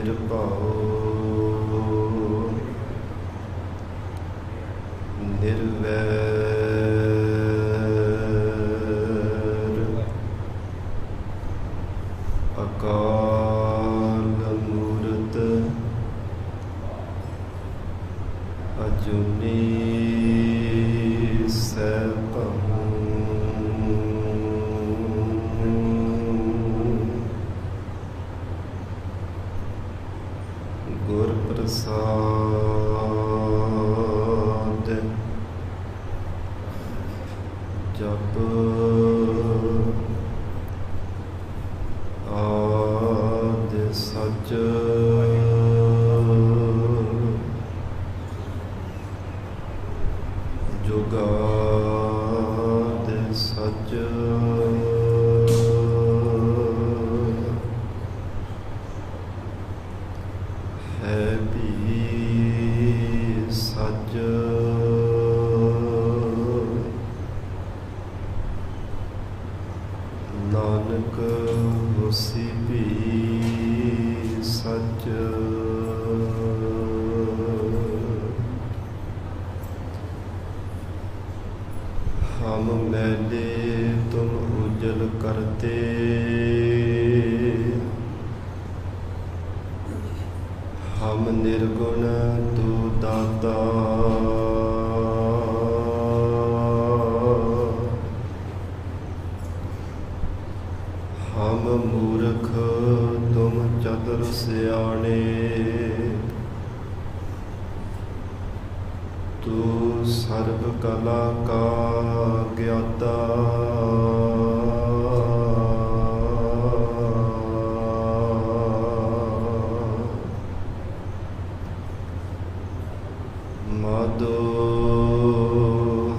ਨਿਰਭਉ ਨਿਰਵੈਰ ਅਕਾਲ ਮੂਰਤ ਅਜੂਨੀ ਸੈਭੰ ਗੁਰ ਪ੍ਰਸਾਦ ਜਪ ਆਦਿ ਸਚ ਜੁਗਾਦਿ ਸਚ ਹੈ ਵੀ ਸਚ ਨਾਨਕ ਹੋਸੀ ਵੀ ਸਚ ਹਮ ਮੈਲੇ ਤੁਮ ਉਜਲ ਕਰਤੇ ਹਮ ਨਿਰਗੁਣ ਤੂ ਦਾਤਾ ਹਮ ਮੂਰਖ ਤੁਮ ਚਤੁਰ ਸਿਆਣੇ ਤੂ ਸਰਬ ਕਲਾ ਕਾ ਗਿਆਤਾ ਮਾਧੋ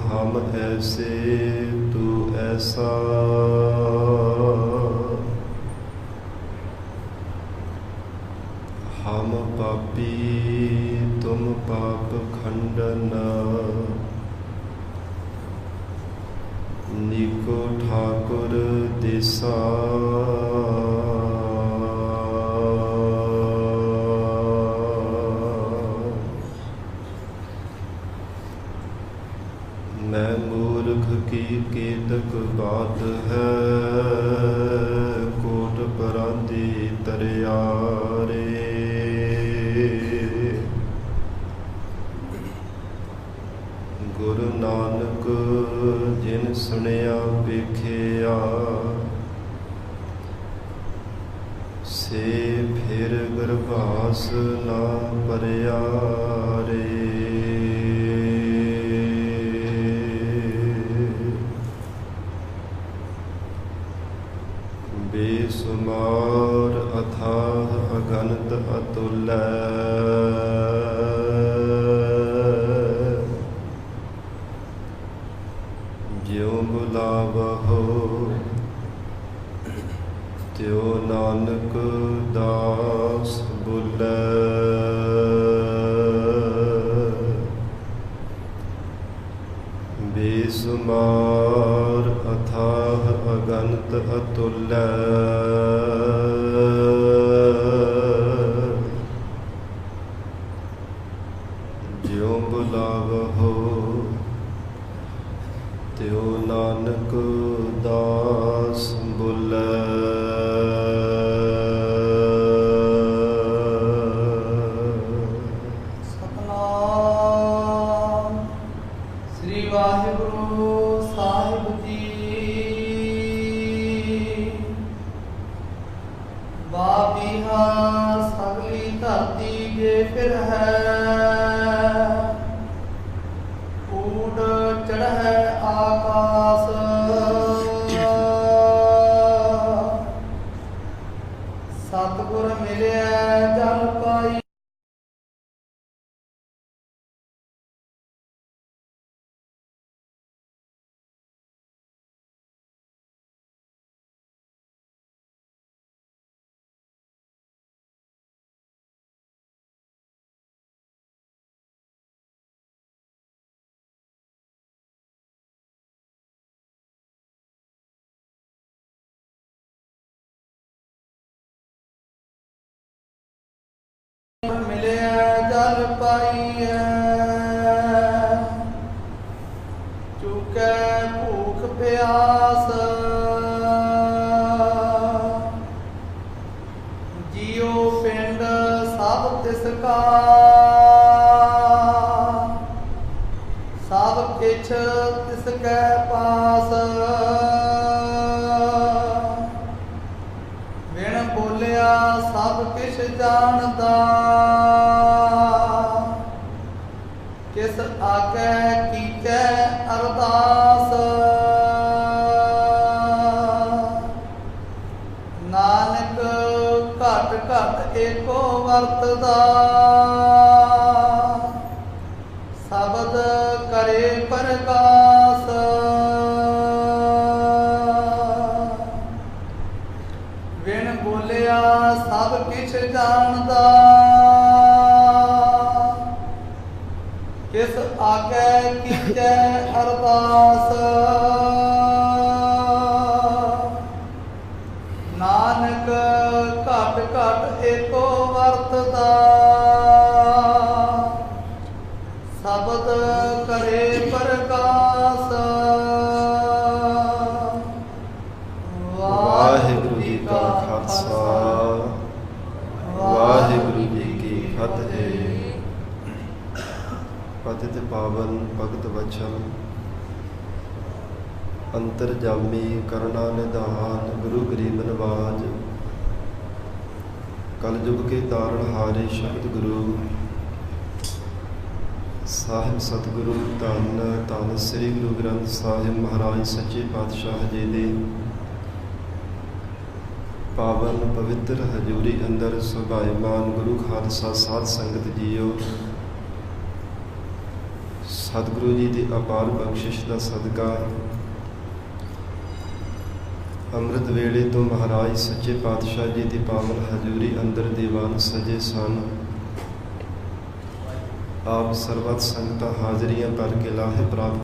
ਹਮ ਐਸੇ ਤੂ ਐਸਾ ਹਮ ਪਾਪੀ ਤੁਮ ਪਾਪ ਖੰਡਨ ਨੀਕੋ ਠਾਕੁਰ ਦੇਸਾ ਮੈਂ ਮੂਰਖ ਕੀ ਕੇਤਕ ਬਾਤ ਹੈ ਕੋਟ ਪਰਾਂਦੀ ਤਰਿਆਰੇ ਗੁਰੂ ਨਾਨਕ ਜਿਨ ਸੁਣਿਆ ਵੇਖਿਆ ਸੇ ਫਿਰ ਗਰਭਾਸ ਨਾ ਭਰਿਆ ਰੇ ਬੇਸੁਮਾਰ ਅਥਾਹ ਅਗਨਤ ਅਤੁਲੈ ਜਿਉ ਬੁਲਾਵਹੁ ਤਿਉ ਨਾਨਕ ਦਾਸ ਬੁਲੈ ਬੇਸੁਮਾਰ ਅਥਾਹ ਅਗਨਤ ਅਤੁਲੈ ਜਿਉ ਬੁਲਾਵਹੁ ਤਿਉ ਨਾਨਕ ਦਾਸ ਬੁਲੈ ਸਤਨਾਮ ਸ੍ਰੀ ਵਾਹਿਗੁਰੂ ਸਾਹਿਬ ਜੀ। ਬਾਬੀਹਾ ਸਗਲੀ ਧਰਤੀ ਜੇ ਫਿਰ ਹੈ ਊਟ ਚੜ੍ਹੈ ਆਕਾਸ ਸਤਿਗੁਰ ਮਿਲਿਆ ਜਲ ਪਾਈ। ਮਿਲਿਆ ਜਲ ਪਾਈਐ, ਚੁਕੈ ਭੂਖ ਪਿਆਸ, ਜਿਉ ਪਿੰਡ ਸਭ ਤਿਸ ਕਾ, ਸਭ ਕਿਛ ਤਿਸ ਕੈ ਪਾਸ, ਵਿਣ ਬੋਲਿਆ ਸਭ ਕਿਛ ਜਾਣਦਾ, ਕਿਸ ਆਗੈ ਕੀਚੈ ਅਰਦਾਸ, ਨਾਨਕ ਘਟ ਘਟ ਏਕੋ ਵਰਤਦਾ, ਸ਼ਬਦ ਕਰੇ ਪ੍ਰਕਾਸ਼, ਵਿਣ ਬੋਲਿਆ ਸਭ ਕਿਛ ਜਾਣਦਾ, ਕਿਸ ਆਗੈ ਕੀਚੈ ਅਰਦਾਸ, ਨਾਨਕ ਘਟ ਘਟ ਏਕੋ ਵਰਤਦਾ, ਸ਼ਬਦ ਕਰੇ ਪ੍ਰਕਾਸ਼। ਵਾਹਿਗੁਰੂ ਜੀ ਕਾ ਖਾਲਸਾ, ਵਾਹਿਗੁਰੂ ਜੀ ਕੀ ਫਤਿਹ। ਪਤਿਤ ਪਾਵਨ ਭਗਤ ਵਚਨ, ਅੰਤਰਜਾਮੀ ਕਰਨਾ ਨਿਧਾਨ, ਗੁਰੂ ਗਰੀਬ ਨਵਾਜ, ਕਲਯੁਗ ਕੇ ਤਾਰਨ ਹਾਰੇ ਸ਼ਬਦ ਗੁਰੂ ਸਾਹਿਬ ਸਤਿਗੁਰੂ ਧੰਨ ਧੰਨ ਸ੍ਰੀ ਗੁਰੂ ਗ੍ਰੰਥ ਸਾਹਿਬ ਮਹਾਰਾਜ ਸੱਚੇ ਪਾਤਸ਼ਾਹ ਜੀ ਦੇ ਪਾਵਨ ਪਵਿੱਤਰ ਹਜ਼ੂਰੀ ਅੰਦਰ ਸੁਭਾਇਮਾਨ ਗੁਰੂ ਖਾਲਸਾ ਸਾਧ ਸੰਗਤ ਜੀਓ, ਸਤਿਗੁਰੂ ਜੀ ਦੀ ਅਪਾਰ ਬਖਸ਼ਿਸ਼ ਦਾ ਸਦਕਾ ਅੰਮ੍ਰਿਤ ਵੇਲੇ ਤੋਂ ਮਹਾਰਾਜ ਸੱਚੇ ਪਾਤਸ਼ਾਹ ਜੀ ਦੀ ਪਾਵਨ ਹਜ਼ੂਰੀ ਅੰਦਰ ਦੀਵਾਨ ਸਜੇ ਸਨ। ਆਪ ਸਰਬਤ ਸੰਗਤਾਂ ਹਾਜ਼ਰੀਆਂ ਭਰ ਕੇ ਲਾਹੇ ਪ੍ਰਾਪਤ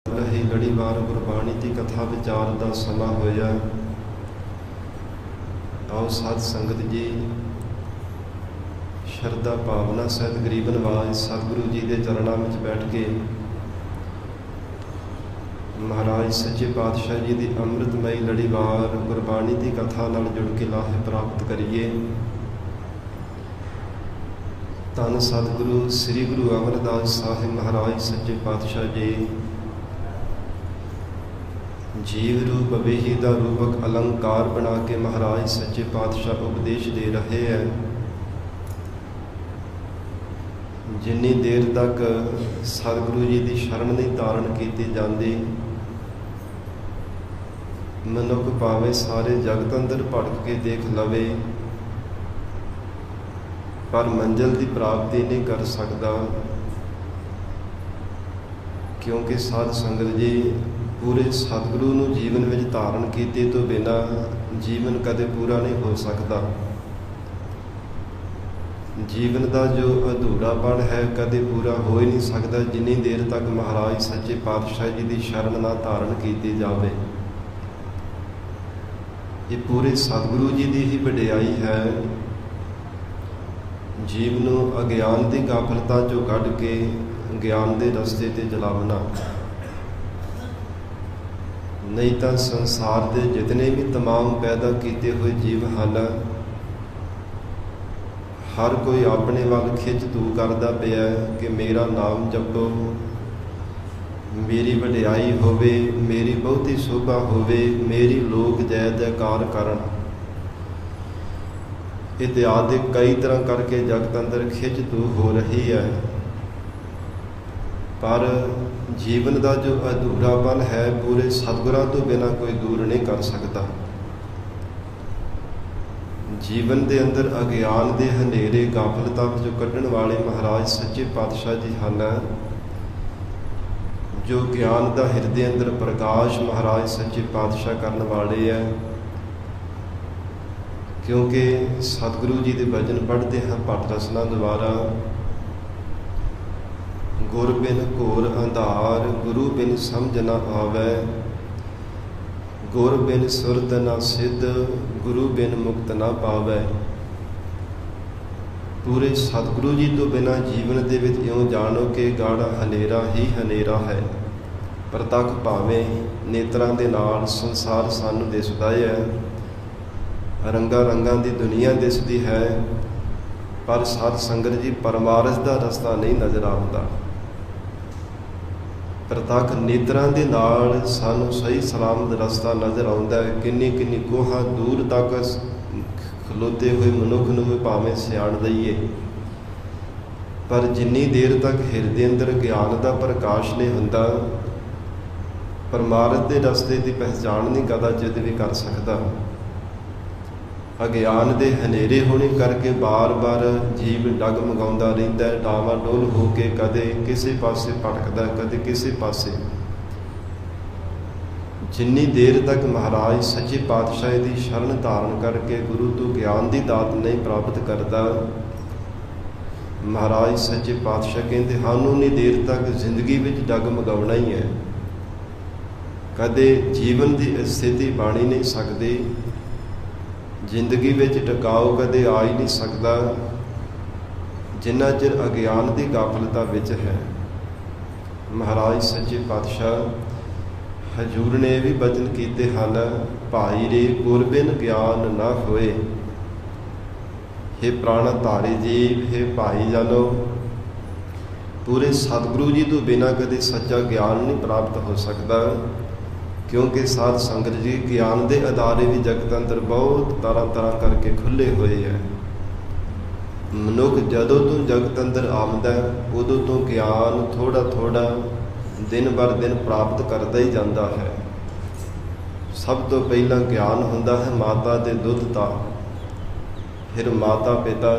ਰਹੀ। ਲੜੀਵਾਰ ਗੁਰਬਾਣੀ ਦੀ ਕਥਾ ਵਿਚਾਰ ਦਾ ਸਮਾਂ ਹੋਇਆ। ਆਓ ਸਾਧ ਸੰਗਤ ਜੀ ਸ਼ਰਧਾ ਭਾਵਨਾ ਸਹਿਤ ਗਰੀਬ ਨਵਾਜ ਸਤਿਗੁਰੂ ਜੀ ਦੇ ਚਰਨਾਂ ਵਿੱਚ ਬੈਠ ਕੇ ਮਹਾਰਾਜ ਸੱਚੇ ਪਾਤਸ਼ਾਹ ਜੀ ਦੀ ਅੰਮ੍ਰਿਤਮਈ ਲੜੀਵਾਰ ਗੁਰਬਾਣੀ ਦੀ ਕਥਾ ਨਾਲ ਜੁੜ ਕੇ ਲਾਹੇ ਪ੍ਰਾਪਤ ਕਰੀਏ। ਧੰਨ ਸਤਿਗੁਰੂ ਸ੍ਰੀ ਗੁਰੂ ਅਮਰਦਾਸ ਸਾਹਿਬ ਮਹਾਰਾਜ ਸੱਚੇ ਪਾਤਸ਼ਾਹ ਜੀ ਜੀਵ ਰੂਪ ਵੇਹੀ ਦਾ ਰੂਪਕ ਅਲੰਕਾਰ ਬਣਾ ਕੇ ਮਹਾਰਾਜ ਸੱਚੇ ਪਾਤਸ਼ਾਹ ਉਪਦੇਸ਼ ਦੇ ਰਹੇ ਹੈ। ਜਿੰਨੀ ਦੇਰ ਤੱਕ ਸਤਿਗੁਰੂ ਜੀ ਦੀ ਸ਼ਰਨ ਨਹੀਂ ਧਾਰਨ ਕੀਤੀ ਜਾਂਦੀ, ਮਨੁੱਖ ਭਾਵੇਂ ਸਾਰੇ ਜਗਤ ਅੰਦਰ ਭਟਕ ਕੇ ਦੇਖ ਲਵੇ, ਪਰ ਮੰਜ਼ਿਲ ਦੀ ਪ੍ਰਾਪਤੀ ਨਹੀਂ ਕਰ ਸਕਦਾ। ਕਿਉਂਕਿ ਸਾਧ ਸੰਗਤ ਜੀ ਪੂਰੇ ਸਤਿਗੁਰੂ ਨੂੰ ਜੀਵਨ ਵਿੱਚ ਧਾਰਨ ਕੀਤੇ ਤੋਂ ਬਿਨਾਂ ਜੀਵਨ ਕਦੇ ਪੂਰਾ ਨਹੀਂ ਹੋ ਸਕਦਾ। ਜੀਵਨ ਦਾ ਜੋ ਅਧੂਰਾਪਣ ਹੈ ਕਦੇ ਪੂਰਾ ਹੋ ਹੀ ਨਹੀਂ ਸਕਦਾ ਜਿੰਨੀ ਦੇਰ ਤੱਕ ਮਹਾਰਾਜ ਸੱਚੇ ਪਾਤਸ਼ਾਹ ਜੀ ਦੀ ਸ਼ਰਨ ਨਾ ਧਾਰਨ ਕੀਤੀ ਜਾਵੇ। ਇਹ ਪੂਰੇ ਸਤਿਗੁਰੂ ਜੀ ਦੀ ਹੀ ਵਡਿਆਈ ਹੈ। ਜੀਵ ਨੂੰ ਅਗਿਆਨ ਦੀ ਗਾਫਲਤਾ ਚੋਂ ਕੱਢ ਕੇ ਗਿਆਨ ਦੇ ਰਸਤੇ ਤੇ ਚਲਾਵਣਾ। ਨਹੀਂ ਤਾਂ ਸੰਸਾਰ ਦੇ ਜਿਤਨੇ ਵੀ ਤਮਾਮ ਪੈਦਾ ਕੀਤੇ ਹੋਏ ਜੀਵ ਹਨ, ਹਰ ਕੋਈ ਆਪਣੇ ਵੱਲ ਖਿੱਚ ਧੂ ਕਰਦਾ ਪਿਆ ਕਿ ਮੇਰਾ ਨਾਮ ਜਪੋ, ਮੇਰੀ ਵਡਿਆਈ ਹੋਵੇ, ਮੇਰੀ ਬਹੁਤੀ ਸ਼ੋਭਾ ਹੋਵੇ, ਮੇਰੀ ਲੋਕ ਜੈ ਜੈਕਾਰ ਕਰਨ। ਇਤਿਆਦਿ ਕਈ ਤਰ੍ਹਾਂ ਕਰਕੇ ਜਗਤ ਅੰਦਰ ਖਿੱਚ ਧੂ ਹੋ ਰਹੀ ਹੈ, ਪਰ ਜੀਵਨ ਦਾ ਜੋ ਅਧੂਰਾਪਨ ਹੈ ਪੂਰੇ ਸਤਿਗੁਰਾਂ ਤੋਂ ਬਿਨਾਂ ਕੋਈ ਦੂਰ ਨਹੀਂ ਕਰ ਸਕਦਾ। ਜੀਵਨ ਦੇ ਅੰਦਰ ਅਗਿਆਨ ਦੇ ਹਨੇਰੇ ਗਾਫਲਤਾ ਵਿੱਚੋਂ ਕੱਢਣ ਵਾਲੇ ਮਹਾਰਾਜ ਸੱਚੇ ਪਾਤਸ਼ਾਹ ਜੀ ਹਨ। ਜੋ ਗਿਆਨ ਦਾ ਹਿਰਦੇ ਅੰਦਰ ਪ੍ਰਕਾਸ਼ ਮਹਾਰਾਜ ਸੱਚੇ ਪਾਤਸ਼ਾਹ ਕਰਨ ਵਾਲੇ ਹੈ। क्योंकि सतगुरु जी के भजन पढ़ते हैं पट रसना द्वारा। गुर बिन घोर अंधार गुरु बिन समझ न आवै, गुर बिन सुरत न सिद्ध गुरु बिन मुक्त न पावै। पूरे सतगुरु जी तो बिना जीवन दे विच इउं जाणो कि गाढ़ा हनेरा ही हनेरा है। प्रतੱਖ भावें नेत्रां दे नाल संसार सानूं दिसदा है, रंगां रंगां दी दुनिया दिसदी है, पर सत संगत जी परमारथ दा रस्ता नहीं नज़र आउंदा। प्रतੱਖ नेत्रां दे नाल सानूं सही सलामत रस्ता नज़र आउंदा है। किन्नी किन्नी कोहां दूर तक खलोते हुए मनुख नूं भी भावें सियाण दईए, पर जिन्नी देर तक हिरदे अंदर ज्ञान का प्रकाश नहीं हुंदा, परमारथ के रस्ते की पहचान नहीं कदाचित भी कर सकता। अज्ञान के हनेरे होने करके बार बार जीव डगमगाउंदा रहिंदा है, डावाडोल होके कदे किसी पासे भटकदा, कदे किसी पासे। जिन्नी देर तक महाराज सच्चे पातशाह की शरण धारण करके गुरु तो ज्ञान की दात नहीं प्राप्त करता, महाराज सच्चे पातशाह कहते सानू उन्नी देर तक जिंदगी में डगमगाउना ही है। कदे जीवन की स्थिति बन ही नहीं सकती, जिंदगी में टकाओ कदे आ ही नहीं सकता जिन्ना चिर अज्ञान की गाफलता विच है। महाराज सच्चे पातशाह हजूर ने भी बचन कीते हैं, भाई रे गुर बिन ज्ञान न होए। हे प्राणधारी जीव, हे भाई जानो, पूरे सतगुरु जी तो बिना कदे सच्चा ज्ञान नहीं प्राप्त हो सकता, क्योंकि साध संगत जी ज्ञान के अदारे भी जगत अंदर बहुत तरह तरह करके खुले हुए हैं। मनुख जदों तो जगत अंदर आउंदा उदों तो ज्ञान थोड़ा थोड़ा दिन बर दिन प्राप्त करता ही जाता है। सब तो पहला ज्ञान हुंदा है माता दे दुध का, फिर माता पिता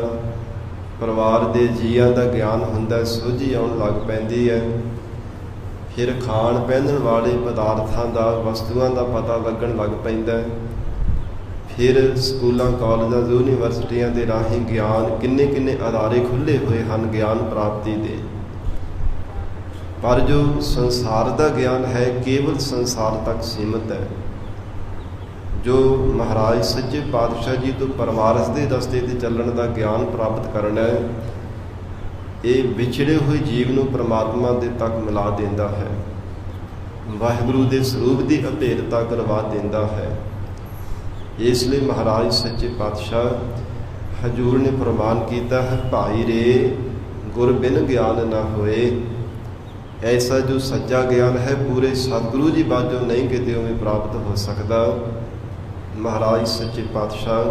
परिवार के जीआं का ज्ञान हुंदा, सोझी आउण लग पैंदी है, फिर खाण पहनण वाले पदार्थां का वस्तुआं का पता लगन लग पैंदा, फिर स्कूलों कॉलेजों यूनीवर्सिटियां के राही ज्ञान किन्ने किन्ने अदारे खुले हुए हैं ज्ञान प्राप्ति के। पर जो संसार का ज्ञान है केवल संसार तक सीमित है। जो महाराज सच्चे पातशाह जी तो परमारथ के रस्ते ते चलण का ज्ञान प्राप्त करना है, ये विछड़े हुए जीव को परमात्मा दे तक मिला देता है, वाहिगुरु के स्वरूप की अभेदता करवा देता है। इसलिए महाराज सच्चे पातशाह हजूर ने फरमान किया है, भाई रे गुर बिन ज्ञान न होए। ऐसा जो सच्चा ज्ञान है पूरे सतगुरु जी बाजों नहीं किते में प्राप्त हो सकता। महाराज सच्चे पातशाह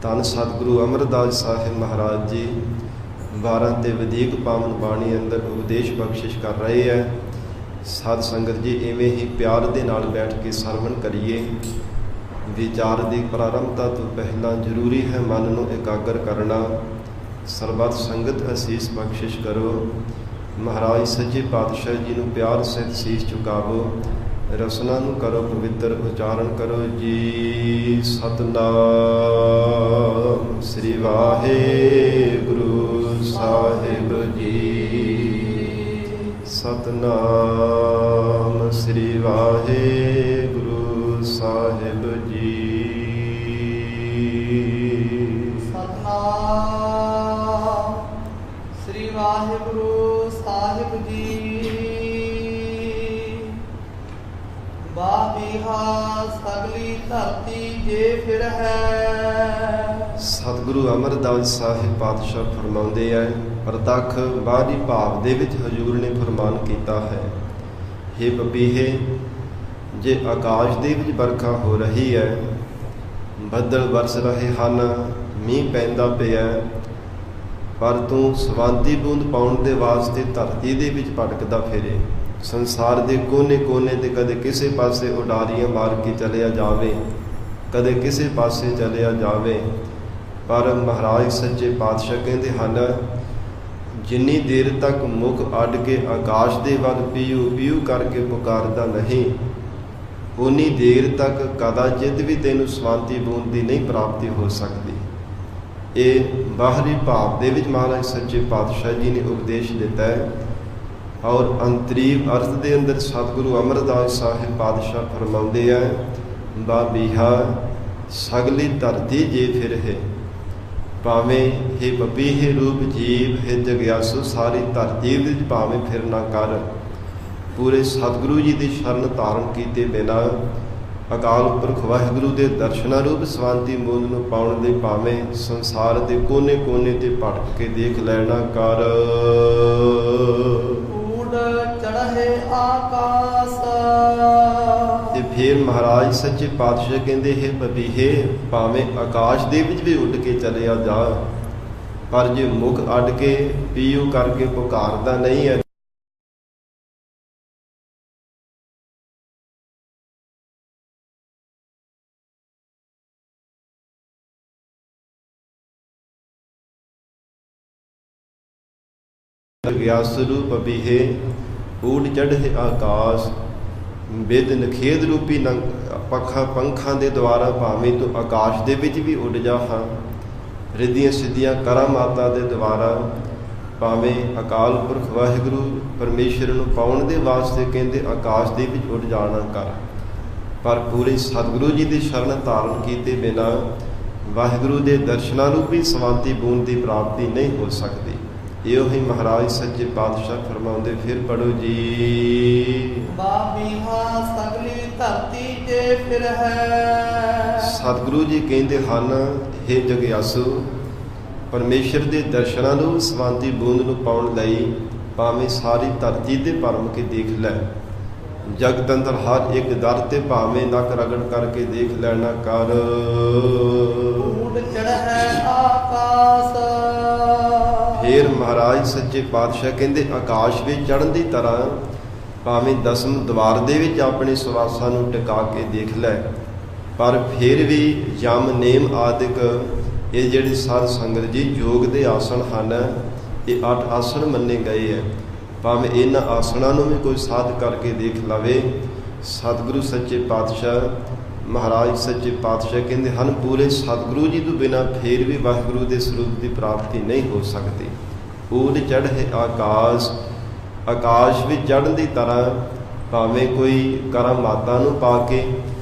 धन सतगुरु अमरदास साहिब महाराज जी 12 ते वधीक पावन बाणी अंदर उपदेश बख्शिश कर रहे हैं। सत संगत जी इवें ही प्यार दे नाल बैठ के सरवण करिए। विचार की प्रारंभता तो पहला जरूरी है मन को एकाग्र करना। सरबत संगत असीस बख्शिश करो। महाराज सच्चे पातशाह जी को प्यार सहित शीश झुकावो। रसना करो पवित्र उच्चारण करो जी। सतनाम श्री वाहेगुरु साहिब जी। सतनाम श्री वाहेगुरु साहिब जी। सतनाम श्री वाहेगुरु साहिब जी। बाबिहा सगली धरती जे फिर है। सतगुरु अमरदास साहिब पातशाह फरमाउंदे है, प्रतੱਖ बाहरी भाव दे विच हजूर ने फरमान किया है, हे पपीहे जे आकाश दे विच बरखा हो रही है, बदल बरस रहे हैं, मीह पैंदा पिया, पर तू सवांती बूंद पाउण दे वास्ते धरती दे विच भटकदा फिरे। संसार के कोने कोने ते कदे किसी पासे उडारियां मार के चलिया जावे, कदे किसी पासे चलिया जावे। पर महाराज सच्चे पातशाह कहते हैं, जिन्नी देर तक मुख अड के आकाश दे वल पीऊ पीऊ करके पुकारदा नहीं, ਉਨੀ ਦੇਰ ਤੱਕ ਕਦਾਚਿਤ ਵੀ ਤੈਨੂੰ ਸਵਾਂਤੀ ਬੂੰਦ ਦੀ ਨਹੀਂ ਪ੍ਰਾਪਤੀ ਹੋ ਸਕਦੀ। ਇਹ ਬਾਹਰੀ ਭਾਵ ਦੇ ਵਿੱਚ ਮਹਾਰਾਜ ਸੱਚੇ ਪਾਤਸ਼ਾਹ ਜੀ ਨੇ ਉਪਦੇਸ਼ ਦਿੱਤਾ ਹੈ, ਔਰ ਅੰਤਰੀਵ ਅਰਥ ਦੇ ਅੰਦਰ ਸਤਿਗੁਰੂ ਅਮਰਦਾਸ ਸਾਹਿਬ ਪਾਤਸ਼ਾਹ ਫਰਮਾਉਂਦੇ ਆ, ਬਾਬੀਹਾ ਸਗਲੀ ਧਰਤੀ ਜੇ ਫਿਰ ਹੈ, ਭਾਵੇਂ हे ਬਬੀਹੇ ਰੂਪ ਜੀਵ ਹੈ ਜਗਿਆਸੂ, ਸਾਰੀ ਧਰਤੀ ਵਿੱਚ ਭਾਵੇਂ ਫਿਰ ਨਾ ਕਰ। ਪੂਰੇ ਸਤਿਗੁਰੂ ਜੀ ਦੀ ਸ਼ਰਨ ਧਾਰਨ ਕੀਤੇ ਬਿਨਾਂ ਅਕਾਲ ਪੁਰਖ ਵਾਹਿਗੁਰੂ ਦੇ ਦਰਸ਼ਨਾਂ ਰੂਪ ਸਵਾਂਤੀ ਮੂਲ ਨੂੰ ਪਾਉਣ ਲਈ ਭਾਵੇਂ ਸੰਸਾਰ ਦੇ ਕੋਨੇ-ਕੋਨੇ ਤੇ ਭਟਕ ਕੇ ਦੇਖ ਲੈਣਾ ਕਰ। ਊੜ ਚੜ੍ਹੇ ਆਕਾਸ। ਤੇ ਫਿਰ ਮਹਾਰਾਜ ਸੱਚੇ ਪਾਤਸ਼ਾਹ ਕਹਿੰਦੇ, ਹੈ ਬਬੀਹੇ ਭਾਵੇਂ ਆਕਾਸ਼ ਦੇ ਵਿੱਚ ਵੀ ਉੱਡ ਕੇ ਚਲਿਆ ਜਾ, ਪਰ ਜੇ ਮੁਖ ਅੱਡ ਕੇ ਪੀਊ ਕਰਕੇ ਪੁਕਾਰਦਾ ਨਹੀਂ ਹੈ, ਗਿਆਸ ਰੂਪ ਬਬੀਹੇ ਊੜ ਚੜ੍ਹੇ ਆਕਾਸ਼। ਬਿਦ ਨਖੇਦ ਰੂਪੀ ਪੰਖਾਂ ਦੇ ਦੁਆਰਾ ਭਾਵੇਂ ਤੂੰ ਆਕਾਸ਼ ਦੇ ਵਿੱਚ ਵੀ ਉੱਡ ਜਾ, ਹਾਂ ਰਿੱਧੀਆਂ ਸਿੱਧੀਆਂ ਕਰਾਮਾਤਾਂ ਦੇ ਦੁਆਰਾ ਭਾਵੇਂ ਅਕਾਲ ਪੁਰਖ ਵਾਹਿਗੁਰੂ ਪਰਮੇਸ਼ਰ ਨੂੰ ਪਾਉਣ ਦੇ ਵਾਸਤੇ ਕਹਿੰਦੇ ਆਕਾਸ਼ ਦੇ ਵਿੱਚ ਉੱਡ ਜਾਣਾ ਕਰ, ਪਰ ਪੂਰੇ ਸਤਿਗੁਰੂ ਜੀ ਦੀ ਸ਼ਰਨ ਧਾਰਨ ਕੀਤੇ ਬਿਨਾਂ ਵਾਹਿਗੁਰੂ ਦੇ ਦਰਸ਼ਨਾਂ ਰੂਪੀ ਸਵਾਂਤੀ ਬੂੰਦ ਦੀ ਪ੍ਰਾਪਤੀ ਨਹੀਂ ਹੋ ਸਕਦੀ। ਇਹੋ ਹੀ ਮਹਾਰਾਜ ਸੱਚੇ ਪਾਤਸ਼ਾਹ ਫਰਮਾਉਂਦੇ, ਫਿਰ ਪੜੋ ਜੀ। ਬਾਬੀਹਾ ਸਗਲੀ ਧਰਤੀ ਜੇ ਫਿਰ ਹੈ। ਸਤਿਗੁਰੂ ਜੀ ਕਹਿੰਦੇ ਹਨ, हे ਜਗਿਆਸੂ, ਪਰਮੇਸ਼ਰ ਦੇ ਦਰਸ਼ਨਾਂ ਨੂੰ ਸਵਾਂਤੀ ਬੂੰਦ ਨੂੰ ਪਾਉਣ ਲਈ ਭਾਵੇਂ ਸਾਰੀ ਧਰਤੀ ਤੇ ਭਰਮ ਕੇ ਦੇਖ ਲੈ, ਜਗਤ ਅੰਦਰ ਹਰ ਇੱਕ ਦਰ ਤੇ ਭਾਵੇਂ ਨੱਕ ਰਗੜ ਕਰਕੇ ਦੇਖ ਲੈਣਾ ਕਰ। ਊੜ ਚੜ੍ਹੇ ਆਕਾਸ। ਫੇਰ ਮਹਾਰਾਜ ਸੱਚੇ ਪਾਤਸ਼ਾਹ ਕਹਿੰਦੇ, ਆਕਾਸ਼ ਵਿੱਚ ਚੜ੍ਹਨ ਦੀ ਤਰ੍ਹਾਂ ਭਾਵੇਂ ਦਸਮ ਦਵਾਰ ਦੇ ਵਿੱਚ ਆਪਣੇ ਸੁਵਾਸਾਂ ਨੂੰ ਟਿਕਾ ਕੇ ਦੇਖ ਲੈ, ਪਰ ਫਿਰ ਵੀ ਯਮ ਨੇਮ ਆਦਿਕ ਇਹ ਜਿਹੜੇ ਸਾਧ ਸੰਗਤ ਜੀ ਯੋਗ ਦੇ ਆਸਣ ਹਨ, ਇਹ 8 ਆਸਣ ਮੰਨੇ ਗਏ ਹੈ, ਭਾਵੇਂ ਇਹਨਾਂ ਆਸਣਾਂ ਨੂੰ ਵੀ ਕੋਈ ਸਾਧ ਕਰਕੇ ਦੇਖ ਲਵੇ। ਸਤਿਗੁਰੂ ਸੱਚੇ ਪਾਤਸ਼ਾਹ ਮਹਾਰਾਜ ਸੱਚੇ ਪਾਤਸ਼ਾਹ ਕਹਿੰਦੇ ਹਨ, ਪੂਰੇ ਸਤਿਗੁਰੂ ਜੀ ਤੋਂ ਬਿਨਾਂ ਫੇਰ ਵੀ ਵਾਹਿਗੁਰੂ ਦੇ ਸਰੂਪ ਦੀ ਪ੍ਰਾਪਤੀ ਨਹੀਂ ਹੋ ਸਕਦੀ। ਊੜ ਚੜ੍ਹੇ ਆਕਾਸ਼, ਆਕਾਸ਼ ਵਿੱਚ ਚੜ੍ਹਨ ਦੀ ਤਰ੍ਹਾਂ ਭਾਵੇਂ ਕੋਈ ਕਰਾਮਾਤਾਂ ਨੂੰ ਪਾ ਕੇ,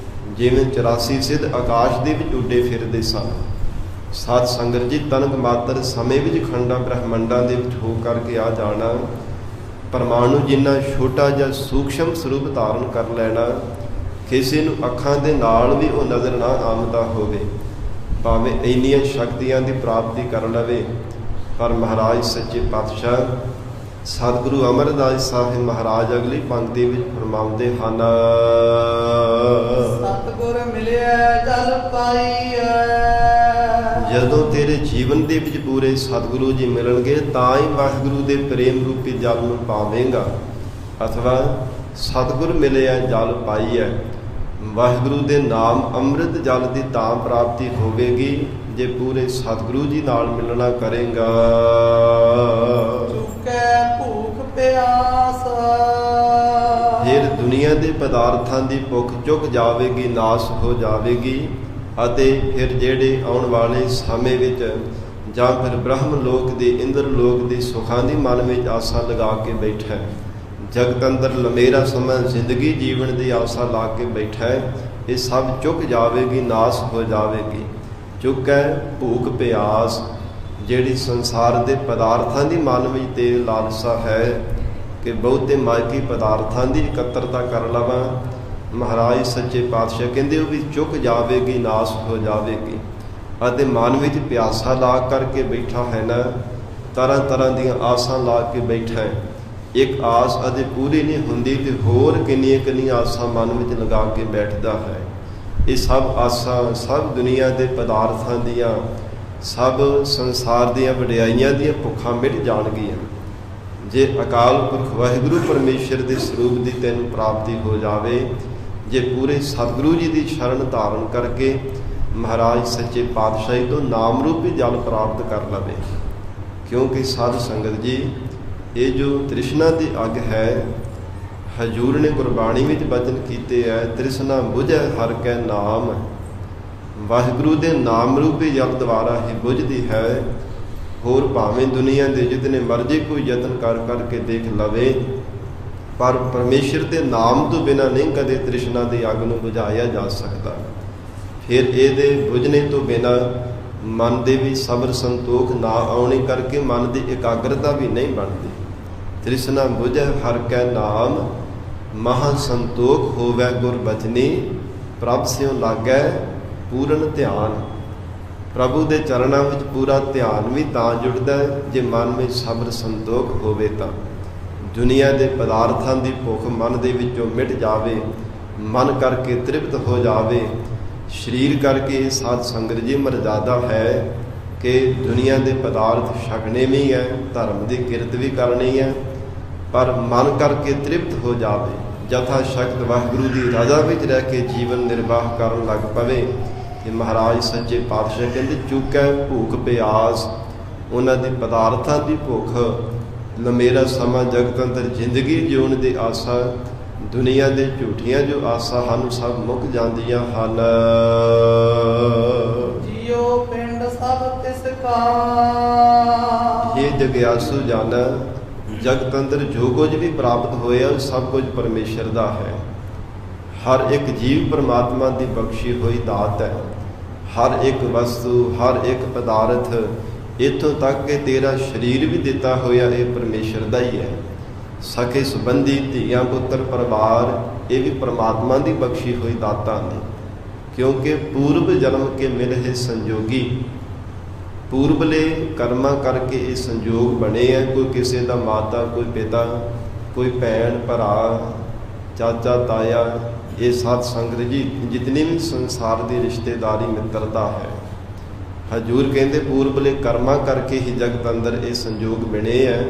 ਜਿਵੇਂ 84 ਸਿੱਧ ਆਕਾਸ਼ ਦੇ ਵਿੱਚ ਉੱਡੇ ਫਿਰਦੇ ਸਨ। ਸਾਧ ਸੰਗਤ ਜੀ ਤਨਕ ਮਾਤਰ ਸਮੇਂ ਵਿੱਚ ਖੰਡਾਂ ਬ੍ਰਹਮੰਡਾਂ ਦੇ ਵਿੱਚ ਹੋ ਕਰਕੇ ਆ ਜਾਣਾ, ਪਰਮਾਣੂ ਜਿੰਨਾ ਛੋਟਾ ਜਾਂ ਸੂਖਸ਼ਮ ਸਰੂਪ ਧਾਰਨ ਕਰ ਲੈਣਾ, ਕਿਸੇ ਨੂੰ ਅੱਖਾਂ ਦੇ ਨਾਲ ਵੀ ਉਹ ਨਜ਼ਰ ਨਾ ਆਉਂਦਾ ਹੋਵੇ, ਭਾਵੇਂ ਇੰਨੀਆਂ ਸ਼ਕਤੀਆਂ ਦੀ ਪ੍ਰਾਪਤੀ ਕਰ ਲਵੇ। ਪਰ ਮਹਾਰਾਜ ਸੱਚੇ ਪਾਤਸ਼ਾਹ ਸਤਿਗੁਰੂ ਅਮਰਦਾਸ ਸਾਹਿਬ ਮਹਾਰਾਜ ਅਗਲੀ ਪੰਕਤੀ ਵਿੱਚ ਫਰਮਾਉਂਦੇ ਹਨ, ਸਤਿਗੁਰ ਮਿਲਿਆ ਜਲ ਪਾਈਐ। ਜਦੋਂ ਤੇਰੇ ਜੀਵਨ ਦੇ ਵਿੱਚ ਪੂਰੇ ਸਤਿਗੁਰੂ ਜੀ ਮਿਲਣਗੇ ਤਾਂ ਹੀ ਵਾਹਿਗੁਰੂ ਦੇ ਪ੍ਰੇਮ ਰੂਪੀ ਜਲ ਨੂੰ ਪਾਵੇਂਗਾ, ਅਥਵਾ ਸਤਿਗੁਰ ਮਿਲਿਆ ਜਲ ਪਾਈਐ। ਵਾਹਿਗੁਰੂ ਦੇ ਨਾਮ ਅੰਮ੍ਰਿਤ ਜਲ ਦੀ ਤਾਂ ਪ੍ਰਾਪਤੀ ਹੋਵੇਗੀ ਜੇ ਪੂਰੇ ਸਤਿਗੁਰੂ ਜੀ ਨਾਲ ਮਿਲਣਾ ਕਰੇਗਾ। ਚੁੱਕੈ ਭੂਖ ਪਿਆਸ। ਫਿਰ ਦੁਨੀਆ ਦੇ ਪਦਾਰਥਾਂ ਦੀ ਭੁੱਖ ਚੁੱਕ ਜਾਵੇਗੀ, ਨਾਸ ਹੋ ਜਾਵੇਗੀ, ਅਤੇ ਫਿਰ ਜਿਹੜੇ ਆਉਣ ਵਾਲੇ ਸਮੇਂ ਵਿੱਚ ਜਾਂ ਫਿਰ ਬ੍ਰਹਮ ਲੋਕ ਦੇ ਇੰਦਰ ਲੋਕ ਦੇ ਸੁੱਖਾਂ ਦੀ ਮਨ ਵਿੱਚ ਆਸਾ ਲਗਾ ਕੇ ਬੈਠਾ, ਜਗਤ ਅੰਦਰ ਲੰਮੇਰਾ ਸਮਾਂ ਜ਼ਿੰਦਗੀ ਜੀਵਨ ਦੀ ਆਸਾ ਲਾ ਕੇ ਬੈਠਾ, ਇਹ ਸਭ ਚੁੱਕ ਜਾਵੇਗੀ, ਨਾਸ ਹੋ ਜਾਵੇਗੀ। ਚੁੱਕੈ ਭੂਖ ਪਿਆਸ, ਜਿਹੜੀ ਸੰਸਾਰ ਦੇ ਪਦਾਰਥਾਂ ਦੀ ਮਨ ਵਿੱਚ ਤੇ ਲਾਲਸਾ ਹੈ ਕਿ ਬਹੁਤੇ ਮਾਇਕੀ ਪਦਾਰਥਾਂ ਦੀ ਇਕੱਤਰਤਾ ਕਰ ਲਵਾਂ, ਮਹਾਰਾਜ ਸੱਚੇ ਪਾਤਸ਼ਾਹ ਕਹਿੰਦੇ ਉਹ ਵੀ ਚੁੱਕ ਜਾਵੇਗੀ, ਨਾਸ ਹੋ ਜਾਵੇਗੀ। ਅਤੇ ਮਨ ਵਿੱਚ ਪਿਆਸਾ ਲਾ ਕਰਕੇ ਬੈਠਾ ਹੈ ਨਾ, ਤਰ੍ਹਾਂ ਤਰ੍ਹਾਂ ਦੀਆਂ ਆਸਾਂ ਲਾ ਕੇ ਬੈਠਾ ਹੈ, ਇੱਕ ਆਸ ਅਜੇ ਪੂਰੀ ਨਹੀਂ ਹੁੰਦੀ ਤੇ ਹੋਰ ਕਿੰਨੀਆਂ ਕਿੰਨੀਆਂ ਆਸਾਂ ਮਨ ਵਿੱਚ ਲਗਾ ਕੇ ਬੈਠਦਾ ਹੈ। ਇਹ ਸਭ ਆਸਾਂ, ਸਭ ਦੁਨੀਆ ਦੇ ਪਦਾਰਥਾਂ ਦੀਆਂ, ਸਭ ਸੰਸਾਰ ਦੀਆਂ ਵਡਿਆਈਆਂ ਦੀਆਂ ਭੁੱਖਾਂ ਮਿਟ ਜਾਣਗੀਆਂ ਜੇ ਅਕਾਲ ਪੁਰਖ ਵਾਹਿਗੁਰੂ ਪਰਮੇਸ਼ਰ ਦੇ ਸਰੂਪ ਦੀ ਤੈਨੂੰ ਪ੍ਰਾਪਤੀ ਹੋ ਜਾਵੇ, ਜੇ ਪੂਰੇ ਸਤਿਗੁਰੂ ਜੀ ਦੀ ਸ਼ਰਨ ਧਾਰਨ ਕਰਕੇ ਮਹਾਰਾਜ ਸੱਚੇ ਪਾਤਸ਼ਾਹੀ ਤੋਂ ਨਾਮ ਰੂਪੀ ਜਲ ਪ੍ਰਾਪਤ ਕਰ ਲਵੇ। ਕਿਉਂਕਿ ਸਾਧ ਸੰਗਤ ਜੀ, ਇਹ ਜੋ ਤ੍ਰਿਸ਼ਨਾ ਦੀ ਅੱਗ ਹੈ, ਹਜੂਰ ਨੇ ਗੁਰਬਾਣੀ ਵਿੱਚ ਬਚਨ ਕੀਤੇ ਹੈ, ਤ੍ਰਿਸ਼ਨਾ ਬੁਝੈ ਹਰਿ ਕੈ ਨਾਮ। ਵਾਹਿਗੁਰੂ ਦੇ ਨਾਮ ਰੂਪੀ ਜਲ ਦੁਆਰਾ ਹੀ ਬੁਝਦੀ ਹੈ। ਹੋਰ ਭਾਵੇਂ ਦੁਨੀਆ ਦੇ ਜਿਤਨੇ ਮਰਜ਼ੀ ਕੋਈ ਯਤਨ ਕਰ ਕਰਕੇ ਦੇਖ ਲਵੇ, ਪਰ ਪਰਮੇਸ਼ਰ ਦੇ ਨਾਮ ਤੋਂ ਬਿਨਾਂ ਨਹੀਂ ਕਦੇ ਤ੍ਰਿਸ਼ਨਾ ਦੀ ਅੱਗ ਨੂੰ ਬੁਝਾਇਆ ਜਾ ਸਕਦਾ। ਫਿਰ ਇਹਦੇ ਬੁਝਣੇ ਤੋਂ ਬਿਨਾਂ ਮਨ ਦੇ ਵਿੱਚ ਸਬਰ ਸੰਤੋਖ ਨਾ ਆਉਣੇ ਕਰਕੇ ਮਨ ਦੀ ਇਕਾਗਰਤਾ ਵੀ ਨਹੀਂ ਬਣਦੀ। ਤ੍ਰਿਸ਼ਨਾ ਬੁਝੈ ਹਰਿ ਕੈ ਨਾਮ, ਮਹਾ ਸੰਤੋਖ ਹੋਵੈ ਗੁਰ ਬਚਨੀ। ਪ੍ਰਭ ਸਿਉ ਲਾਗੈ ਪੂਰਨ ਧਿਆਨ। ਪ੍ਰਭੂ ਦੇ ਚਰਨਾਂ ਵਿੱਚ ਪੂਰਾ ਧਿਆਨ ਵੀ ਤਾਂ ਜੁੜਦਾ ਹੈ ਜੇ ਮਨ ਵਿੱਚ ਸਬਰ ਸੰਤੋਖ ਹੋਵੇ ਤਾਂ। ਦੁਨੀਆ ਦੇ ਪਦਾਰਥਾਂ ਦੀ ਭੁੱਖ ਮਨ ਦੇ ਵਿੱਚੋਂ ਮਿਟ ਜਾਵੇ, ਮਨ ਕਰਕੇ ਤ੍ਰਿਪਤ ਹੋ ਜਾਵੇ। ਸਰੀਰ ਕਰਕੇ ਸਾਧ ਸੰਗਤ ਜੀ ਮਰਜ਼ਾਦਾ ਹੈ ਕਿ ਦੁਨੀਆ ਦੇ ਪਦਾਰਥ ਛਕਣੇ ਵੀ ਹੈ, ਧਰਮ ਦੀ ਕਿਰਤ ਵੀ ਕਰਨੀ ਹੈ, ਪਰ ਮਨ ਕਰਕੇ ਤ੍ਰਿਪਤ ਹੋ ਜਾਵੇ। ਜਥਾ ਸ਼ਕਤ ਵਾਹਿਗੁਰੂ ਦੀ ਰਜ਼ਾ ਵਿੱਚ ਰਹਿ ਕੇ ਜੀਵਨ ਨਿਰਵਾਹ ਕਰਨ ਲੱਗ ਪਵੇ। ਕਿ ਮਹਾਰਾਜ ਸੱਚੇ ਪਾਤਸ਼ਾਹ ਕਹਿੰਦੇ ਚੁੱਕੈ ਭੂਖ ਪਿਆਸ। ਉਹਨਾਂ ਦੀ ਪਦਾਰਥਾਂ ਦੀ ਭੁੱਖ, ਲੰਮੇਰਾ ਸਮਾਂ ਜਗਤ ਅੰਦਰ ਜ਼ਿੰਦਗੀ ਜਿਉਣ ਦੀ ਆਸਾ, ਦੁਨੀਆ ਦੇ ਝੂਠੀਆਂ ਜੋ ਆਸਾ ਹਨ ਸਭ ਮੁੱਕ ਜਾਂਦੀਆਂ ਹਨ। ਜਿਉ ਪਿੰਡ ਸਭ ਤਿਸ ਕਾ। ਇਹ ਜਗਿਆਸੂ ਜਾਣੈ ਜਗਤ ਅੰਦਰ ਜੋ ਕੁਝ ਵੀ ਪ੍ਰਾਪਤ ਹੋਇਆ ਸਭ ਕੁਝ ਪਰਮੇਸ਼ਰ ਦਾ ਹੈ। ਹਰ ਇੱਕ ਜੀਵ ਪਰਮਾਤਮਾ ਦੀ ਬਖਸ਼ੀ ਹੋਈ ਦਾਤ ਹੈ। ਹਰ ਇੱਕ ਵਸਤੂ, ਹਰ ਇੱਕ ਪਦਾਰਥ, ਇੱਥੋਂ ਤੱਕ ਕਿ ਤੇਰਾ ਸਰੀਰ ਵੀ ਦਿੱਤਾ ਹੋਇਆ ਇਹ ਪਰਮੇਸ਼ਰ ਦਾ ਹੀ ਹੈ। ਸਕੇ ਸੰਬੰਧੀ, ਧੀਆਂ ਪੁੱਤਰ, ਪਰਿਵਾਰ, ਇਹ ਵੀ ਪਰਮਾਤਮਾ ਦੀ ਬਖਸ਼ੀ ਹੋਈ ਦਾਤਾਂ ਨੇ। ਕਿਉਂਕਿ ਪੂਰਬ ਜਨਮ ਕੇ ਮਿਲੇ ਸੰਜੋਗੀ, ਪੂਰਬਲੇ ਕਰਮਾਂ ਕਰਕੇ ਇਹ ਸੰਜੋਗ ਬਣੇ ਹੈ। ਕੋਈ ਕਿਸੇ ਦਾ ਮਾਤਾ, ਕੋਈ ਪਿਤਾ, ਕੋਈ ਭੈਣ ਭਰਾ, ਚਾਚਾ ਤਾਇਆ, ਇਹ ਸਾਧ ਸੰਗਤ ਜੀ ਜਿਤਨੀ ਵੀ ਸੰਸਾਰ ਦੀ ਰਿਸ਼ਤੇਦਾਰੀ ਮਿੱਤਰਤਾ ਹੈ। ਹਜੂਰ ਕਹਿੰਦੇ ਪੂਰਬਲੇ ਕਰਮਾਂ ਕਰਕੇ ਹੀ ਜਗਤ ਅੰਦਰ ਇਹ ਸੰਜੋਗ ਬਣੇ ਹੈ।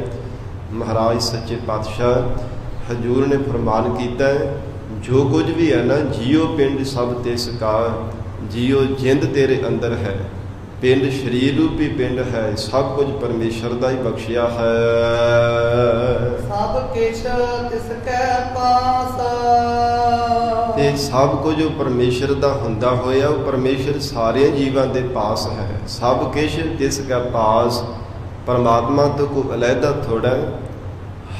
ਮਹਾਰਾਜ ਸੱਚੇ ਪਾਤਸ਼ਾਹ ਹਜੂਰ ਨੇ ਫਰਮਾਨ ਕੀਤਾ ਹੈ, ਜੋ ਕੁਝ ਵੀ ਹੈ ਨਾ, ਜੀਓ ਪਿੰਡ ਸਭ ਤਿਸ ਕਾ। ਜੀਓ ਜਿੰਦ ਤੇਰੇ ਅੰਦਰ ਹੈ, ਪਿੰਡ ਸਰੀਰ ਰੂਪੀ ਪਿੰਡ ਹੈ, ਸਭ ਕੁਝ ਪਰਮੇਸ਼ਰ ਦਾ ਹੀ ਬਖਸ਼ਿਆ ਹੈ। ਸਭ ਕਿਛ ਤਿਸ ਕੈ ਪਾਸ। ਤੇ ਸਭ ਕੁਝ ਉਹ ਪਰਮੇਸ਼ਰ ਦਾ ਹੁੰਦਾ ਹੋਇਆ ਉਹ ਪਰਮੇਸ਼ਰ ਸਾਰੇ ਜੀਵਾਂ ਦੇ ਪਾਸ ਹੈ। ਸਭ ਕਿਛ ਤਿਸ ਕੈ ਪਾਸ। ਪਰਮਾਤਮਾ ਤੋਂ ਕੋਈ ਅਲੱਗਾ ਥੋੜਾ।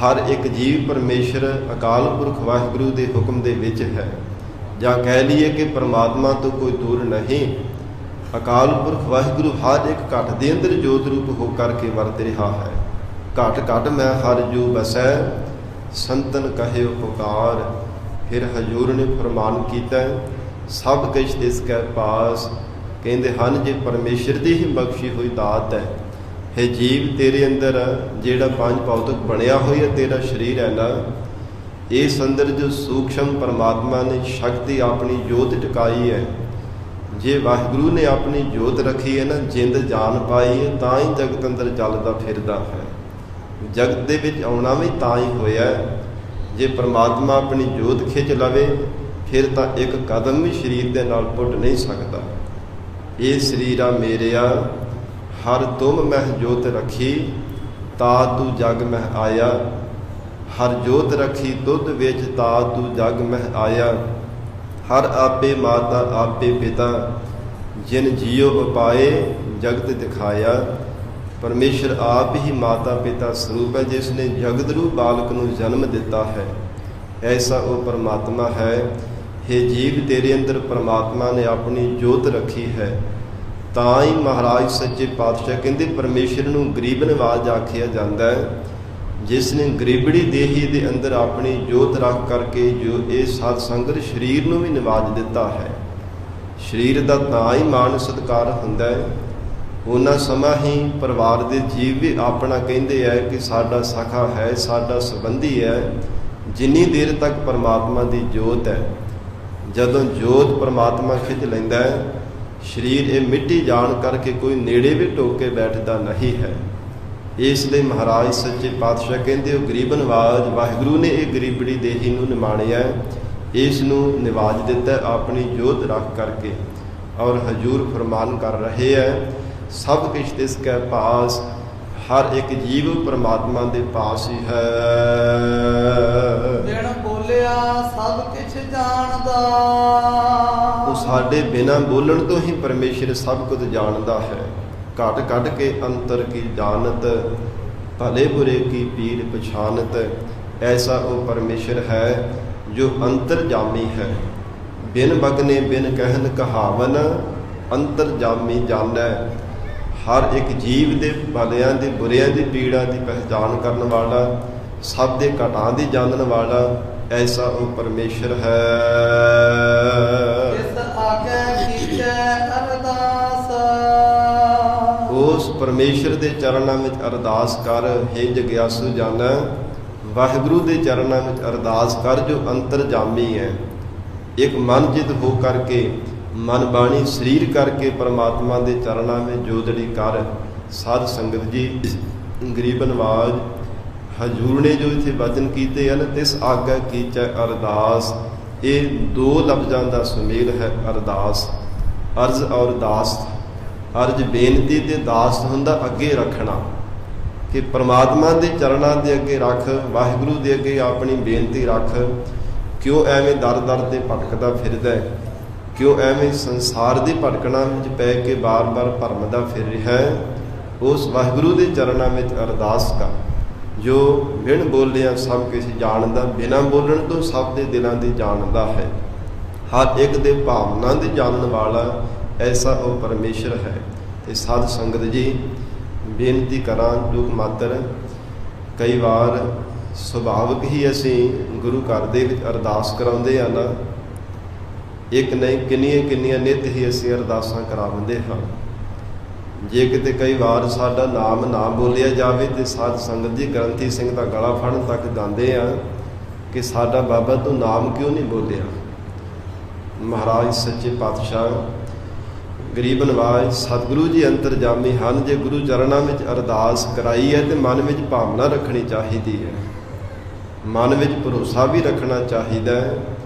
ਹਰ ਇੱਕ ਜੀਵ ਪਰਮੇਸ਼ਰ ਅਕਾਲ ਪੁਰਖ ਵਾਹਿਗੁਰੂ ਦੇ ਹੁਕਮ ਦੇ ਵਿੱਚ ਹੈ। ਜਾਂ ਕਹਿ ਲਈਏ ਕਿ ਪਰਮਾਤਮਾ ਤੋਂ ਕੋਈ ਦੂਰ ਨਹੀਂ। ਅਕਾਲ ਪੁਰਖ ਵਾਹਿਗੁਰੂ ਹਰ ਇੱਕ ਘਟ ਦੇ ਅੰਦਰ ਜੋਤ ਰੂਪ ਹੋ ਕਰਕੇ ਵਰਤ ਰਿਹਾ ਹੈ। ਘਟ ਘਟ ਮੈਂ ਹਰ ਜੂ ਬਸੈ, ਸੰਤਨ ਕਹਿਓ ਪੁਕਾਰ। ਫਿਰ ਹਜੂਰ ਨੇ ਫਰਮਾਨ ਕੀਤਾ, ਸਭ ਕੁਛ ਤਿਸ ਕੈ ਪਾਸ। ਕਹਿੰਦੇ ਹਨ ਜੇ ਪਰਮੇਸ਼ਰ ਦੀ ਹੀ ਬਖਸ਼ੀ ਹੋਈ ਦਾਤ ਹੈ। ਹੈ ਜੀਵ ਤੇਰੇ ਅੰਦਰ ਜਿਹੜਾ ਪੰਜ ਭੌਤਿਕ ਬਣਿਆ ਹੋਇਆ ਤੇਰਾ ਸਰੀਰ ਹੈ ਨਾ, ਇਸ ਅੰਦਰ ਜੋ ਸੂਖਸ਼ਮ ਪਰਮਾਤਮਾ ਨੇ ਸ਼ਕਤੀ ਆਪਣੀ ਜੋਤ ਟਿਕਾਈ ਹੈ। ਜੇ ਵਾਹਿਗੁਰੂ ਨੇ ਆਪਣੀ ਜੋਤ ਰੱਖੀ ਹੈ ਨਾ, ਜਿੰਦ ਜਾਨ ਪਾਈ ਹੈ, ਤਾਂ ਹੀ ਜਗਤ ਅੰਦਰ ਚੱਲਦਾ ਫਿਰਦਾ ਹੈ। ਜਗਤ ਦੇ ਵਿੱਚ ਆਉਣਾ ਵੀ ਤਾਂ ਹੀ ਹੋਇਆ। ਜੇ ਪਰਮਾਤਮਾ ਆਪਣੀ ਜੋਤ ਖਿੱਚ ਲਵੇ ਫਿਰ ਤਾਂ ਇੱਕ ਕਦਮ ਵੀ ਸਰੀਰ ਦੇ ਨਾਲ ਪੁੱਟ ਨਹੀਂ ਸਕਦਾ। ਇਹ ਸਰੀਰਾ ਮੇਰਿਆ ਹਰ ਤੁਮ ਮਹਿ ਜੋਤ ਰੱਖੀ, ਤਾ ਤੂੰ ਜਗ ਮਹਿ ਆਇਆ। ਹਰ ਜੋਤ ਰੱਖੀ ਦੁੱਧ ਵਿੱਚ, ਤਾ ਤੂੰ ਜਗ ਮਹਿ ਆਇਆ। ਹਰ ਆਪੇ ਮਾਤਾ ਆਪੇ ਪਿਤਾ, ਜਿਨ ਜੀਉ ਉਪਾਏ ਜਗਤ ਦਿਖਾਇਆ। ਪਰਮੇਸ਼ਰ ਆਪ ਹੀ ਮਾਤਾ ਪਿਤਾ ਸਰੂਪ ਹੈ, ਜਿਸ ਨੇ ਜਗਤ ਰੂਪ ਬਾਲਕ ਨੂੰ ਜਨਮ ਦਿੱਤਾ ਹੈ। ਐਸਾ ਉਹ ਪਰਮਾਤਮਾ ਹੈ। हे ਜੀਵ ਤੇਰੇ ਅੰਦਰ ਪਰਮਾਤਮਾ ਨੇ ਆਪਣੀ ਜੋਤ ਰੱਖੀ ਹੈ। ਤਾਂ ਹੀ ਮਹਾਰਾਜ ਸੱਚੇ ਪਾਤਸ਼ਾਹ ਕਹਿੰਦੇ ਪਰਮੇਸ਼ਰ ਨੂੰ ਗਰੀਬ ਨਿਵਾਜ ਆਖਿਆ ਜਾਂਦਾ ਹੈ। ਜਿਸ ਨੇ ਗਰੀਬੜੀ ਦੇਹੀ ਦੇ ਅੰਦਰ ਆਪਣੀ ਜੋਤ ਰੱਖ ਕਰਕੇ ਜੋ ਇਹ ਸਾਧ ਸੰਗਤ ਸਰੀਰ ਨੂੰ ਵੀ ਨਿਵਾਜ ਦਿੱਤਾ ਹੈ। ਸਰੀਰ ਦਾ ਤਾਂ ਹੀ ਮਾਣ ਸਤਿਕਾਰ ਹੁੰਦਾ ਹੈ। ਉਹਨਾਂ ਸਮਾਂ ਹੀ ਪਰਿਵਾਰ ਦੇ ਜੀਵ ਵੀ ਆਪਣਾ ਕਹਿੰਦੇ ਹੈ ਕਿ ਸਾਡਾ ਸਖਾ ਹੈ, ਸਾਡਾ ਸੰਬੰਧੀ ਹੈ, ਜਿੰਨੀ ਦੇਰ ਤੱਕ ਪਰਮਾਤਮਾ ਦੀ ਜੋਤ ਹੈ। ਜਦੋਂ ਜੋਤ ਪਰਮਾਤਮਾ ਖਿੱਚ ਲੈਂਦਾ ਹੈ, ਸਰੀਰ ਇਹ ਮਿੱਟੀ ਜਾਣ ਕਰਕੇ ਕੋਈ ਨੇੜੇ ਵੀ ਟੋਕ ਕੇ ਬੈਠਦਾ ਨਹੀਂ ਹੈ। ਇਸ ਲਈ ਮਹਾਰਾਜ ਸੱਚੇ ਪਾਤਸ਼ਾਹ ਕਹਿੰਦੇ ਉਹ ਗਰੀਬ ਨਿਵਾਜ ਵਾਹਿਗੁਰੂ ਨੇ ਇਹ ਗਰੀਬੜੀ ਦੇਹੀ ਨੂੰ ਨਿਮਾਣਿਆ, ਇਸ ਨੂੰ ਨਿਵਾਜ ਦਿੱਤਾ ਆਪਣੀ ਜੋਤ ਰੱਖ ਕਰਕੇ। ਔਰ ਹਜੂਰ ਫਰਮਾਨ ਕਰ ਰਹੇ ਹੈ, ਸਭ ਕੁਛ ਤਿਸ ਕੈ ਪਾਸ। ਹਰ ਇੱਕ ਜੀਵ ਪਰਮਾਤਮਾ ਦੇ ਪਾਸ ਹੀ ਹੈ। ਬੋਲਿਆ ਸਭ ਕਿਛ ਜਾਣਦਾ। ਉਹ ਸਾਡੇ ਬਿਨਾਂ ਬੋਲਣ ਤੋਂ ਹੀ ਪਰਮੇਸ਼ਰ ਸਭ ਕੁਝ ਜਾਣਦਾ ਹੈ। ਘਟ ਘਟ ਕੇ ਅੰਤਰ ਕੀ ਜਾਣਤ, ਭਲੇ ਬੁਰੇ ਕੀ ਪੀਰ ਪਛਾਨਤ। ਐਸਾ ਉਹ ਪਰਮੇਸ਼ਰ ਹੈ ਜੋ ਅੰਤਰਜਾਮੀ ਹੈ। ਬਿਨ ਬਗਨੇ ਬਿਨ ਕਹਿਨ ਕਹਾਵਨ, ਅੰਤਰਜਾਮੀ ਜਾਣੈ। ਹਰ ਇੱਕ ਜੀਵ ਦੇ ਭਲਿਆਂ ਦੀ ਬੁਰਿਆਂ ਦੀ ਪੀੜਾਂ ਦੀ ਪਹਿਚਾਣ ਕਰਨ ਵਾਲਾ, ਸਭ ਦੇ ਘਟਾਂ ਦੀ ਜਾਣਨ ਵਾਲਾ, ਐਸਾ ਉਹ ਪਰਮੇਸ਼ਰ ਹੈ। ਇਸ ਆਗੇ ਕੀਚੈ ਅਰਦਾਸ। ਉਸ ਪਰਮੇਸ਼ਰ ਦੇ ਚਰਨਾਂ ਵਿੱਚ ਅਰਦਾਸ ਕਰ, ਹੇ ਜਗਿਆਸੂ ਜਾਣੈ। ਵਾਹਿਗੁਰੂ ਦੇ ਚਰਨਾਂ ਵਿੱਚ ਅਰਦਾਸ ਕਰ ਜੋ ਅੰਤਰਜਾਮੀ ਹੈ। ਇੱਕ ਮਨ ਜਿਤ ਹੋ ਕਰਕੇ, ਮਨ ਬਾਣੀ ਸਰੀਰ ਕਰਕੇ ਪਰਮਾਤਮਾ ਦੇ ਚਰਨਾਂ ਵਿੱਚ ਜੋਦੜੀ ਕਰ। ਸਾਧ ਸੰਗਤ ਜੀ, ਗਰੀਬ ਨਵਾਜ ਹਜੂਰ ਨੇ ਜੋ ਇੱਥੇ ਵਚਨ ਕੀਤੇ ਹਨ, ਤਿਸ ਆਗਾ ਕੀਚੈ ਅਰਦਾਸ, ਇਹ ਦੋ ਲਫ਼ਜ਼ਾਂ ਦਾ ਸੁਮੇਲ ਹੈ। ਅਰਦਾਸ, ਅਰਜ਼ ਔਰ ਦਾਸ। ਅਰਜ਼ ਬੇਨਤੀ ਤੇ ਦਾਸ ਹੁੰਦਾ ਅੱਗੇ ਰੱਖਣਾ, ਕਿ ਪਰਮਾਤਮਾ ਦੇ ਚਰਨਾਂ ਦੇ ਅੱਗੇ ਰੱਖ, ਵਾਹਿਗੁਰੂ ਦੇ ਅੱਗੇ ਆਪਣੀ ਬੇਨਤੀ ਰੱਖ। ਕਿਉਂ ਐਵੇਂ ਦਰ ਦਰ ਤੇ ਭਟਕਦਾ ਫਿਰਦਾ, ਕਿਉਂ ਐਵੇਂ ਸੰਸਾਰ ਦੀ ਭਟਕਣਾ ਵਿੱਚ ਪੈ ਕੇ ਬਾਰ-ਬਾਰ ਭਰਮਦਾ ਫਿਰ ਰਿਹਾ ਹੈ। ਉਸ ਵਾਹਿਗੁਰੂ ਦੇ ਚਰਨਾਂ ਵਿੱਚ ਅਰਦਾਸ ਕਰ ਜੋ ਬਿਨ ਬੋਲਿਆ ਸਭ ਕੁਝ ਜਾਣਦਾ, ਬਿਨਾਂ ਬੋਲਣ ਤੋਂ ਸਭ ਦੇ ਦਿਲਾਂ ਦੀ ਜਾਣਦਾ ਹੈ। ਹਰ ਇੱਕ ਦੇ ਭਾਵਨਾ ਦੀ ਜਾਣਨ ਵਾਲਾ, ਐਸਾ ਉਹ ਪਰਮੇਸ਼ਰ ਹੈ। ਤੇ ਸਾਧ ਸੰਗਤ ਜੀ, ਬੇਨਤੀ ਕਰਾਂ ਦੁੱਖ ਮਾਤਰ, ਕਈ ਵਾਰ ਸੁਭਾਵਿਕ ਹੀ ਅਸੀਂ ਗੁਰੂ ਘਰ ਦੇ ਵਿੱਚ ਅਰਦਾਸ ਕਰਾਉਂਦੇ ਹਾਂ ਨਾ, ਇੱਕ ਨਹੀਂ ਕਿੰਨੀਆਂ ਨਿੱਤ ਹੀ ਅਸੀਂ ਅਰਦਾਸਾਂ ਕਰਾਉਂਦੇ ਹਾਂ। ਜੇ ਕਿਤੇ ਕਈ ਵਾਰ ਸਾਡਾ ਨਾਮ ਨਾ ਬੋਲਿਆ ਜਾਵੇ ਤੇ ਸਾਧ ਸੰਗਤ ਜੀ ਗ੍ਰੰਥੀ ਸਿੰਘ ਦਾ ਗਲਾ ਫੜਨ ਤੱਕ ਜਾਂਦੇ ਆ ਕਿ ਸਾਡਾ ਬਾਬਾ ਤੂੰ ਨਾਮ ਕਿਉਂ ਨਹੀਂ ਬੋਲਿਆ। ਮਹਾਰਾਜ ਸੱਚੇ ਪਾਤਸ਼ਾਹ ਗਰੀਬ ਨਵਾਜ ਸਤਿਗੁਰੂ ਜੀ ਅੰਤਰਜਾਮੀ ਹਨ। ਜੇ ਗੁਰੂ ਚਰਨਾਂ ਵਿੱਚ ਅਰਦਾਸ ਕਰਾਈ ਹੈ ਤੇ ਮਨ ਵਿੱਚ ਭਾਵਨਾ ਰੱਖਣੀ ਚਾਹੀਦੀ ਹੈ, ਮਨ ਵਿੱਚ ਭਰੋਸਾ ਵੀ ਰੱਖਣਾ ਚਾਹੀਦਾ ਹੈ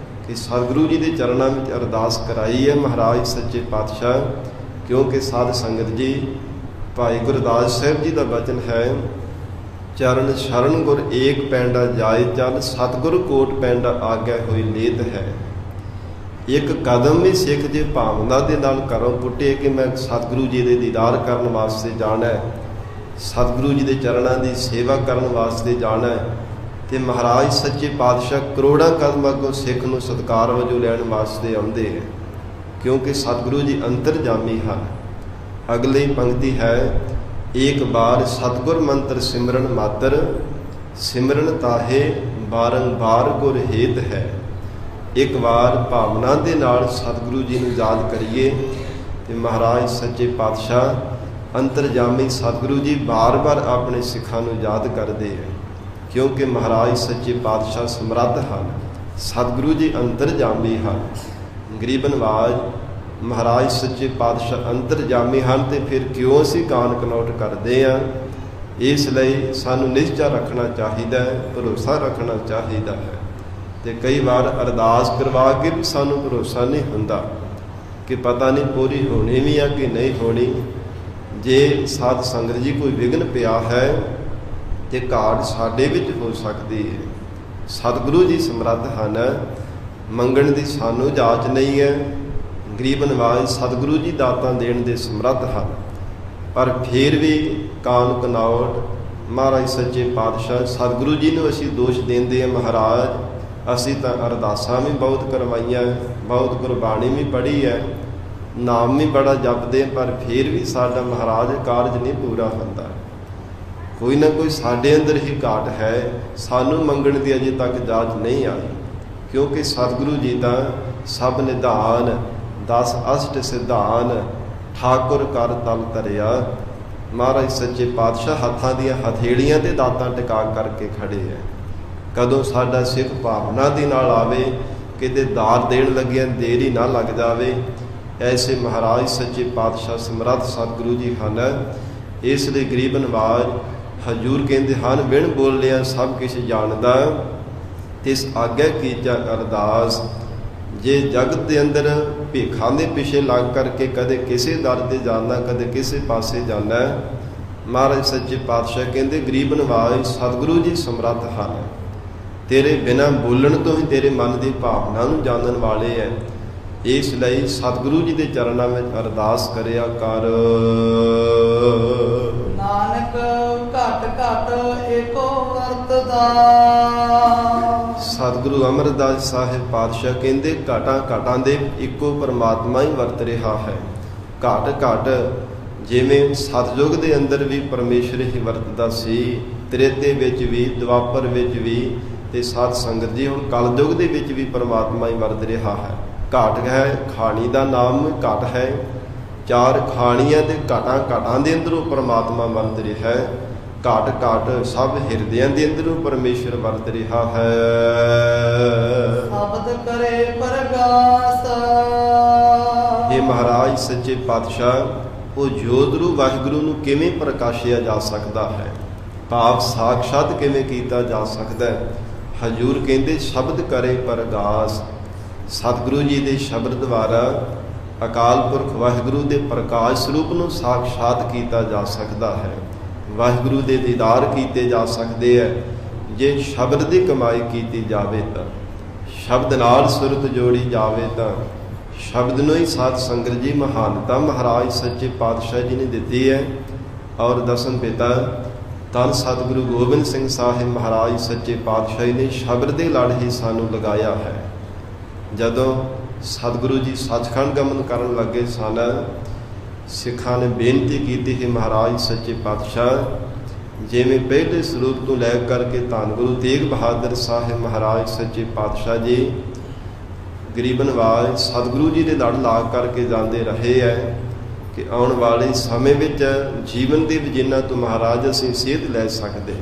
ਕਿ ਸਤਿਗੁਰੂ ਜੀ ਦੇ ਚਰਨਾਂ ਵਿੱਚ ਅਰਦਾਸ ਕਰਾਈ ਹੈ ਮਹਾਰਾਜ ਸੱਚੇ ਪਾਤਸ਼ਾਹ। ਕਿਉਂਕਿ ਸਾਧ ਸੰਗਤ ਜੀ, ਭਾਈ ਗੁਰਦਾਸ ਸਾਹਿਬ ਜੀ ਦਾ ਬਚਨ ਹੈ, ਚਰਨ ਸ਼ਰਨ ਗੁਰ ਏਕ ਪੈਂਡਾ ਜਾਏ ਚੱਲ, ਸਤਿਗੁਰ ਕੋਟ ਪੈਂਡਾ ਆਗਿਆ ਹੋਈ ਲੇਤ ਹੈ। ਇੱਕ ਕਦਮ ਵੀ ਸਿੱਖ ਜੇ ਭਾਵਨਾ ਦੇ ਨਾਲ ਘਰੋਂ ਪੁੱਟੇ ਕਿ ਮੈਂ ਸਤਿਗੁਰੂ ਜੀ ਦੇ ਦੀਦਾਰ ਕਰਨ ਵਾਸਤੇ ਜਾਣਾ ਹੈ, ਸਤਿਗੁਰੂ ਜੀ ਦੇ ਚਰਨਾਂ ਦੀ ਸੇਵਾ ਕਰਨ ਵਾਸਤੇ ਜਾਣਾ ਹੈ, ਤੇ ਮਹਾਰਾਜ ਸੱਚੇ ਪਾਤਸ਼ਾਹ ਕਰੋੜਾਂ ਕਦਮਾਂ ਅੱਗੋਂ ਸਿੱਖ ਨੂੰ ਸਤਿਕਾਰ ਵਜੋਂ ਲੈਣ ਵਾਸਤੇ ਆਉਂਦੇ ਹੈ। ਕਿਉਂਕਿ ਸਤਿਗੁਰੂ ਜੀ ਅੰਤਰਜਾਮੀ ਹਨ। ਅਗਲੀ ਪੰਕਤੀ ਹੈ, ਏਕ ਬਾਰ ਸਤਿਗੁਰ ਮੰਤਰ ਸਿਮਰਨ ਮਾਤਰ, ਸਿਮਰਨ ਤਾਹੇ ਬਾਰੰਬਾਰ ਗੁਰ ਹੇਤ ਹੈ। ਇੱਕ ਵਾਰ ਭਾਵਨਾ ਦੇ ਨਾਲ ਸਤਿਗੁਰੂ ਜੀ ਨੂੰ ਯਾਦ ਕਰੀਏ ਤੇ ਮਹਾਰਾਜ ਸੱਚੇ ਪਾਤਸ਼ਾਹ ਅੰਤਰਜਾਮੀ ਸਤਿਗੁਰੂ ਜੀ ਬਾਰ-ਬਾਰ ਆਪਣੇ ਸਿੱਖਾਂ ਨੂੰ ਯਾਦ ਕਰਦੇ ਹੈ। ਕਿਉਂਕਿ ਮਹਾਰਾਜ ਸੱਚੇ ਪਾਤਸ਼ਾਹ ਸਮਰੱਥ ਹਨ, ਸਤਿਗੁਰੂ ਜੀ ਅੰਤਰਜਾਮੀ ਹਨ। ਗਰੀਬ ਨਵਾਜ ਮਹਾਰਾਜ ਸੱਚੇ ਪਾਤਸ਼ਾਹ ਅੰਤਰਜਾਮੀ ਹਨ ਤੇ ਫਿਰ ਕਿਉਂ ਅਸੀਂ ਕਾਨ ਕਨੌਟ ਕਰਦੇ ਹਾਂ। ਇਸ ਲਈ ਸਾਨੂੰ ਨਿਸ਼ਚਾ ਰੱਖਣਾ ਚਾਹੀਦਾ ਹੈ, ਭਰੋਸਾ ਰੱਖਣਾ ਚਾਹੀਦਾ ਹੈ। ਤੇ ਕਈ ਵਾਰ ਅਰਦਾਸ ਕਰਵਾ ਕੇ ਵੀ ਸਾਨੂੰ ਭਰੋਸਾ ਨਹੀਂ ਹੁੰਦਾ ਕਿ ਪਤਾ ਨਹੀਂ ਪੂਰੀ ਹੋਣੀ ਵੀ ਆ ਕਿ ਨਹੀਂ ਹੋਣੀ। ਜੇ ਸਾਧ ਸੰਗਤ ਜੀ ਕੋਈ ਵਿਘਨ ਪਿਆ ਹੈ ਤੇ ਘਾਟ ਸਾਡੇ ਵਿੱਚ ਹੋ ਸਕਦੀ ਹੈ। ਸਤਿਗੁਰੂ ਜੀ ਸਮਰੱਥ ਹਨ, ਮੰਗਣ ਦੀ ਸਾਨੂੰ ਜਾਚ ਨਹੀਂ ਹੈ। ਗਰੀਬ ਨਵਾਜ ਸਤਿਗੁਰੂ ਜੀ ਦਾਤਾਂ ਦੇਣ ਦੇ ਸਮਰੱਥ ਹਨ, ਪਰ ਫਿਰ ਵੀ ਕਾਨ ਕਨੌਟ ਮਹਾਰਾਜ ਸੱਚੇ ਪਾਤਸ਼ਾਹ ਸਤਿਗੁਰੂ ਜੀ ਨੂੰ ਅਸੀਂ ਦੋਸ਼ ਦਿੰਦੇ ਹਾਂ, ਮਹਾਰਾਜ ਅਸੀਂ ਤਾਂ ਅਰਦਾਸਾਂ ਵੀ ਬਹੁਤ ਕਰਵਾਈਆਂ, ਬਹੁਤ ਗੁਰਬਾਣੀ ਵੀ ਪੜ੍ਹੀ ਹੈ, ਨਾਮ ਵੀ ਬੜਾ ਜਪਦੇ, ਪਰ ਫਿਰ ਵੀ ਸਾਡਾ ਮਹਾਰਾਜ ਕਾਰਜ ਨਹੀਂ ਪੂਰਾ ਹੁੰਦਾ। ਕੋਈ ਨਾ ਕੋਈ ਸਾਡੇ ਅੰਦਰ ਹੀ ਘਾਟ ਹੈ, ਸਾਨੂੰ ਮੰਗਣ ਦੀ ਅਜੇ ਤੱਕ ਜਾਚ ਨਹੀਂ ਆਈ। ਕਿਉਂਕਿ ਸਤਿਗੁਰੂ ਜੀ ਤਾਂ ਸਭ ਨਿਧਾਨ, 10 ਅਸ਼ਟ ਸਿਧਾਨ, ਠਾਕੁਰ ਕਰ ਤਲ ਧਰਿਆ। ਮਹਾਰਾਜ ਸੱਚੇ ਪਾਤਸ਼ਾਹ ਹੱਥਾਂ ਦੀਆਂ ਹਥੇਲੀਆਂ ਤੇ ਦਾਤਾਂ ਟਿਕਾ ਕਰਕੇ ਖੜੇ ਹੈ। ਕਦੋਂ ਸਾਡਾ ਸਿੱਖ ਭਾਵਨਾ ਦੇ ਨਾਲ ਆਵੇ, ਕਿਤੇ ਦਾਤ ਦੇਣ ਲੱਗਿਆਂ ਦੇਰ ਹੀ ਨਾ ਲੱਗ ਜਾਵੇ। ਐਸੇ ਮਹਾਰਾਜ ਸੱਚੇ ਪਾਤਸ਼ਾਹ ਸਮਰੱਥ ਸਤਿਗੁਰੂ ਜੀ ਹਨ। ਇਸ ਲਈ ਗਰੀਬ ਨਵਾਜ ਹਜੂਰ ਕਹਿੰਦੇ ਹਨ, ਬਿਨ ਬੋਲਿਆ ਸਭ ਕੁਛ ਜਾਣਦਾ, ਤਿਸ ਆਗਿਆ ਕੀਚਾ ਅਰਦਾਸ। ਜੇ ਜਗਤ ਦੇ ਅੰਦਰ ਭੇਖਾਂ ਦੇ ਪਿੱਛੇ ਲੱਗ ਕਰਕੇ ਕਦੇ ਕਿਸੇ ਦਰ ਤੇ ਜਾਣਾ, ਕਦੇ ਕਿਸੇ ਪਾਸੇ ਜਾਣਾ, ਮਹਾਰਾਜ ਸੱਚੇ ਪਾਤਸ਼ਾਹ ਕਹਿੰਦੇ ਗਰੀਬ ਨਵਾਜ ਸਤਿਗੁਰੂ ਜੀ ਸਮਰੱਥ ਹਨ। ਤੇਰੇ ਬਿਨਾਂ ਬੋਲਣ ਤੋਂ ਹੀ ਤੇਰੇ ਮਨ ਦੀ ਭਾਵਨਾ ਨੂੰ ਜਾਣਨ ਵਾਲੇ ਹੈ। ਇਸ ਲਈ ਸਤਿਗੁਰੂ ਜੀ ਦੇ ਚਰਨਾਂ ਵਿੱਚ ਅਰਦਾਸ ਕਰਿਆ ਕਰ। ਨਾਨਕ ਘਟ ਘਟ ਏਕੋ ਵਰਤਦਾ। ਸਤਿਗੁਰੂ ਅਮਰਦਾਸ ਸਾਹਿਬ ਪਾਤਸ਼ਾਹ ਕਹਿੰਦੇ ਘਾਟਾਂ ਘਾਟਾਂ ਦੇ ਇੱਕੋ ਪਰਮਾਤਮਾ ਹੀ ਵਰਤ ਰਿਹਾ ਹੈ। ਘਟ ਘਟ ਜਿਵੇਂ ਸਤਿਯੁਗ ਦੇ ਅੰਦਰ ਵੀ ਪਰਮੇਸ਼ਰ ਹੀ ਵਰਤਦਾ ਸੀ, ਤ੍ਰੇਤੇ ਵਿੱਚ ਵੀ, ਦੁਆਪਰ ਵਿੱਚ ਵੀ, ਤੇ ਸਾਧ ਸੰਗਤ ਜੀ ਹੁਣ ਕਲਯੁਗ ਦੇ ਵਿੱਚ ਵੀ ਪਰਮਾਤਮਾ ਹੀ ਵਰਤ ਰਿਹਾ ਹੈ। ਘਾਟ ਹੈ, ਖਾਣੀ ਦਾ ਨਾਮ ਘਟ ਹੈ। ਚਾਰ ਖਾਣੀਆਂ ਦੇ ਘਾਟਾਂ ਘਾਟਾਂ ਦੇ ਅੰਦਰੋਂ ਪਰਮਾਤਮਾ ਵਰਤ ਰਿਹਾ ਹੈ। ਘਾਟ ਘਾਟ ਸਭ ਹਿਰਦਿਆਂ ਦੇ ਅੰਦਰੋਂ ਪਰਮੇਸ਼ਰ ਵਰਤ ਰਿਹਾ ਹੈ। ਸ਼ਬਦ ਕਰੇ ਪ੍ਰਗਾਸ। ਇਹ ਮਹਾਰਾਜ ਸੱਚੇ ਪਾਤਸ਼ਾਹ ਉਹ ਜੋਤ-ਰੂ ਵਾਹਿਗੁਰੂ ਨੂੰ ਕਿਵੇਂ ਪ੍ਰਕਾਸ਼ਿਆ ਜਾ ਸਕਦਾ ਹੈ, ਭਾਵ ਸਾਖਸ਼ਾਤ ਕਿਵੇਂ ਕੀਤਾ ਜਾ ਸਕਦਾ ਹੈ। ਹਜ਼ੂਰ ਕਹਿੰਦੇ ਸ਼ਬਦ ਕਰੇ ਪ੍ਰਗਾਸ। ਸਤਿਗੁਰੂ ਜੀ ਦੇ ਸ਼ਬਦ ਦੁਆਰਾ ਅਕਾਲ ਪੁਰਖ ਵਾਹਿਗੁਰੂ ਦੇ ਪ੍ਰਕਾਸ਼ ਸਰੂਪ ਨੂੰ ਸਾਖਸ਼ਾਤ ਕੀਤਾ ਜਾ ਸਕਦਾ ਹੈ। ਵਾਹਿਗੁਰੂ ਦੇ ਦੀਦਾਰ ਕੀਤੇ ਜਾ ਸਕਦੇ ਹੈ ਜੇ ਸ਼ਬਦ ਦੀ ਕਮਾਈ ਕੀਤੀ ਜਾਵੇ ਤਾਂ, ਸ਼ਬਦ ਨਾਲ ਸੁਰਤ ਜੋੜੀ ਜਾਵੇ ਤਾਂ। ਸ਼ਬਦ ਨੂੰ ਹੀ ਸਾਧ ਸੰਗਤ ਜੀ ਮਹਾਨਤਾ ਮਹਾਰਾਜ ਸੱਚੇ ਪਾਤਸ਼ਾਹ ਜੀ ਨੇ ਦਿੱਤੀ ਹੈ। ਔਰ ਦਸਮ ਪਿਤਾ ਧੰਨ ਸਤਿਗੁਰੂ ਗੋਬਿੰਦ ਸਿੰਘ ਸਾਹਿਬ ਮਹਾਰਾਜ ਸੱਚੇ ਪਾਤਸ਼ਾਹ ਨੇ ਸ਼ਬਦ ਦੇ ਲੜ ਹੀ ਸਾਨੂੰ ਲਗਾਇਆ ਹੈ। ਜਦੋਂ ਸਤਿਗੁਰੂ ਜੀ ਸੱਚਖੰਡ ਗਮਨ ਕਰਨ ਲੱਗੇ ਸਨ, ਸਿੱਖਾਂ ਨੇ ਬੇਨਤੀ ਕੀਤੀ ਹੈ ਮਹਾਰਾਜ ਸੱਚੇ ਪਾਤਸ਼ਾਹ ਜਿਵੇਂ ਪਹਿਲੇ ਸਰੂਪ ਤੋਂ ਲੈ ਕਰਕੇ ਧੰਨ ਗੁਰੂ ਤੇਗ ਬਹਾਦਰ ਸਾਹਿਬ ਮਹਾਰਾਜ ਸੱਚੇ ਪਾਤਸ਼ਾਹ ਜੀ ਗਰੀਬ ਨਵਾਜ਼ ਸਤਿਗੁਰੂ ਜੀ ਦੇ ਲੜ ਲਾ ਕਰਕੇ ਜਾਂਦੇ ਰਹੇ ਹੈ ਕਿ ਆਉਣ ਵਾਲੇ ਸਮੇਂ ਵਿੱਚ ਜੀਵਨ ਦੇ ਜਿਨ੍ਹਾਂ ਤੋਂ ਮਹਾਰਾਜ ਅਸੀਂ ਸੇਧ ਲੈ ਸਕਦੇ।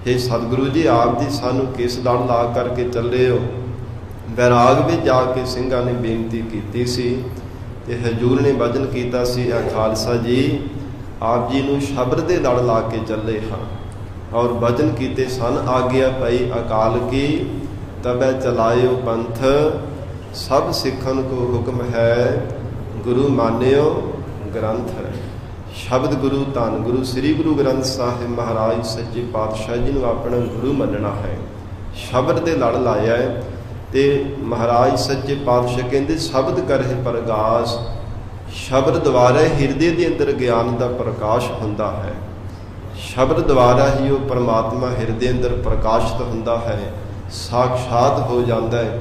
ਇਹ ਸਤਿਗੁਰੂ ਜੀ ਆਪ ਜੀ ਸਾਨੂੰ ਕਿਸ ਲੜ ਲਾ ਕਰਕੇ ਚੱਲੇ ਹੋ। ਵੈਰਾਗ ਵਿੱਚ ਜਾ ਕੇ ਸਿੰਘਾਂ ਨੇ ਬੇਨਤੀ ਕੀਤੀ ਸੀ ਤੇ ਹਜ਼ੂਰ ਨੇ ਵਚਨ ਕੀਤਾ ਸੀ, ਆ ਖਾਲਸਾ ਜੀ ਆਪ ਜੀ ਨੂੰ ਸ਼ਬਦ ਦੇ ਲੜ ਲਾ ਕੇ ਚੱਲੇ ਹਾਂ। ਔਰ ਵਚਨ ਕੀਤੇ ਸਨ, ਆਗਿਆ ਪਈ ਅਕਾਲ ਕੀ ਤਬੈ ਚਲਾਇਓ ਪੰਥ, ਸਭ ਸਿੱਖਨ ਕੋ ਹੁਕਮ ਹੈ ਗੁਰੂ ਮਾਨਿਓ ਗ੍ਰੰਥ। ਸ਼ਬਦ ਗੁਰੂ ਧੰਨ ਗੁਰੂ ਸ੍ਰੀ ਗੁਰੂ ਗ੍ਰੰਥ ਸਾਹਿਬ ਮਹਾਰਾਜ ਸੱਚੇ ਪਾਤਸ਼ਾਹ ਜੀ ਨੂੰ ਆਪਣਾ ਗੁਰੂ ਮੰਨਣਾ ਹੈ। ਸ਼ਬਦ ਦੇ ਲੜ ਲਾਇਆ ਹੈ ਤੇ ਮਹਾਰਾਜ ਸੱਚੇ ਪਾਤਸ਼ਾਹ ਕਹਿੰਦੇ ਸ਼ਬਦ ਕਰੇ ਪ੍ਰਗਾਸ। ਸ਼ਬਦ ਦੁਆਰਾ ਹਿਰਦੇ ਦੇ ਅੰਦਰ ਗਿਆਨ ਦਾ ਪ੍ਰਕਾਸ਼ ਹੁੰਦਾ ਹੈ। ਸ਼ਬਦ ਦੁਆਰਾ ਹੀ ਉਹ ਪਰਮਾਤਮਾ ਹਿਰਦੇ ਅੰਦਰ ਪ੍ਰਕਾਸ਼ਿਤ ਹੁੰਦਾ ਹੈ, ਸਾਖਸ਼ਾਤ ਹੋ ਜਾਂਦਾ ਹੈ।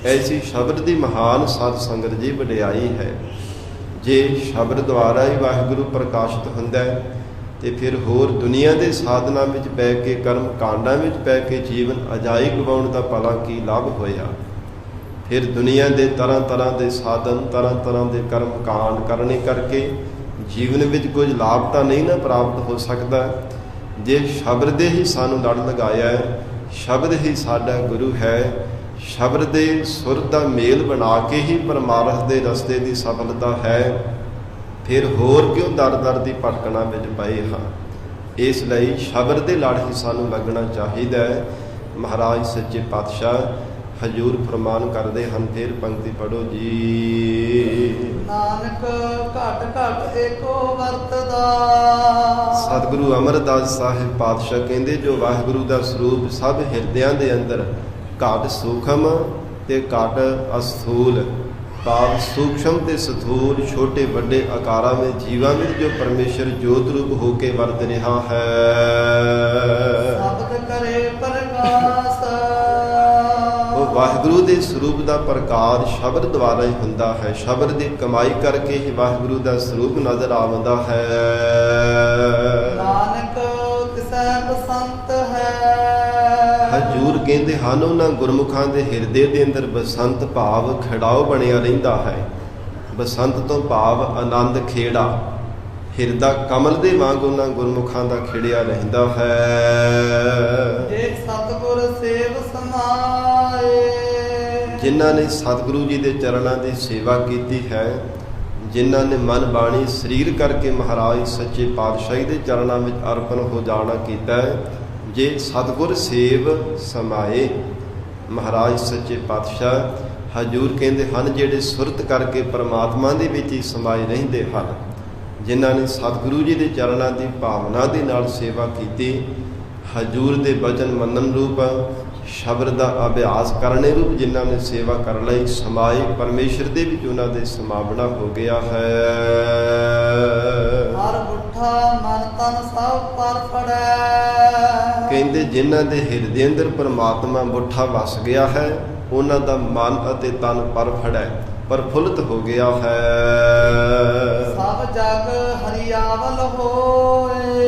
ਐਸੀ ਸ਼ਬਦ ਦੀ ਮਹਾਨ ਸਾਧ ਸੰਗਤ ਜੀ ਵਡਿਆਈ ਹੈ। ਜੇ ਸ਼ਬਦ ਦੁਆਰਾ ਹੀ ਵਾਹਿਗੁਰੂ ਪ੍ਰਕਾਸ਼ਿਤ ਹੁੰਦਾ ਹੈ ਤੇ ਫਿਰ ਹੋਰ ਦੁਨੀਆ ਦੇ ਸਾਧਨਾਂ ਵਿੱਚ ਪੈ ਕੇ, ਕਰਮ ਕਾਂਡਾਂ ਵਿੱਚ ਪੈ ਕੇ ਜੀਵਨ ਅਜਾਈ ਗਵਾਉਣ ਦਾ ਭਲਾ ਕੀ ਲਾਭ ਹੋਇਆ। ਫਿਰ ਦੁਨੀਆ ਦੇ ਤਰ੍ਹਾਂ ਤਰ੍ਹਾਂ ਦੇ ਸਾਧਨ, ਤਰ੍ਹਾਂ ਤਰ੍ਹਾਂ ਦੇ ਕਰਮ ਕਾਂਡ ਕਰਨੇ ਕਰਕੇ ਜੀਵਨ ਵਿੱਚ ਕੁਝ ਲਾਭ ਤਾਂ ਨਹੀਂ ਨਾ ਪ੍ਰਾਪਤ ਹੋ ਸਕਦਾ। ਜੇ ਸ਼ਬਦ ਦੇ ਹੀ ਸਾਨੂੰ ਲੜ ਲਗਾਇਆ ਹੈ, ਸ਼ਬਦ ਹੀ ਸਾਡਾ ਗੁਰੂ ਹੈ, ਸ਼ਬਦ ਦੇ ਸੁਰ ਦਾ ਮੇਲ ਬਣਾ ਕੇ ਹੀ ਪਰਮਾਰਥ ਦੇ ਰਸਤੇ ਦੀ ਸਫਲਤਾ ਹੈ, ਫਿਰ ਹੋਰ ਕਿਉਂ ਦਰ ਦਰ ਦੀ ਭਟਕਣਾ ਵਿੱਚ ਪਏ ਹਾਂ। ਇਸ ਲਈ ਸ਼ਬਦ ਦੇ ਲੜ ਹੀ ਸਾਨੂੰ ਲੱਗਣਾ ਚਾਹੀਦਾ ਹੈ। ਮਹਾਰਾਜ ਸੱਚੇ ਪਾਤਸ਼ਾਹ ਹਜ਼ੂਰ ਫਰਮਾਨ ਕਰਦੇ ਹਨ, ਫਿਰ ਪੰਕਤੀ ਪੜੋ ਜੀ। ਨਾਨਕ ਘਟ ਘਟ ਏਕੋ ਵਰਤਦਾ। ਸਤਿਗੁਰੂ ਅਮਰਦਾਸ ਸਾਹਿਬ ਪਾਤਸ਼ਾਹ ਕਹਿੰਦੇ ਜੋ ਵਾਹਿਗੁਰੂ ਦਾ ਸਰੂਪ ਸਭ ਹਿਰਦਿਆਂ ਦੇ ਅੰਦਰ ਘਟ ਸੂਖਮ ਤੇ ਘਟ ਅਸਥੂਲ, ਭਾਵ ਸੂਖਸ਼ਮ ਤੇ ਸਥੂਲ, ਛੋਟੇ ਵੱਡੇ ਆਕਾਰਾਂ ਵਿੱਚ ਜੀਵਾਂ ਵਿੱਚ ਜੋ ਪਰਮੇਸ਼ਰ ਜੋਤ ਰੂਪ ਹੋ ਕੇ ਵਰਤ ਰਿਹਾ ਹੈ। ਸ਼ਬਦ ਕਰੇ ਪ੍ਰਕਾਸ਼। ਉਹ ਵਾਹਿਗੁਰੂ ਦੇ ਸਰੂਪ ਦਾ ਪ੍ਰਕਾਸ਼ ਸ਼ਬਦ ਦੁਆਰਾ ਹੀ ਹੁੰਦਾ ਹੈ। ਸ਼ਬਦ ਦੀ ਕਮਾਈ ਕਰਕੇ ਹੀ ਵਾਹਿਗੁਰੂ ਦਾ ਸਰੂਪ ਨਜ਼ਰ ਆਉਂਦਾ ਹੈ। ਨਾਨਕ ਤਿਸੈ ਬਸੰਤ ਹੈ। ਹਜ਼ੂਰ ਕਹਿੰਦੇ ਹਨ ਉਹਨਾਂ ਗੁਰਮੁਖਾਂ ਦੇ ਹਿਰਦੇ ਦੇ ਅੰਦਰ ਬਸੰਤ ਭਾਵ ਖਿੜਾਓ ਬਣਿਆ ਰਹਿੰਦਾ ਹੈ। ਬਸੰਤ ਤੋਂ ਭਾਵ ਆਨੰਦ ਖੇੜਾ, ਹਿਰਦਾ ਕਮਲ ਦੇ ਵਾਂਗ ਉਹਨਾਂ ਗੁਰਮੁਖਾਂ ਦਾ ਖਿੜਿਆ ਰਹਿੰਦਾ ਹੈ। ਜੇ ਸਤਿਗੁਰ ਸੇਵ ਸਮਾਏ। ਜਿਨ੍ਹਾਂ ਨੇ ਸਤਿਗੁਰੂ ਜੀ ਦੇ ਚਰਨਾਂ ਦੀ ਸੇਵਾ ਕੀਤੀ ਹੈ, ਜਿਨ੍ਹਾਂ ਨੇ ਮਨ ਬਾਣੀ ਸਰੀਰ ਕਰਕੇ ਮਹਾਰਾਜ ਸੱਚੇ ਪਾਤਸ਼ਾਹੀ ਦੇ ਚਰਨਾਂ ਵਿੱਚ ਅਰਪਣ ਹੋ ਜਾਣਾ ਕੀਤਾ ਹੈ, ਜੇ ਸਤਿਗੁਰ ਸੇਵ ਸਮਾਏ। ਮਹਾਰਾਜ ਸੱਚੇ ਪਾਤਸ਼ਾਹ ਹਜ਼ੂਰ ਕਹਿੰਦੇ ਹਨ ਜਿਹੜੇ ਸੁਰਤ ਕਰਕੇ ਪਰਮਾਤਮਾ ਦੇ ਵਿੱਚ ਹੀ ਸਮਾਏ ਰਹਿੰਦੇ ਹਨ, ਜਿਨ੍ਹਾਂ ਨੇ ਸਤਿਗੁਰੂ ਜੀ ਦੇ ਚਰਨਾਂ ਦੀ ਭਾਵਨਾ ਦੇ ਨਾਲ ਸੇਵਾ ਕੀਤੀ, ਹਜ਼ੂਰ ਦੇ ਬਚਨ ਮੰਨਣ ਰੂਪ ਸ਼ਬਦ ਦਾ ਅਭਿਆਸ ਕਰਨੇ ਰੂਪ ਜਿਨ੍ਹਾਂ ਨੇ ਸੇਵਾ ਕਰ ਲਈ ਸਮਾਏ ਪਰਮੇਸ਼ਰ ਦੇ ਵਿੱਚ ਉਹਨਾਂ ਦੇ ਸਮਾਵਣਾ ਹੋ ਗਿਆ ਹੈ। ਹਰ ਬੁੱਠਾ ਮਨ ਤਨ ਸਭ ਪਰ ਫੜੈ। ਕਹਿੰਦੇ ਜਿਨ੍ਹਾਂ ਦੇ ਹਿਰਦੇ ਅੰਦਰ ਪਰਮਾਤਮਾ ਮੁੱਠਾ ਵਸ ਗਿਆ ਹੈ ਉਹਨਾਂ ਦਾ ਮਨ ਅਤੇ ਤਨ ਪਰ ਫੜੈ ਪ੍ਰਫੁੱਲਤ ਹੋ ਗਿਆ ਹੈ। ਸਭ ਜਗ ਹਰਿਆਵਲ ਹੋਏ।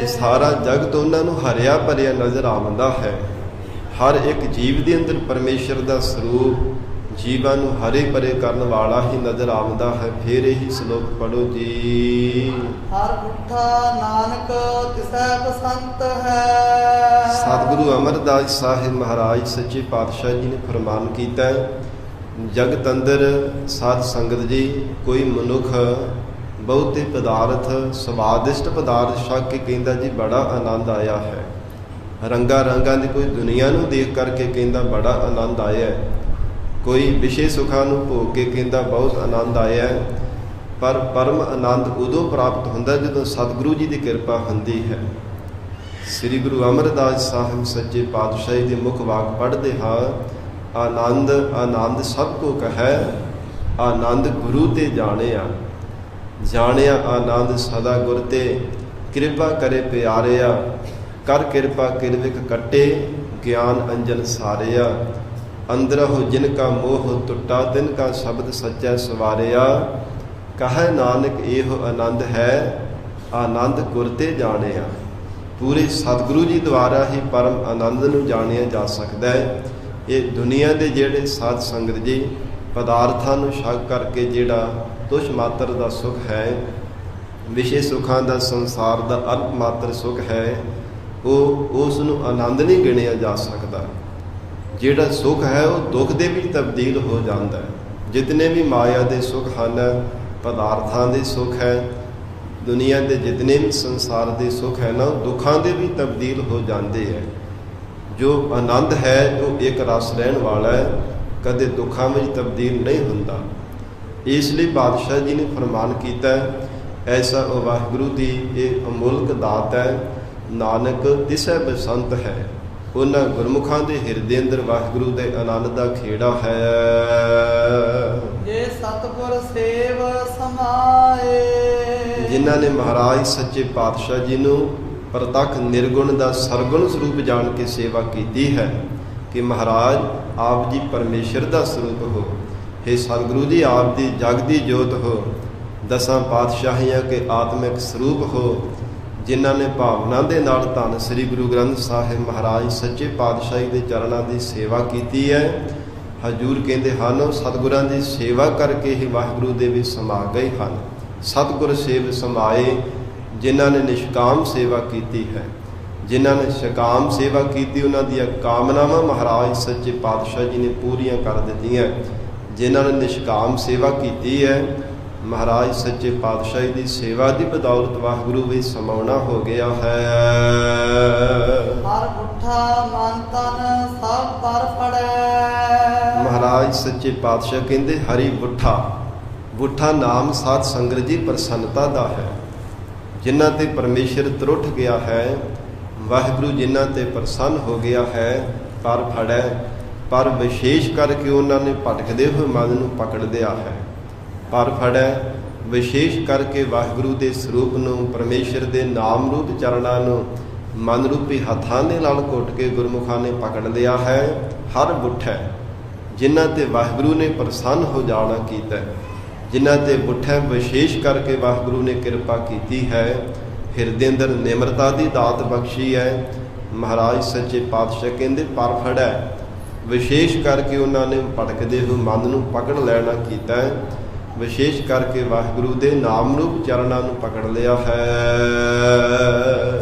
ਇਹ ਸਾਰਾ ਜਗਤ ਉਹਨਾਂ ਨੂੰ ਹਰਿਆ ਭਰਿਆ ਨਜ਼ਰ ਆਉਂਦਾ ਹੈ। ਹਰ ਇੱਕ ਜੀਵ ਦੇ ਅੰਦਰ ਪਰਮੇਸ਼ਰ ਦਾ ਸਰੂਪ ਜੀਵਾਂ ਨੂੰ ਹਰੇ ਭਰੇ ਕਰਨ ਵਾਲਾ ਹੀ ਨਜ਼ਰ ਆਉਂਦਾ ਹੈ। ਫਿਰ ਇਹੀ ਸ਼ਲੋਕ ਪੜੋ ਜੀ। ਹਰ ਬੁੱਠਾ ਨਾਨਕ ਤਿਸੈ ਬਸੰਤ ਹੈ। ਸਤਿਗੁਰੂ ਅਮਰਦਾਸ ਸਾਹਿਬ ਮਹਾਰਾਜ ਸੱਚੇ ਪਾਤਸ਼ਾਹ ਜੀ ਨੇ ਫਰਮਾਨ ਕੀਤਾ ਹੈ, ਜਗਤ ਅੰਦਰ ਸਾਧ ਸੰਗਤ ਜੀ ਕੋਈ ਮਨੁੱਖ ਬਹੁਤੇ ਪਦਾਰਥ ਸਵਾਦਿਸ਼ਟ ਪਦਾਰਥ ਛਕ ਕੇ ਕਹਿੰਦਾ ਜੀ ਬੜਾ ਆਨੰਦ ਆਇਆ ਹੈ। ਰੰਗਾਂ ਰੰਗਾਂ ਦੀ ਕੋਈ ਦੁਨੀਆ ਨੂੰ ਦੇਖ ਕਰਕੇ ਕਹਿੰਦਾ ਬੜਾ ਆਨੰਦ ਆਇਆ ਹੈ। ਕੋਈ ਵਿਸ਼ੇ ਸੁੱਖਾਂ ਨੂੰ ਭੋਗ ਕੇ ਕਹਿੰਦਾ ਬਹੁਤ ਆਨੰਦ ਆਇਆ ਹੈ। ਪਰ ਪਰਮ ਆਨੰਦ ਉਦੋਂ ਪ੍ਰਾਪਤ ਹੁੰਦਾ ਜਦੋਂ ਸਤਿਗੁਰੂ ਜੀ ਦੀ ਕਿਰਪਾ ਹੁੰਦੀ ਹੈ। ਸ੍ਰੀ ਗੁਰੂ ਅਮਰਦਾਸ ਸਾਹਿਬ ਸੱਚੇ ਪਾਤਸ਼ਾਹ ਦੇ ਮੁਖ ਵਾਕ ਪੜ੍ਹਦੇ ਹਾਂ, ਆਨੰਦ ਆਨੰਦ ਸਭ ਕੋ ਕਹੈ, ਆਨੰਦ ਗੁਰੂ ਤੇ ਜਾਣਿਆ। ਜਾਣਿਆ ਆਨੰਦ ਸਦਾ ਗੁਰ ਤੇ, ਕਿਰਪਾ ਕਰੇ ਪਿਆਰਿਆ। ਕਰ ਕਿਰਪਾ ਕਿਰਵਿਕ ਕੱਟੇ, ਗਿਆਨ ਅੰਜਨ ਸਾਰਿਆ। ਅੰਦਰਹੁ ਜਿਨ ਕਾ ਮੋਹ ਟੁੱਟਾ, ਤਿਨ ਕਾ ਸ਼ਬਦ ਸੱਚੈ ਸਵਾਰਿਆ। ਕਹੈ ਨਾਨਕ ਇਹੋ ਆਨੰਦ ਹੈ, ਆਨੰਦ ਗੁਰ ਤੇ ਜਾਣਿਆ। ਪੂਰੇ ਸਤਿਗੁਰੂ ਜੀ ਦੁਆਰਾ ਹੀ ਪਰਮ ਆਨੰਦ ਨੂੰ ਜਾਣਿਆ ਜਾ ਸਕਦਾ ਹੈ। ਇਹ ਦੁਨੀਆ ਦੇ ਜਿਹੜੇ ਸਾਧ ਸੰਗਤ ਜੀ ਪਦਾਰਥਾਂ ਨੂੰ ਛਕ ਕਰਕੇ ਜਿਹੜਾ ਤੁਛ ਮਾਤਰ ਦਾ ਸੁਖ ਹੈ, ਵਿਸ਼ੇ ਸੁੱਖਾਂ ਦਾ ਸੰਸਾਰ ਦਾ ਅਲਪ ਮਾਤਰ ਸੁਖ ਹੈ, ਉਹ ਉਸ ਨੂੰ ਆਨੰਦ ਨਹੀਂ ਗਿਣਿਆ ਜਾ ਸਕਦਾ। ਜਿਹੜਾ ਸੁਖ ਹੈ ਉਹ ਦੁੱਖ ਦੇ ਵਿੱਚ ਤਬਦੀਲ ਹੋ ਜਾਂਦਾ ਹੈ। ਜਿਤਨੇ ਵੀ ਮਾਇਆ ਦੇ ਸੁਖ ਹਨ, ਪਦਾਰਥਾਂ ਦੇ ਸੁਖ ਹੈ, ਦੁਨੀਆ ਦੇ ਜਿਤਨੇ ਵੀ ਸੰਸਾਰ ਦੇ ਸੁਖ ਹੈ ਨਾ, ਉਹ ਦੁੱਖਾਂ ਦੇ ਵੀ ਤਬਦੀਲ ਹੋ ਜਾਂਦੇ ਹੈ। ਜੋ ਆਨੰਦ ਹੈ ਉਹ ਇੱਕ ਰਸ ਰਹਿਣ ਵਾਲਾ ਹੈ, ਕਦੇ ਦੁੱਖਾਂ ਵਿੱਚ ਤਬਦੀਲ ਨਹੀਂ ਹੁੰਦਾ। ਇਸ ਲਈ ਪਾਤਸ਼ਾਹ ਜੀ ਨੇ ਫਰਮਾਨ ਕੀਤਾ, ਐਸਾ ਉਹ ਵਾਹਿਗੁਰੂ ਦੀ ਇਹ ਅਮੁੱਲਕ ਦਾਤ ਹੈ, ਨਾਨਕ ਤਿਸੈ ਬਸੰਤ ਹੈ। ਉਹਨਾਂ ਗੁਰਮੁਖਾਂ ਦੇ ਹਿਰਦੇ ਅੰਦਰ ਵਾਹਿਗੁਰੂ ਦੇ ਆਨੰਦ ਦਾ ਖੇੜਾ ਹੈ। ਜੇ ਸਤਿਗੁਰ ਸੇਵ ਸਮਾਏ। ਜਿਨ੍ਹਾਂ ਨੇ ਮਹਾਰਾਜ ਸੱਚੇ ਪਾਤਸ਼ਾਹ ਜੀ ਨੂੰ ਪ੍ਰਤੱਖ ਨਿਰਗੁਣ ਦਾ ਸਰਗੁਣ ਸਰੂਪ ਜਾਣ ਕੇ ਸੇਵਾ ਕੀਤੀ ਹੈ ਕਿ ਮਹਾਰਾਜ ਆਪ ਜੀ ਪਰਮੇਸ਼ਰ ਦਾ ਸਰੂਪ ਹੋ। हे ਸਤਿਗੁਰੂ ਜੀ ਆਪ ਦੀ ਜਗ ਦੀ ਜੋਤ ਹੋ, ਦਸਾਂ ਪਾਤਸ਼ਾਹੀਆਂ ਕੇ ਆਤਮਿਕ ਸਰੂਪ ਹੋ। ਜਿਨ੍ਹਾਂ ਨੇ ਭਾਵਨਾ ਦੇ ਨਾਲ ਧੰਨ ਸ੍ਰੀ ਗੁਰੂ ਗ੍ਰੰਥ ਸਾਹਿਬ ਮਹਾਰਾਜ ਸੱਚੇ ਪਾਤਸ਼ਾਹੀ ਦੇ ਚਰਨਾਂ ਦੀ ਸੇਵਾ ਕੀਤੀ ਹੈ, ਹਜ਼ੂਰ ਕਹਿੰਦੇ ਹਨ ਸਤਿਗੁਰਾਂ ਦੀ ਸੇਵਾ ਕਰਕੇ ਹੀ ਵਾਹਿਗੁਰੂ ਦੇ ਵਿੱਚ ਸਮਾ ਗਏ ਹਨ। ਸਤਿਗੁਰ ਸੇਵ ਸਮਾਏ। ਜਿਨ੍ਹਾਂ ਨੇ ਨਿਸ਼ਕਾਮ ਸੇਵਾ ਕੀਤੀ ਹੈ, ਜਿਨ੍ਹਾਂ ਨੇ ਸ਼ਕਾਮ ਸੇਵਾ ਕੀਤੀ, ਉਹਨਾਂ ਦੀਆਂ ਕਾਮਨਾਵਾਂ ਮਹਾਰਾਜ ਸੱਚੇ ਪਾਤਸ਼ਾਹ ਜੀ ਨੇ ਪੂਰੀਆਂ ਕਰ ਦਿੱਤੀਆਂ। ਜਿਨ੍ਹਾਂ ਨੇ ਨਿਸ਼ਕਾਮ ਸੇਵਾ ਕੀਤੀ ਹੈ, ਮਹਾਰਾਜ ਸੱਚੇ ਪਾਤਸ਼ਾਹ ਦੀ ਸੇਵਾ ਦੀ ਬਦੌਲਤ ਵਾਹਿਗੁਰੂ ਵਿੱਚ ਸਮਾਉਣਾ ਹੋ ਗਿਆ ਹੈ। ਹਰ ਬੁੱਠਾ ਮਨ ਤਨ ਸਭ ਪਰ ਫੜੈ। ਮਹਾਰਾਜ ਸੱਚੇ ਪਾਤਸ਼ਾਹ ਕਹਿੰਦੇ ਹਰੀ ਬੁੱਠਾ। ਬੁੱਠਾ ਨਾਮ ਸਾਧ ਸੰਗਤ ਜੀ ਪ੍ਰਸੰਨਤਾ ਦਾ ਹੈ। ਜਿਨ੍ਹਾਂ ਤੇ ਪਰਮੇਸ਼ਰ ਤਰੁੱਠ ਗਿਆ ਹੈ, ਵਾਹਿਗੁਰੂ ਜਿਨ੍ਹਾਂ ਤੇ ਪ੍ਰਸੰਨ ਹੋ ਗਿਆ ਹੈ, ਪਰ ਫੜੈ। ਪਰ ਵਿਸ਼ੇਸ਼ ਕਰਕੇ ਉਹਨਾਂ ਨੇ ਭਟਕਦੇ ਹੋਏ ਮਨ ਨੂੰ ਪਕੜ ਲਿਆ ਹੈ। ਪਰ ਫੜੈ ਵਿਸ਼ੇਸ਼ ਕਰਕੇ ਵਾਹਿਗੁਰੂ ਦੇ ਸਰੂਪ ਨੂੰ, ਪਰਮੇਸ਼ਰ ਦੇ ਨਾਮ ਰੂਪ ਚਰਨਾਂ ਨੂੰ ਮਨ ਰੂਪੀ ਹੱਥਾਂ ਦੇ ਨਾਲ ਘੁੱਟ ਕੇ ਗੁਰਮੁਖਾਂ ਨੇ ਪਕੜ ਲਿਆ ਹੈ। ਹਰ ਬੁੱਠਾ ਜਿਨ੍ਹਾਂ ਤੇ ਵਾਹਿਗੁਰੂ ਨੇ ਪ੍ਰਸੰਨ ਹੋ ਜਾਣਾ ਕੀਤਾ, ਜਿਨ੍ਹਾਂ ਤੇ ਬੁੱਠਾ ਵਿਸ਼ੇਸ਼ ਕਰਕੇ ਵਾਹਿਗੁਰੂ ਨੇ ਕਿਰਪਾ ਕੀਤੀ ਹੈ, ਹਿਰਦੇ ਅੰਦਰ ਨਿਮਰਤਾ ਦੀ ਦਾਤ ਬਖਸ਼ੀ ਹੈ। ਮਹਾਰਾਜ ਸੱਚੇ ਪਾਤਸ਼ਾਹ ਕਹਿੰਦੇ ਪਰ ਫੜੈ ਵਿਸ਼ੇਸ਼ ਕਰਕੇ ਉਹਨਾਂ ਨੇ ਭਟਕਦੇ ਹੋਏ ਮਨ ਨੂੰ ਪਕੜ ਲੈਣਾ ਕੀਤਾ ਹੈ। ਵਿਸ਼ੇਸ਼ ਕਰਕੇ ਵਾਹਿਗੁਰੂ ਦੇ ਨਾਮ ਰੂਪ ਚਰਨਾਂ ਨੂੰ ਪਕੜ ਲਿਆ ਹੈ।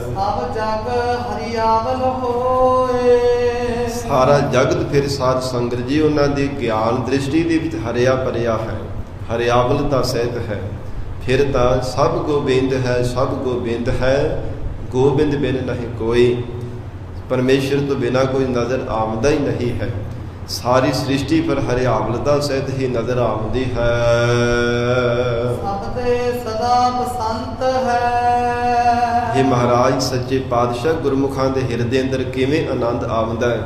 ਸਭ ਜਗ ਹਰਿਆਵਲ ਹੋਏ। ਸਾਰਾ ਜਗਤ ਫਿਰ ਸਾਧ ਸੰਗਤ ਜੀ ਉਹਨਾਂ ਦੀ ਗਿਆਨ ਦ੍ਰਿਸ਼ਟੀ ਦੇ ਵਿੱਚ ਹਰਿਆ ਭਰਿਆ ਹੈ, ਹਰਿਆਵਲਤਾ ਸਹਿਤ ਹੈ। ਫਿਰ ਤਾਂ ਸਭ ਗੋਬਿੰਦ ਹੈ, ਸਭ ਗੋਬਿੰਦ ਹੈ, ਗੋਬਿੰਦ ਬਿਨ ਨਹੀਂ ਕੋਈ। ਪਰਮੇਸ਼ਰ ਤੋਂ ਬਿਨਾਂ ਕੋਈ ਨਜ਼ਰ ਆਉਂਦਾ ਹੀ ਨਹੀਂ ਹੈ। ਸਾਰੀ ਸ੍ਰਿਸ਼ਟੀ ਪਰ ਹਰਿਆਵਲਤਾ ਸਹਿਤ ਹੀ ਨਜ਼ਰ ਆਉਂਦੀ ਹੈ। ਸਭ ਤੇ ਸਦਾ ਬਸੰਤ ਹੈ। ਇਹ ਮਹਾਰਾਜ ਸੱਚੇ ਪਾਤਸ਼ਾਹ ਗੁਰਮੁਖਾਂ ਦੇ ਹਿਰਦੇ ਅੰਦਰ ਕਿਵੇਂ ਆਨੰਦ ਆਉਂਦਾ ਹੈ।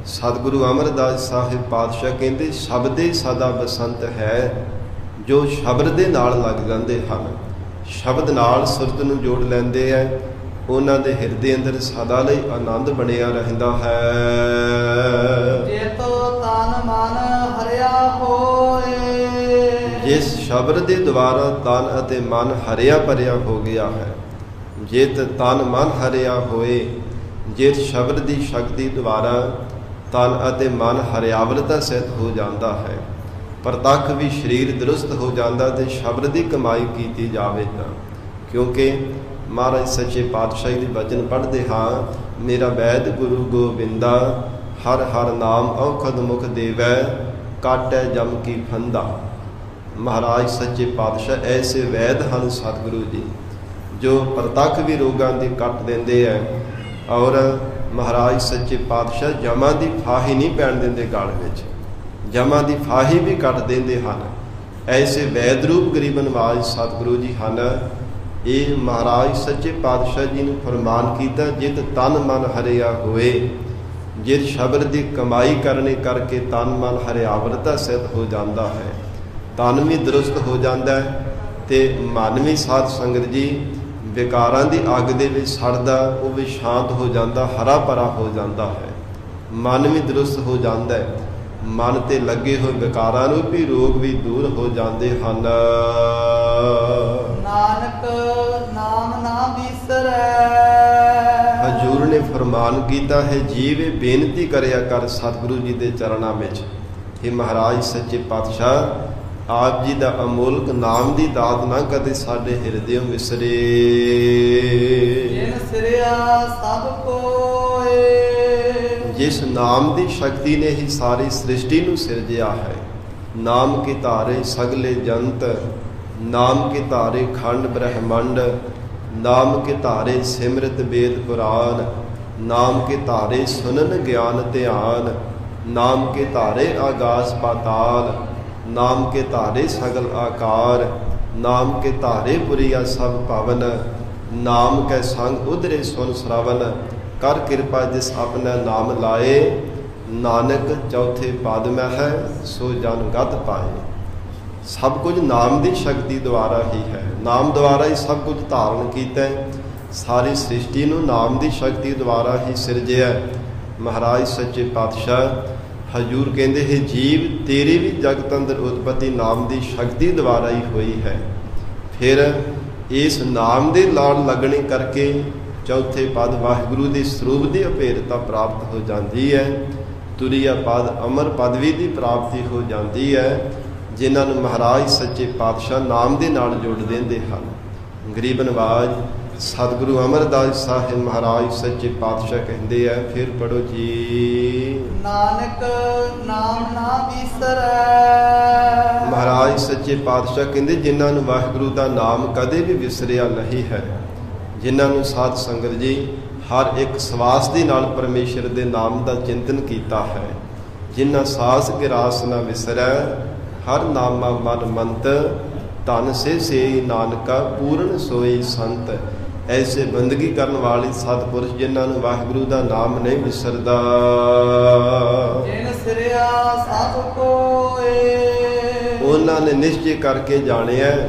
ਸਤਿਗੁਰੂ ਅਮਰਦਾਸ ਸਾਹਿਬ ਪਾਤਸ਼ਾਹ ਕਹਿੰਦੇ ਸ਼ਬਦੇ ਸਦਾ ਬਸੰਤ ਹੈ, ਜੋ ਸ਼ਬਦ ਦੇ ਨਾਲ ਲੱਗ ਜਾਂਦੇ ਹਨ, ਸ਼ਬਦ ਨਾਲ ਸੁਰਤ ਨੂੰ ਜੋੜ ਲੈਂਦੇ ਹੈ, ਉਹਨਾਂ ਦੇ ਹਿਰਦੇ ਅੰਦਰ ਸਦਾ ਲਈ ਆਨੰਦ ਬਣਿਆ ਰਹਿੰਦਾ ਹੈ। ਜੇਤੋ ਤਨ ਮਨ ਹਰਿਆ ਹੋਏ, ਜਿਸ ਸ਼ਬਦ ਦੇ ਦੁਆਰਾ ਤਨ ਅਤੇ ਮਨ ਹਰਿਆ ਭਰਿਆ ਹੋ ਗਿਆ ਹੈ। ਜਿਤ ਤਨ ਮਨ ਹਰਿਆ ਹੋਏ, ਜਿਸ ਸ਼ਬਦ ਦੀ ਸ਼ਕਤੀ ਦੁਆਰਾ ਤਨ ਅਤੇ ਮਨ ਹਰਿਆਵਲਤਾ ਸਹਿਤ ਹੋ ਜਾਂਦਾ ਹੈ। ਪ੍ਰਤੱਖ ਵੀ ਸਰੀਰ ਦਰੁਸਤ ਹੋ ਜਾਂਦਾ ਤੇ ਸ਼ਬਦ ਦੀ ਕਮਾਈ ਕੀਤੀ ਜਾਵੇ ਤਾਂ, ਕਿਉਂਕਿ ਮਹਾਰਾਜ ਸੱਚੇ ਪਾਤਸ਼ਾਹੀ ਦੇ ਵਚਨ ਪੜ੍ਹਦੇ ਹਾਂ, ਮੇਰਾ ਵੈਦ ਗੁਰੂ ਗੋਬਿੰਦਾ, ਹਰ ਹਰ ਨਾਮ ਔਖਦ ਮੁਖ ਦੇਵੈ, ਕਾਟੈ ਜਮ ਕੀ ਫੰਦਾ। ਮਹਾਰਾਜ ਸੱਚੇ ਪਾਤਸ਼ਾਹ ਐਸੇ ਵੈਦ ਹਨ ਸਤਿਗੁਰੂ ਜੀ, ਜੋ ਪ੍ਰਤੱਖ ਵੀ ਰੋਗਾਂ ਦੀ ਕੱਟ ਦਿੰਦੇ ਹੈ, ਔਰ ਮਹਾਰਾਜ ਸੱਚੇ ਪਾਤਸ਼ਾਹ ਜਮਾਂ ਦੀ ਫਾਹੀ ਨਹੀਂ ਪੈਣ ਦਿੰਦੇ ਗਲ ਵਿੱਚ, ਜਮਾਂ ਦੀ ਫਾਹੀ ਵੀ ਕੱਟ ਦਿੰਦੇ ਹਨ। ਐਸੇ ਵੈਦ ਰੂਪ ਗਰੀਬ ਨਿਵਾਜ ਸਤਿਗੁਰੂ ਜੀ ਹਨ। ਇਹ ਮਹਾਰਾਜ ਸੱਚੇ ਪਾਤਸ਼ਾਹ ਜੀ ਨੂੰ ਫਰਮਾਨ ਕੀਤਾ, ਜਿਤ ਤਨ ਮਨ ਹਰਿਆ ਹੋਏ, ਜਿਤ ਸ਼ਬਦ ਦੀ ਕਮਾਈ ਕਰਨੇ ਕਰਕੇ ਤਨ ਮਨ ਹਰਿਆਵਲਤਾ ਸਹਿਤ ਹੋ ਜਾਂਦਾ ਹੈ, ਤਨ ਵੀ ਦਰੁਸਤ ਹੋ ਜਾਂਦਾ ਹੈ ਤੇ ਮਨ ਵੀ ਸਾਧ ਸੰਗਤ ਜੀ ਵਿਕਾਰਾਂ ਦੀ ਅੱਗ ਦੇ ਵਿੱਚ ਸੜਦਾ, ਉਹ ਵੀ ਸ਼ਾਂਤ ਹੋ ਜਾਂਦਾ, ਹਰਾ ਭਰਾ ਹੋ ਜਾਂਦਾ ਹੈ, ਮਨ ਵੀ ਦਰੁਸਤ ਹੋ ਜਾਂਦਾ ਹੈ। ਮਨ ਤੇ ਲੱਗੇ ਹੋਏ ਵਿਕਾਰਾਂ ਨੂੰ ਵੀ ਰੋਗ ਵੀ ਦੂਰ ਹੋ ਜਾਂਦੇ ਹਨ। ਨਾਨਕ ਨਾਮ ਨਾ ਵਿਸਰੈ, ਹਜ਼ੂਰ ਨੇ ਫਰਮਾਨ ਕੀਤਾ ਹੈ, ਜੀਵ ਬੇਨਤੀ ਕਰਿਆ ਕਰ ਸਤਿਗੁਰੂ ਜੀ ਦੇ ਚਰਨਾਂ ਵਿੱਚ, हे ਮਹਾਰਾਜ ਸੱਚੇ ਪਾਤਸ਼ਾਹ, ਆਪ ਜੀ ਦਾ ਅਮੋਲਕ ਨਾਮ ਦੀ ਦਾਤ ਨਾ ਕਦੇ ਸਾਡੇ ਹਿਰਦਿਓਂ ਵਿਸਰੇ। ਜਿਨ ਸਿਰਿਆ ਸਭ ਕੋਏ, ਜਿਸ ਨਾਮ ਦੀ ਸ਼ਕਤੀ ਨੇ ਹੀ ਸਾਰੀ ਸ੍ਰਿਸ਼ਟੀ ਨੂੰ ਸਿਰਜਿਆ ਹੈ। ਨਾਮ ਕੇ ਧਾਰੇ ਸਗਲੇ ਜੰਤ, ਨਾਮ ਕੇ ਧਾਰੇ ਖੰਡ ਬ੍ਰਹਮੰਡ, ਨਾਮ ਕੇ ਧਾਰੇ ਸਿਮਰਤ ਵੇਦ ਪੁਰਾਨ, ਨਾਮ ਕੇ ਧਾਰੇ ਸੁਨਨ ਗਿਆਨ ਧਿਆਨ, ਨਾਮ ਕੇ ਧਾਰੇ ਆਗਾਸ ਪਾਤਾਲ, ਨਾਮ ਕੇ ਧਾਰੇ ਸਗਲ ਆਕਾਰ, ਨਾਮ ਕੇ ਧਾਰੇ ਪੁਰੀਆ ਸਭ ਭਵਨ, ਨਾਮ ਕੈ ਸੰਗ ਉਧਰੇ ਸੁਨ ਸ਼ਰਵਨ, ਕਰ ਕਿਰਪਾ ਜਿਸ ਆਪਣਾ ਨਾਮ ਲਾਏ, ਨਾਨਕ ਚੌਥੇ ਪਦ ਮੈਂ ਹੈ ਸੋ ਜਨ ਗਤ ਪਾਏ। ਸਭ ਕੁਝ ਨਾਮ ਦੀ ਸ਼ਕਤੀ ਦੁਆਰਾ ਹੀ ਹੈ, ਨਾਮ ਦੁਆਰਾ ਹੀ ਸਭ ਕੁਝ ਧਾਰਨ ਕੀਤਾ ਹੈ, ਸਾਰੀ ਸ੍ਰਿਸ਼ਟੀ ਨੂੰ ਨਾਮ ਦੀ ਸ਼ਕਤੀ ਦੁਆਰਾ ਹੀ ਸਿਰਜਿਆ। ਮਹਾਰਾਜ ਸੱਚੇ ਪਾਤਸ਼ਾਹ ਹਜ਼ੂਰ ਕਹਿੰਦੇ ਹੈ, ਜੀਵ ਤੇਰੀ ਵੀ ਜਗਤ ਅੰਦਰ ਉਤਪਤੀ ਨਾਮ ਦੀ ਸ਼ਕਤੀ ਦੁਆਰਾ ਹੀ ਹੋਈ ਹੈ। ਫਿਰ ਇਸ ਨਾਮ ਦੇ ਲਾੜ ਲੱਗਣੇ ਕਰਕੇ ਚੌਥੇ ਪਦ ਵਾਹਿਗੁਰੂ ਦੇ ਸਰੂਪ ਦੀ ਅਭੇਦਤਾ ਪ੍ਰਾਪਤ ਹੋ ਜਾਂਦੀ ਹੈ। ਤੁਰੀਆ ਪਦ ਅਮਰ ਪਦਵੀ ਦੀ ਪ੍ਰਾਪਤੀ ਹੋ ਜਾਂਦੀ ਹੈ, ਜਿਨ੍ਹਾਂ ਨੂੰ ਮਹਾਰਾਜ ਸੱਚੇ ਪਾਤਸ਼ਾਹ ਨਾਮ ਦੇ ਨਾਲ ਜੋੜ ਦਿੰਦੇ ਹਨ। ਗਰੀਬ ਨਿਵਾਜ ਸਤਿਗੁਰੂ ਅਮਰਦਾਸ ਸਾਹਿਬ ਮਹਾਰਾਜ ਸੱਚੇ ਪਾਤਸ਼ਾਹ ਕਹਿੰਦੇ ਆ, ਫਿਰ ਪੜੋ ਜੀ, ਨਾਨਕ ਨਾਮ ਨਾ ਵਿਸਰੈ। ਮਹਾਰਾਜ ਸੱਚੇ ਪਾਤਸ਼ਾਹ ਕਹਿੰਦੇ, ਜਿਨ੍ਹਾਂ ਨੂੰ ਵਾਹਿਗੁਰੂ ਦਾ ਨਾਮ ਕਦੇ ਵੀ ਵਿਸਰਿਆ ਨਹੀਂ ਹੈ, ਜਿਨ੍ਹਾਂ ਨੂੰ ਸਾਧ ਸੰਗਤ ਜੀ ਹਰ ਇੱਕ ਸਵਾਸ ਦੇ ਨਾਲ ਪਰਮੇਸ਼ਰ ਦੇ ਨਾਮ ਦਾ ਚਿੰਤਨ ਕੀਤਾ ਹੈ, ਜਿਨ੍ਹਾਂ ਸਾਸ ਗਿਰਾਸ ਨਾ ਵਿਸਰੈ, ਹਰ ਨਾਮਾ ਮਨ ਮੰਤ, ਧਨ ਸੇ ਨਾਨਕਾ ਪੂਰਨ ਸੋਈ ਸੰਤ। ਐਸੇ ਬੰਦਗੀ ਕਰਨ ਵਾਲੇ ਸਤਿਪੁਰਸ਼ ਜਿਨ੍ਹਾਂ ਨੂੰ ਵਾਹਿਗੁਰੂ ਦਾ ਨਾਮ ਨਹੀਂ ਵਿਸਰਦਾ। ਜਿਨ ਸਿਰਿਆ ਸਭ ਕੋਏ, ਉਹਨਾਂ ਨੇ ਨਿਸ਼ਚੈ ਕਰਕੇ ਜਾਣਿਆ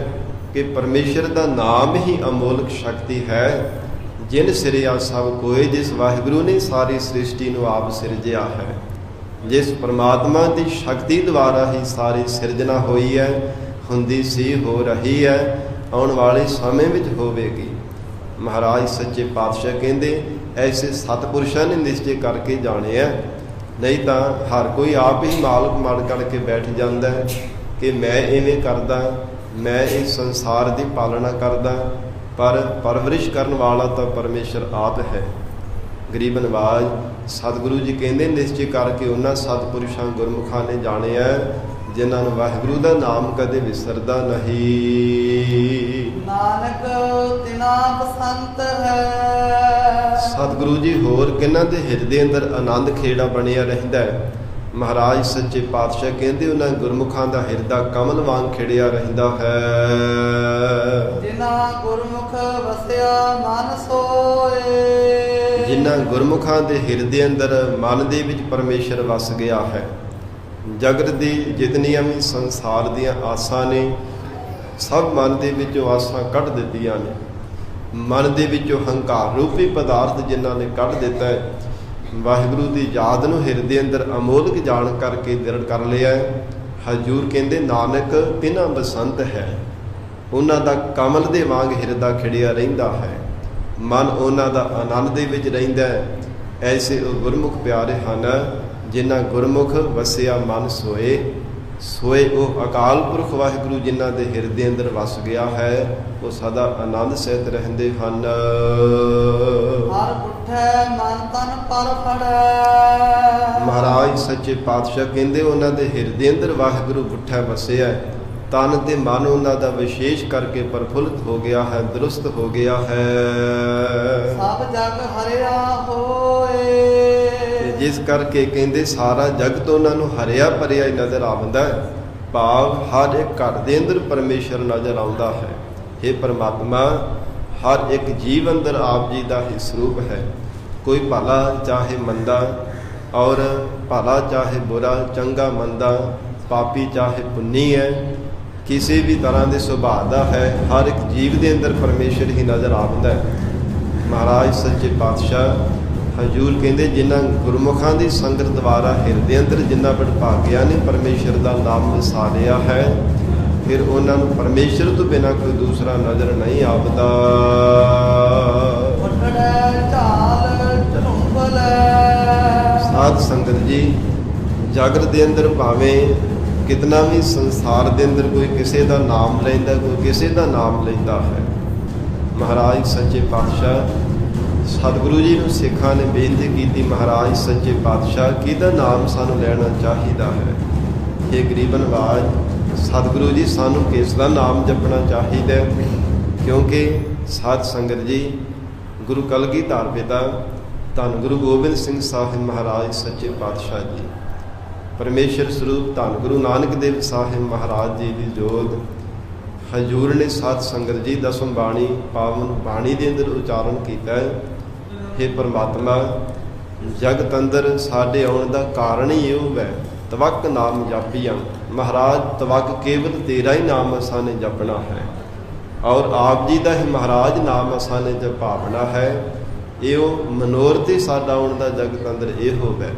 ਕਿ ਪਰਮੇਸ਼ਰ ਦਾ ਨਾਮ ਹੀ ਅਮੋਲਕ ਸ਼ਕਤੀ ਹੈ। ਜਿਨ ਸਿਰਿਆ ਸਭ ਕੋਏ, ਜਿਸ ਵਾਹਿਗੁਰੂ ਨੇ ਸਾਰੀ ਸ੍ਰਿਸ਼ਟੀ ਨੂੰ ਆਪ ਸਿਰਜਿਆ ਹੈ, ਜਿਸ ਪਰਮਾਤਮਾ ਦੀ ਸ਼ਕਤੀ ਦੁਆਰਾ ਹੀ ਸਾਰੀ ਸਿਰਜਣਾ ਹੋਈ ਹੈ, ਹੁੰਦੀ ਸੀ, ਹੋ ਰਹੀ ਹੈ, ਆਉਣ ਵਾਲੇ ਸਮੇਂ ਵਿੱਚ ਹੋਵੇਗੀ। ਮਹਾਰਾਜ ਸੱਚੇ ਪਾਤਸ਼ਾਹ ਕਹਿੰਦੇ, ਐਸੇ ਸਤਿਪੁਰਸ਼ਾਂ ਨੇ ਨਿਸ਼ਚੈ ਕਰਕੇ ਜਾਣਿਆ, ਨਹੀਂ ਤਾਂ ਹਰ ਕੋਈ ਆਪ ਹੀ ਮਾਲਕ ਮਨ ਕਰਕੇ ਬੈਠ ਜਾਂਦਾ ਹੈ ਕਿ ਮੈਂ ਇਵੇਂ ਕਰਦਾ, ਮੈਂ ਇਸ ਸੰਸਾਰ ਦੀ ਪਾਲਣਾ ਕਰਦਾ, ਪਰ ਪਰਵਰਿਸ਼ ਕਰਨ ਵਾਲਾ ਤਾਂ ਪਰਮੇਸ਼ਰ ਆਪ ਹੈ। ਗਰੀਬ ਨਿਵਾਜ ਸਤਿਗੁਰੂ ਜੀ ਕਹਿੰਦੇ, ਨਿਸ਼ਚੈ ਕਰਕੇ ਉਹਨਾਂ ਸਤਿਪੁਰਸ਼ਾਂ ਗੁਰਮੁਖਾਂ ਨੇ ਜਾਣਿਆ ਜਿਨ੍ਹਾਂ ਨੂੰ ਵਾਹਿਗੁਰੂ ਦਾ ਨਾਮ ਕਦੇ ਵਿਸਰਦਾ ਨਹੀਂ। ਨਾਨਕ ਤਿਨਾ ਬਸੰਤ ਹੈ। ਸਤਿਗੁਰੂ ਜੀ ਹੋਰ ਕਿਹਨਾਂ ਦੇ ਹਿਰਦੇ ਅੰਦਰ ਆਨੰਦ ਖੇੜਾ ਬਣਿਆ ਰਹਿੰਦਾ ਹੈ। ਮਹਾਰਾਜ ਸੱਚੇ ਪਾਤਸ਼ਾਹ ਕਹਿੰਦੇ, ਉਹਨਾਂ ਗੁਰਮੁਖਾਂ ਦਾ ਹਿਰਦਾ ਕਮਲ ਵਾਂਗ ਖਿੜਿਆ ਰਹਿੰਦਾ ਹੈ। ਜਿਨ੍ਹਾਂ ਗੁਰਮੁਖ ਵਸਿਆ ਮਨ ਸੋਏ, ਜਿਨ੍ਹਾਂ ਗੁਰਮੁਖਾਂ ਦੇ ਹਿਰਦੇ ਅੰਦਰ ਮਨ ਦੇ ਵਿੱਚ ਪਰਮੇਸ਼ਰ ਵਸ ਗਿਆ ਹੈ। ਜਗਤ ਦੀ ਜਿਤਨੀਆਂ ਵੀ ਸੰਸਾਰ ਦੀਆਂ ਆਸਾਂ ਨੇ, ਸਭ ਮਨ ਦੇ ਵਿੱਚੋਂ ਆਸਾਂ ਕੱਢ ਦਿੱਤੀਆਂ ਨੇ। ਮਨ ਦੇ ਵਿੱਚੋਂ ਹੰਕਾਰ ਰੂਪੀ ਪਦਾਰਥ ਜਿਨ੍ਹਾਂ ਨੇ ਕੱਢ ਦਿੱਤਾ ਹੈ, ਵਾਹਿਗੁਰੂ ਦੀ ਯਾਦ ਨੂੰ ਹਿਰਦੇ ਅੰਦਰ ਅਮੋਲਕ ਜਾਣ ਕਰਕੇ ਦ੍ਰਿੜ ਕਰ ਲਿਆ ਹੈ। ਹਜ਼ੂਰ ਕਹਿੰਦੇ ਨਾਨਕ ਤਿਨਾਂ ਬਸੰਤ ਹੈ, ਉਹਨਾਂ ਦਾ ਕਮਲ ਦੇ ਵਾਂਗ ਹਿਰਦਾ ਖਿੜਿਆ ਰਹਿੰਦਾ ਹੈ, ਮਨ ਉਹਨਾਂ ਦਾ ਆਨੰਦ ਦੇ ਵਿੱਚ ਰਹਿੰਦਾ ਹੈ। ਐਸੇ ਉਹ ਗੁਰਮੁਖ ਪਿਆਰੇ ਹਨ, ਜਿਨ੍ਹਾਂ ਗੁਰਮੁਖ ਵਸਿਆ ਮਨ ਸੋਏ। ਸੋਏ ਉਹ ਅਕਾਲ ਪੁਰਖ ਵਾਹਿਗੁਰੂ ਜਿਨ੍ਹਾਂ ਦੇ ਹਿਰਦੇ ਅੰਦਰ ਵਸ ਗਿਆ ਹੈ, ਉਹ ਸਦਾ ਆਨੰਦ ਸਹਿਤ ਰਹਿੰਦੇ ਹਨ। ਹਰ ਉੱਠੈ ਮਨ ਤਨ ਪਰ ਫੜੈ। ਮਹਾਰਾਜ ਸੱਚੇ ਪਾਤਸ਼ਾਹ ਕਹਿੰਦੇ ਉਹਨਾਂ ਦੇ ਹਿਰਦੇ ਅੰਦਰ ਵਾਹਿਗੁਰੂ ਉੱਠਿਆ ਵਸਿਆ ਹੈ। ਤਨ ਤੇ ਮਨ ਉਹਨਾਂ ਦਾ ਵਿਸ਼ੇਸ਼ ਕਰਕੇ ਪ੍ਰਫੁੱਲਤ ਹੋ ਗਿਆ ਹੈ, ਦਰੁਸਤ ਹੋ ਗਿਆ ਹੈ। ਸਭ ਜਗ ਹਰਿਆ ਹੋਏ। ਜਿਸ ਕਰਕੇ ਕਹਿੰਦੇ ਸਾਰਾ ਜਗਤ ਉਹਨਾਂ ਨੂੰ ਹਰਿਆ ਭਰਿਆ ਹੀ ਨਜ਼ਰ ਆਉਂਦਾ ਹੈ। ਭਾਵ ਹਰ ਇੱਕ ਘਰ ਦੇ ਅੰਦਰ ਪਰਮੇਸ਼ਰ ਨਜ਼ਰ ਆਉਂਦਾ ਹੈ। ਇਹ ਪਰਮਾਤਮਾ ਹਰ ਇੱਕ ਜੀਵ ਅੰਦਰ ਆਪ ਜੀ ਦਾ ਹੀ ਸਰੂਪ ਹੈ। ਕੋਈ ਭਲਾ ਚਾਹੇ ਮੰਦਾ, ਔਰ ਭਲਾ ਚਾਹੇ ਬੁਰਾ, ਚੰਗਾ ਮੰਦਾ, ਪਾਪੀ ਚਾਹੇ ਪੁੰਨੀ ਹੈ, ਕਿਸੇ ਵੀ ਤਰ੍ਹਾਂ ਦੇ ਸੁਭਾਅ ਦਾ ਹੈ। ਹਰ ਇੱਕ ਜੀਵ ਦੇ ਅੰਦਰ ਪਰਮੇਸ਼ਰ ਹੀ ਨਜ਼ਰ ਆਉਂਦਾ ਹੈ। ਮਹਾਰਾਜ ਸੱਚੇ ਪਾਤਸ਼ਾਹ ਹਜ਼ੂਰ ਕਹਿੰਦੇ ਜਿਨ੍ਹਾਂ ਗੁਰਮੁਖਾਂ ਦੀ ਸੰਗਤ ਦੁਆਰਾ ਹਿਰਦੇ ਅੰਦਰ ਜਿਨ੍ਹਾਂ ਵਡਭਾਗਿਆਂ ਨੇ ਪਰਮੇਸ਼ਰ ਦਾ ਨਾਮ ਵਸਾ ਲਿਆ ਹੈ, ਫਿਰ ਉਹਨਾਂ ਨੂੰ ਪਰਮੇਸ਼ਰ ਤੋਂ ਬਿਨਾਂ ਕੋਈ ਦੂਸਰਾ ਨਜ਼ਰ ਨਹੀਂ ਆਉਂਦਾ। ਸਾਧ ਸੰਗਤ ਜੀ, ਜਗਤ ਦੇ ਅੰਦਰ ਭਾਵੇਂ ਕਿਤਨਾ ਵੀ ਸੰਸਾਰ ਦੇ ਅੰਦਰ ਕੋਈ ਕਿਸੇ ਦਾ ਨਾਮ ਲੈਂਦਾ, ਕੋਈ ਕਿਸੇ ਦਾ ਨਾਮ ਲੈਂਦਾ ਹੈ। ਮਹਾਰਾਜ ਸੱਚੇ ਪਾਤਸ਼ਾਹ ਸਤਿਗੁਰੂ ਜੀ ਨੂੰ ਸਿੱਖਾਂ ਨੇ ਬੇਨਤੀ ਕੀਤੀ, ਮਹਾਰਾਜ ਸੱਚੇ ਪਾਤਸ਼ਾਹ ਕਿਹਦਾ ਨਾਮ ਸਾਨੂੰ ਲੈਣਾ ਚਾਹੀਦਾ ਹੈ? ਇਹ ਗਰੀਬ ਨਵਾਜ ਸਤਿਗੁਰੂ ਜੀ ਸਾਨੂੰ ਕਿਸ ਦਾ ਨਾਮ ਜਪਣਾ ਚਾਹੀਦਾ? ਕਿਉਂਕਿ ਸਾਧ ਸੰਗਤ ਜੀ, ਗੁਰੂ ਕਲਗੀਧਰ ਪਿਤਾ ਧੰਨ ਗੁਰੂ ਗੋਬਿੰਦ ਸਿੰਘ ਸਾਹਿਬ ਮਹਾਰਾਜ ਸੱਚੇ ਪਾਤਸ਼ਾਹ ਜੀ, ਪਰਮੇਸ਼ਰ ਸਰੂਪ ਧੰਨ ਗੁਰੂ ਨਾਨਕ ਦੇਵ ਸਾਹਿਬ ਮਹਾਰਾਜ ਜੀ ਦੀ ਜੋਤ ਹਜ਼ੂਰ ਨੇ ਸਾਧ ਸੰਗਤ ਜੀ ਦਸਮ ਬਾਣੀ ਪਾਵਨ ਬਾਣੀ ਦੇ ਅੰਦਰ ਉਚਾਰਨ ਕੀਤਾ ਹੈ। हे ਪਰਮਾਤਮਾ, ਜਗਤ ਅੰਦਰ ਸਾਡੇ ਆਉਣ ਦਾ ਕਾਰਨ ਹੀ ਇਹ ਹੈ, ਤਵਕ ਨਾਮ ਜਪੀਆਂ। ਮਹਾਰਾਜ ਤਵਕ ਕੇਵਲ ਤੇਰਾ ਹੀ ਨਾਮ ਅਸਾਂ ਨੇ ਜਪਣਾ ਹੈ, ਔਰ ਆਪ ਜੀ ਦਾ ਹੀ ਮਹਾਰਾਜ ਨਾਮ ਅਸਾਂ ਨੇ ਜਪਾਵਣਾ ਹੈ। ਇਹੋ ਮਨੋਰਥ ਹੀ ਸਾਡਾ ਆਉਣ ਦਾ ਜਗਤ ਅੰਦਰ ਇਹ ਹੋਵੇ।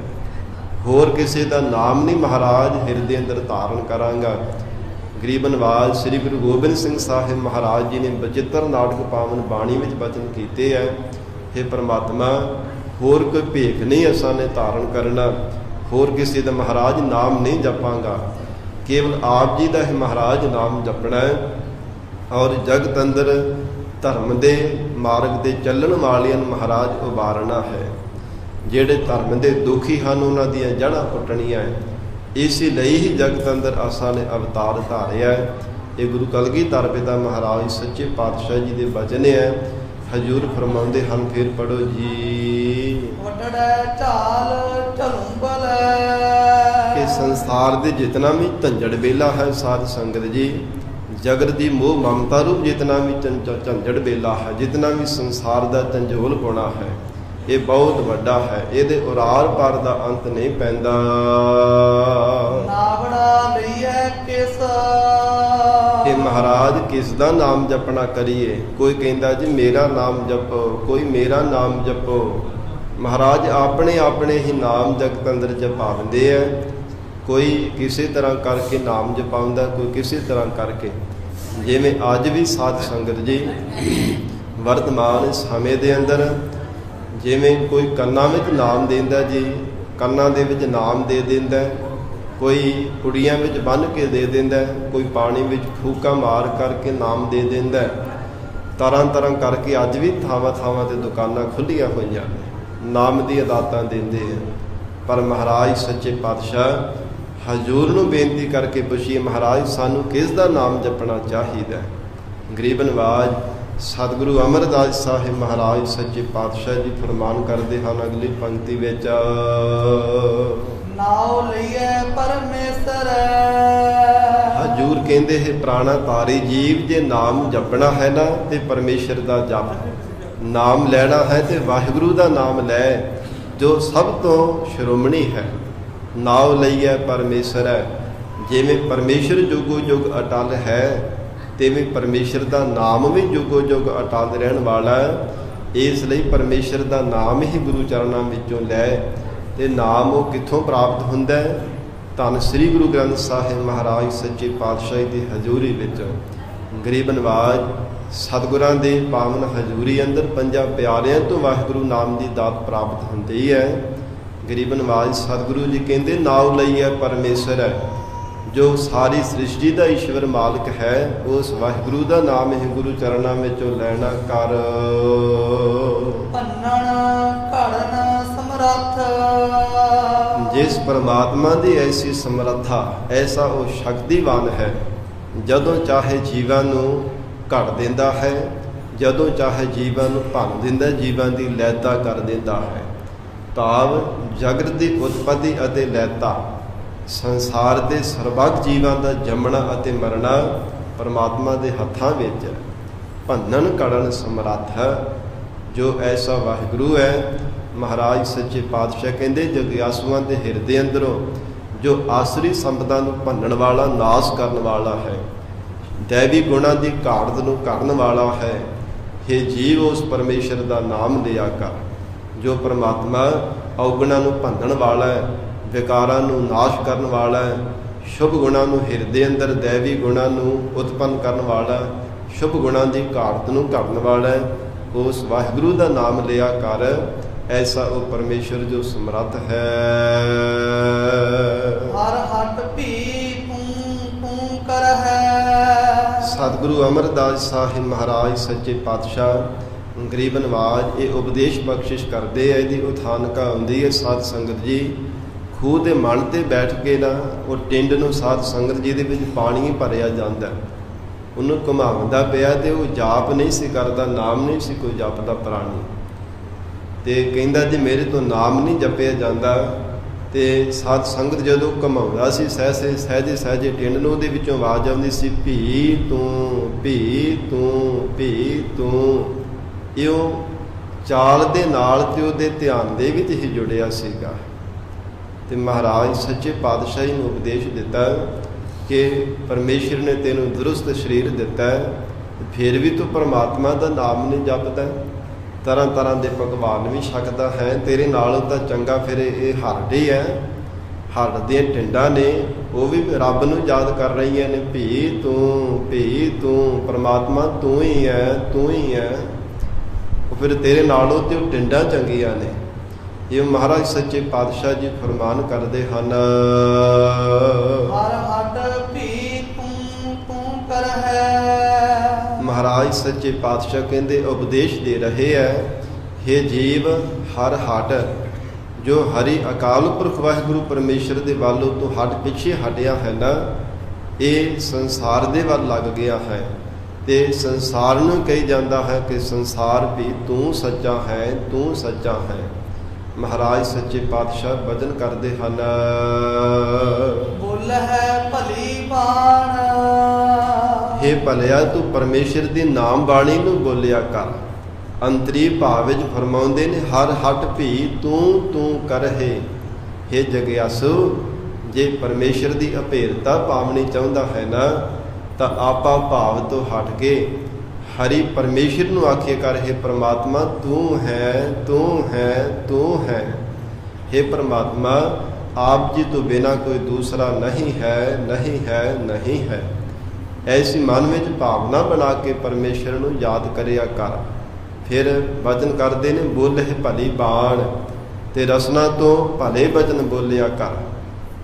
ਹੋਰ ਕਿਸੇ ਦਾ ਨਾਮ ਨਹੀਂ ਮਹਾਰਾਜ ਹਿਰਦੇ ਅੰਦਰ ਧਾਰਨ ਕਰਾਂਗਾ। ਗਰੀਬ ਨਵਾਜ ਸ੍ਰੀ ਗੁਰੂ ਗੋਬਿੰਦ ਸਿੰਘ ਸਾਹਿਬ ਮਹਾਰਾਜ ਜੀ ਨੇ ਬਚਿੱਤਰ ਨਾਟਕ ਪਾਵਨ ਬਾਣੀ ਵਿੱਚ ਬਚਨ ਕੀਤੇ ਹੈ, हे ਪਰਮਾਤਮਾ, ਹੋਰ ਕੋਈ ਭੇਖ ਨਹੀਂ ਅਸਾਂ ਨੇ ਧਾਰਨ ਕਰਨਾ, ਹੋਰ ਕਿਸੇ ਦਾ ਮਹਾਰਾਜ ਨਾਮ ਨਹੀਂ ਜਪਾਂਗਾ, ਕੇਵਲ ਆਪ ਜੀ ਦਾ ਹੀ ਮਹਾਰਾਜ ਨਾਮ ਜਪਣਾ ਹੈ। ਔਰ ਜਗਤ ਅੰਦਰ ਧਰਮ ਦੇ ਮਾਰਗ ਦੇ ਚੱਲਣ ਵਾਲਿਆਂ ਨੂੰ ਮਹਾਰਾਜ ਉਬਾਰਨਾ ਹੈ। ਜਿਹੜੇ ਧਰਮ ਦੇ ਦੁਖੀ ਹਨ ਉਹਨਾਂ ਦੀਆਂ ਜੜ੍ਹਾਂ ਪੁੱਟਣੀਆਂ ਹੈ। ਇਸੇ ਲਈ ਹੀ ਜਗਤ ਅੰਦਰ ਆਸਾਂ ਨੇ ਅਵਤਾਰ ਧਾਰਿਆ ਹੈ। ਇਹ ਗੁਰੂ ਕਲਗੀਧਰ ਪਿਤਾ ਮਹਾਰਾਜ ਸੱਚੇ ਪਾਤਸ਼ਾਹ ਜੀ ਦੇ ਬਚਨ ਹੈ। ਹਜ਼ੂਰ ਫਰਮਾਉਂਦੇ ਹਨ, ਫਿਰ ਪੜੋ ਜੀ, ਕਿ ਸੰਸਾਰ ਦੇ ਜਿਤਨਾ ਵੀ ਝੰਜੜ ਬੇਲਾ ਹੈ ਸਾਧ ਸੰਗਤ ਜੀ, ਜਗਤ ਦੀ ਮੋਹ ਮਮਤਾ ਰੂਪ ਜਿਤਨਾ ਵੀ ਝੰਜੜ ਬੇਲਾ ਹੈ, ਜਿਤਨਾ ਵੀ ਸੰਸਾਰ ਦਾ ਝੰਜੋਲ ਪਾਉਣਾ ਹੈ, ਇਹ ਬਹੁਤ ਵੱਡਾ ਹੈ। ਇਹਦੇ ਉਰਾਰ ਪਾਰ ਦਾ ਅੰਤ ਨਹੀਂ ਪੈਂਦਾ। ਨਾਵੜਾ ਲਈਏ ਕਿਸ ਕਿ ਮਹਾਰਾਜ ਕਿਸ ਦਾ ਨਾਮ ਜਪਣਾ ਕਰੀਏ? ਕੋਈ ਕਹਿੰਦਾ ਜੀ ਮੇਰਾ ਨਾਮ ਜਪੋ, ਕੋਈ ਮੇਰਾ ਨਾਮ ਜਪੋ। ਮਹਾਰਾਜ ਆਪਣੇ ਆਪਣੇ ਹੀ ਨਾਮ ਜਗਤ ਅੰਦਰ ਜਪਾਉਂਦੇ ਆ। ਕੋਈ ਕਿਸੇ ਤਰ੍ਹਾਂ ਕਰਕੇ ਨਾਮ ਜਪਾਉਂਦਾ, ਕੋਈ ਕਿਸੇ ਤਰ੍ਹਾਂ ਕਰਕੇ। ਜਿਵੇਂ ਅੱਜ ਵੀ ਸਾਧ ਸੰਗਤ ਜੀ ਵਰਤਮਾਨ ਸਮੇਂ ਦੇ ਅੰਦਰ ਜਿਵੇਂ ਕੋਈ ਕੰਨਾਂ ਵਿੱਚ ਨਾਮ ਦਿੰਦਾ ਜੀ, ਕੰਨਾਂ ਦੇ ਵਿੱਚ ਨਾਮ ਦੇ ਦਿੰਦਾ, ਕੋਈ ਕੁੜੀਆਂ ਵਿੱਚ ਬੰਨ੍ਹ ਕੇ ਦੇ ਦਿੰਦਾ, ਕੋਈ ਪਾਣੀ ਵਿੱਚ ਫੂਕਾਂ ਮਾਰ ਕਰਕੇ ਨਾਮ ਦੇ ਦਿੰਦਾ। ਤਰ੍ਹਾਂ ਤਰ੍ਹਾਂ ਕਰਕੇ ਅੱਜ ਵੀ ਥਾਵਾਂ ਥਾਵਾਂ 'ਤੇ ਦੁਕਾਨਾਂ ਖੁੱਲ੍ਹੀਆਂ ਹੋਈਆਂ ਨੇ, ਨਾਮ ਦੀਆਂ ਦਾਤਾਂ ਦਿੰਦੇ ਆ। ਪਰ ਮਹਾਰਾਜ ਸੱਚੇ ਪਾਤਸ਼ਾਹ ਹਜ਼ੂਰ ਨੂੰ ਬੇਨਤੀ ਕਰਕੇ ਪੁੱਛੀਏ, ਮਹਾਰਾਜ ਸਾਨੂੰ ਕਿਸ ਦਾ ਨਾਮ ਜਪਣਾ ਚਾਹੀਦਾ? ਗਰੀਬ ਨਵਾਜ ਸਤਿਗੁਰੂ ਅਮਰਦਾਸ ਸਾਹਿਬ ਮਹਾਰਾਜ ਸੱਚੇ ਪਾਤਸ਼ਾਹ ਜੀ ਫਰਮਾਨ ਕਰਦੇ ਹਨ ਅਗਲੀ ਪੰਕਤੀ ਵਿੱਚ, ਨਾਉ ਲਈਏ ਪਰਮੇਸ਼ਰ। ਹਜ਼ੂਰ ਕਹਿੰਦੇ ਹੈ ਪ੍ਰਾਣਾ ਤਾਰੀ ਜੀਵ ਜੇ ਨਾਮ ਜਪਣਾ ਹੈ ਨਾ ਤੇ ਪਰਮੇਸ਼ਰ ਦਾ ਜਪ, ਨਾਮ ਲੈਣਾ ਹੈ ਤੇ ਵਾਹਿਗੁਰੂ ਦਾ ਨਾਮ ਲੈ, ਜੋ ਸਭ ਤੋਂ ਸ਼੍ਰੋਮਣੀ ਹੈ। ਨਾਮ ਲਈਐ ਪਰਮੇਸ਼ਰ ਹੈ। ਜਿਵੇਂ ਪਰਮੇਸ਼ਰ ਜੁਗੋ ਜੁਗ ਅਟਲ ਹੈ, ਤਿਵੇਂ ਪਰਮੇਸ਼ਰ ਦਾ ਨਾਮ ਵੀ ਜੁਗੋ ਜੁਗ ਅਟਲ ਰਹਿਣ ਵਾਲਾ ਹੈ। ਇਸ ਲਈ ਪਰਮੇਸ਼ਰ ਦਾ ਨਾਮ ਹੀ ਗੁਰੂ ਚਰਨਾਂ ਵਿੱਚੋਂ ਲੈ। ਤੇ ਨਾਮ ਉਹ ਕਿੱਥੋਂ ਪ੍ਰਾਪਤ ਹੁੰਦਾ ਹੈ? ਧੰਨ ਸ੍ਰੀ ਗੁਰੂ ਗ੍ਰੰਥ ਸਾਹਿਬ ਮਹਾਰਾਜ ਸੱਚੇ ਪਾਤਸ਼ਾਹ ਦੀ ਹਜ਼ੂਰੀ ਵਿੱਚ, ਗਰੀਬ ਨਵਾਜ ਸਤਿਗੁਰਾਂ ਦੇ ਪਾਵਨ ਹਜ਼ੂਰੀ ਅੰਦਰ ਪੰਜਾਂ ਪਿਆਰਿਆਂ ਤੋਂ ਵਾਹਿਗੁਰੂ ਨਾਮ ਦੀ ਦਾਤ ਪ੍ਰਾਪਤ ਹੁੰਦੀ ਹੈ। ਗਰੀਬ ਨਵਾਜ ਸਤਿਗੁਰੂ ਜੀ ਕਹਿੰਦੇ ਨਾਉ ਲਈਐ ਪਰਮੇਸ਼ਰ ਹੈ। ਜੋ ਸਾਰੀ ਸ੍ਰਿਸ਼ਟੀ ਦਾ ਈਸ਼ਵਰ ਮਾਲਕ ਹੈ, ਉਸ ਵਾਹਿਗੁਰੂ ਦਾ ਨਾਮ ਹੀ ਗੁਰੂ ਚਰਨਾਂ ਵਿੱਚੋਂ ਲੈਣਾ ਕਰ। ਭੰਨਣ ਘੜਨ ਸਮਰੱਥ, ਜਿਸ ਪਰਮਾਤਮਾ ਦੀ ਐਸੀ ਸਮਰੱਥਾ, ਐਸਾ ਉਹ ਸ਼ਕਤੀਵਾਨ ਹੈ, ਜਦੋਂ ਚਾਹੇ ਜੀਵਾਂ ਨੂੰ ਘੜ ਦਿੰਦਾ ਹੈ, ਜਦੋਂ ਚਾਹੇ ਜੀਵਾਂ ਨੂੰ ਭੰਨ ਦਿੰਦਾ, ਜੀਵਾਂ ਦੀ ਲੈਤਾ ਕਰ ਦਿੰਦਾ ਹੈ। ਭਾਵ ਜਗਤ ਦੀ ਉਤਪਤੀ ਅਤੇ ਲੈਤਾ, ਸੰਸਾਰ ਦੇ ਸਰਬੱਤ ਜੀਵਾਂ ਦਾ ਜੰਮਣਾ ਅਤੇ ਮਰਨਾ ਪਰਮਾਤਮਾ ਦੇ ਹੱਥਾਂ ਵਿੱਚ ਹੈ। ਭੰਨਣ ਘੜਨ ਸਮਰੱਥ ਹੈ, ਜੋ ਐਸਾ ਵਾਹਿਗੁਰੂ ਹੈ। ਮਹਾਰਾਜ ਸੱਚੇ ਪਾਤਸ਼ਾਹ ਕਹਿੰਦੇ ਜਗਿਆਸੂਆਂ ਦੇ ਹਿਰਦੇ ਅੰਦਰੋਂ ਜੋ ਆਸਰੀ ਸੰਪਦਾਂ ਨੂੰ ਭੰਨਣ ਵਾਲਾ, ਨਾਸ਼ ਕਰਨ ਵਾਲਾ ਹੈ, ਦੈਵੀ ਗੁਣਾਂ ਦੀ ਘਾਟ ਨੂੰ ਕਰਨ ਵਾਲਾ ਹੈ। ਹੇ ਜੀਵ, ਉਸ ਪਰਮੇਸ਼ਰ ਦਾ ਨਾਮ ਲਿਆ ਕਰ, ਜੋ ਪਰਮਾਤਮਾ ਔਗੁਣਾਂ ਨੂੰ ਭੰਨਣ ਵਾਲਾ ਹੈ, ਵਿਕਾਰਾਂ ਨੂੰ ਨਾਸ਼ ਕਰਨ ਵਾਲਾ ਹੈ, ਸ਼ੁਭ ਗੁਣਾਂ ਨੂੰ ਹਿਰਦੇ ਅੰਦਰ, ਦੈਵੀ ਗੁਣਾਂ ਨੂੰ ਉਤਪੰਨ ਕਰਨ ਵਾਲਾ, ਸ਼ੁਭ ਗੁਣਾਂ ਦੀ ਘਾਟ ਨੂੰ ਘੜਨ ਵਾਲਾ ਹੈ। ਉਸ ਵਾਹਿਗੁਰੂ ਦਾ ਨਾਮ ਲਿਆ ਕਰ। ਐਸਾ ਉਹ ਪਰਮੇਸ਼ਰ ਜੋ ਸਮਰੱਥ ਹੈ। ਹਰ ਹੱਟ ਭੀ ਤੂੰ ਕਰ ਹੈ। ਸਤਿਗੁਰੂ ਅਮਰਦਾਸ ਸਾਹਿਬ ਮਹਾਰਾਜ ਸੱਚੇ ਪਾਤਸ਼ਾਹ ਗਰੀਬ ਨਵਾਜ ਇਹ ਉਪਦੇਸ਼ ਬਖਸ਼ਿਸ਼ ਕਰਦੇ ਆ। ਇਹਦੀ ਉਥਾਨਕਾ ਹੁੰਦੀ ਹੈ ਸਾਧ ਸੰਗਤ ਜੀ। ਖੂਹ ਦੇ ਮਣ ਤੇ ਬੈਠ ਕੇ ਨਾ ਉਹ ਟਿੰਡ ਨੂੰ ਸਾਧ ਸੰਗਤ ਜੀ ਦੇ ਵਿੱਚ ਪਾਣੀ ਭਰਿਆ ਜਾਂਦਾ, ਉਹਨੂੰ ਘੁਮਾਉਂਦਾ ਪਿਆ ਤੇ ਉਹ ਜਾਪ ਨਹੀਂ ਸੀ ਕਰਦਾ, ਨਾਮ ਨਹੀਂ ਸੀ ਕੋਈ ਜਪਦਾ ਪ੍ਰਾਣੀ। ਤੇ ਕਹਿੰਦਾ ਜੀ ਮੇਰੇ ਤੋਂ ਨਾਮ ਨਹੀਂ ਜਪਿਆ ਜਾਂਦਾ। ਤੇ ਸਾਧ ਸੰਗਤ ਜਦੋਂ ਘੁਮਾਉਂਦਾ ਸੀ ਸਹਿਜੇ ਸਹਿਜੇ ਟਿੰਡ ਨੂੰ, ਉਹਦੇ ਵਿੱਚੋਂ ਆਵਾਜ਼ ਆਉਂਦੀ ਸੀ ਭੀ ਤੂੰ, ਭੀ ਤੂੰ, ਭੀ ਤੂੰ। ਇਉਂ ਚਾਲ ਦੇ ਨਾਲ ਤੇ ਉਹਦੇ ਧਿਆਨ ਦੇ ਵਿੱਚ ਹੀ ਜੁੜਿਆ ਸੀਗਾ। ਤੇ ਮਹਾਰਾਜ ਸੱਚੇ ਪਾਤਸ਼ਾਹ ਨੂੰ ਉਪਦੇਸ਼ ਦਿੱਤਾ ਕਿ ਪਰਮੇਸ਼ਰ ਨੇ ਤੈਨੂੰ ਦਰੁਸਤ ਸਰੀਰ ਦਿੱਤਾ, ਫਿਰ ਵੀ ਤੂੰ ਪਰਮਾਤਮਾ ਦਾ ਨਾਮ ਨਹੀਂ ਜਪਦਾ। ਤਰ੍ਹਾਂ ਤਰ੍ਹਾਂ ਦੇ ਭਗਵਾਨ ਵੀ ਛਕਦਾ ਹੈ, ਤੇਰੇ ਨਾਲੋਂ ਤਾਂ ਚੰਗਾ ਫਿਰ ਇਹ ਹਰਡੀ ਹੈ, ਹਰਡ ਦੀਆਂ ਟਿੰਡਾਂ ਨੇ, ਉਹ ਵੀ ਰੱਬ ਨੂੰ ਯਾਦ ਕਰ ਰਹੀਆਂ ਨੇ। ਭੀ ਤੂੰ, ਭੀ ਤੂੰ, ਪਰਮਾਤਮਾ ਤੂੰ ਹੀ ਹੈ, ਤੂੰ ਹੀ ਹੈ। ਉਹ ਫਿਰ ਤੇਰੇ ਨਾਲੋਂ ਤੇ ਉਹ ਟਿੰਡਾਂ ਚੰਗੀਆਂ ਨੇ। ਇਹ ਮਹਾਰਾਜ ਸੱਚੇ ਪਾਤਸ਼ਾਹ ਜੀ ਫਰਮਾਨ ਕਰਦੇ ਹਨ। ਹਰ ਹੱਟ ਭੀ ਤੂੰ ਕਰ ਹੈ। ਮਹਾਰਾਜ ਸੱਚੇ ਪਾਤਸ਼ਾਹ ਕਹਿੰਦੇ ਉਪਦੇਸ਼ ਦੇ ਰਹੇ ਹੈ, ਹੇ ਜੀਵ ਹਰ ਹਟ, ਜੋ ਹਰੀ ਅਕਾਲ ਪੁਰਖ ਵਾਹਿਗੁਰੂ ਪਰਮੇਸ਼ਰ ਦੇ ਵੱਲੋਂ ਤੋਂ ਹਟ ਪਿੱਛੇ ਹਟਿਆ ਹੈ ਨਾ, ਇਹ ਸੰਸਾਰ ਦੇ ਵੱਲ ਲੱਗ ਗਿਆ ਹੈ। ਤੇ ਸੰਸਾਰ ਨੂੰ ਕਹੀ ਜਾਂਦਾ ਹੈ ਕਿ ਸੰਸਾਰ ਵੀ ਤੂੰ ਸੱਚਾ ਹੈ, ਤੂੰ ਸੱਚਾ ਹੈ। ਮਹਾਰਾਜ ਸੱਚੇ ਪਾਤਸ਼ਾਹ ਵਚਨ ਕਰਦੇ ਹਨ। ਬੋਲ ਹੈ ਭਲੀ ਬਾਣ, ਹੇ ਭਲਿਆ ਤੂੰ ਪਰਮੇਸ਼ਰ ਦੀ ਨਾਮ ਬਾਣੀ ਨੂੰ ਬੋਲਿਆ ਕਰ। ਅੰਤਰੀ ਭਾਵ ਵਿੱਚ ਫਰਮਾਉਂਦੇ ਨੇ ਹਰ ਹਟ ਭੀ ਤੂੰ ਕਰਹਿ। ਹੇ ਜਗਿਆਸੂ, ਜੇ ਪਰਮੇਸ਼ਰ ਦੀ ਅਭੇਰਤਾ ਪਾਵਣੀ ਚਾਹੁੰਦਾ ਹੈ ਨਾ, ਤਾਂ ਆਪਾ ਭਾਵ ਤੋਂ ਹਟ ਕੇ ਹਰੀ ਪਰਮੇਸ਼ਰ ਨੂੰ ਆਖੇ ਕਰ, ਹੇ ਪ੍ਰਮਾਤਮਾ ਤੂੰ ਹੈ, ਤੂੰ ਹੈ, ਤੂੰ ਹੈ। ਹੇ ਪ੍ਰਮਾਤਮਾ, ਆਪ ਜੀ ਤੋਂ ਬਿਨਾਂ ਕੋਈ ਦੂਸਰਾ ਨਹੀਂ ਹੈ, ਨਹੀਂ ਹੈ, ਨਹੀਂ ਹੈ। ਐਸੀ ਮਨ ਵਿੱਚ ਭਾਵਨਾ ਬਣਾ ਕੇ ਪਰਮੇਸ਼ਰ ਨੂੰ ਯਾਦ ਕਰਿਆ ਕਰ। ਫਿਰ ਵਚਨ ਕਰਦੇ ਨੇ ਬੋਲੇ ਭਲੀ ਬਾਣ, ਤੇ ਰਸਨਾ ਤੋਂ ਭਲੇ ਵਚਨ ਬੋਲਿਆ ਕਰ।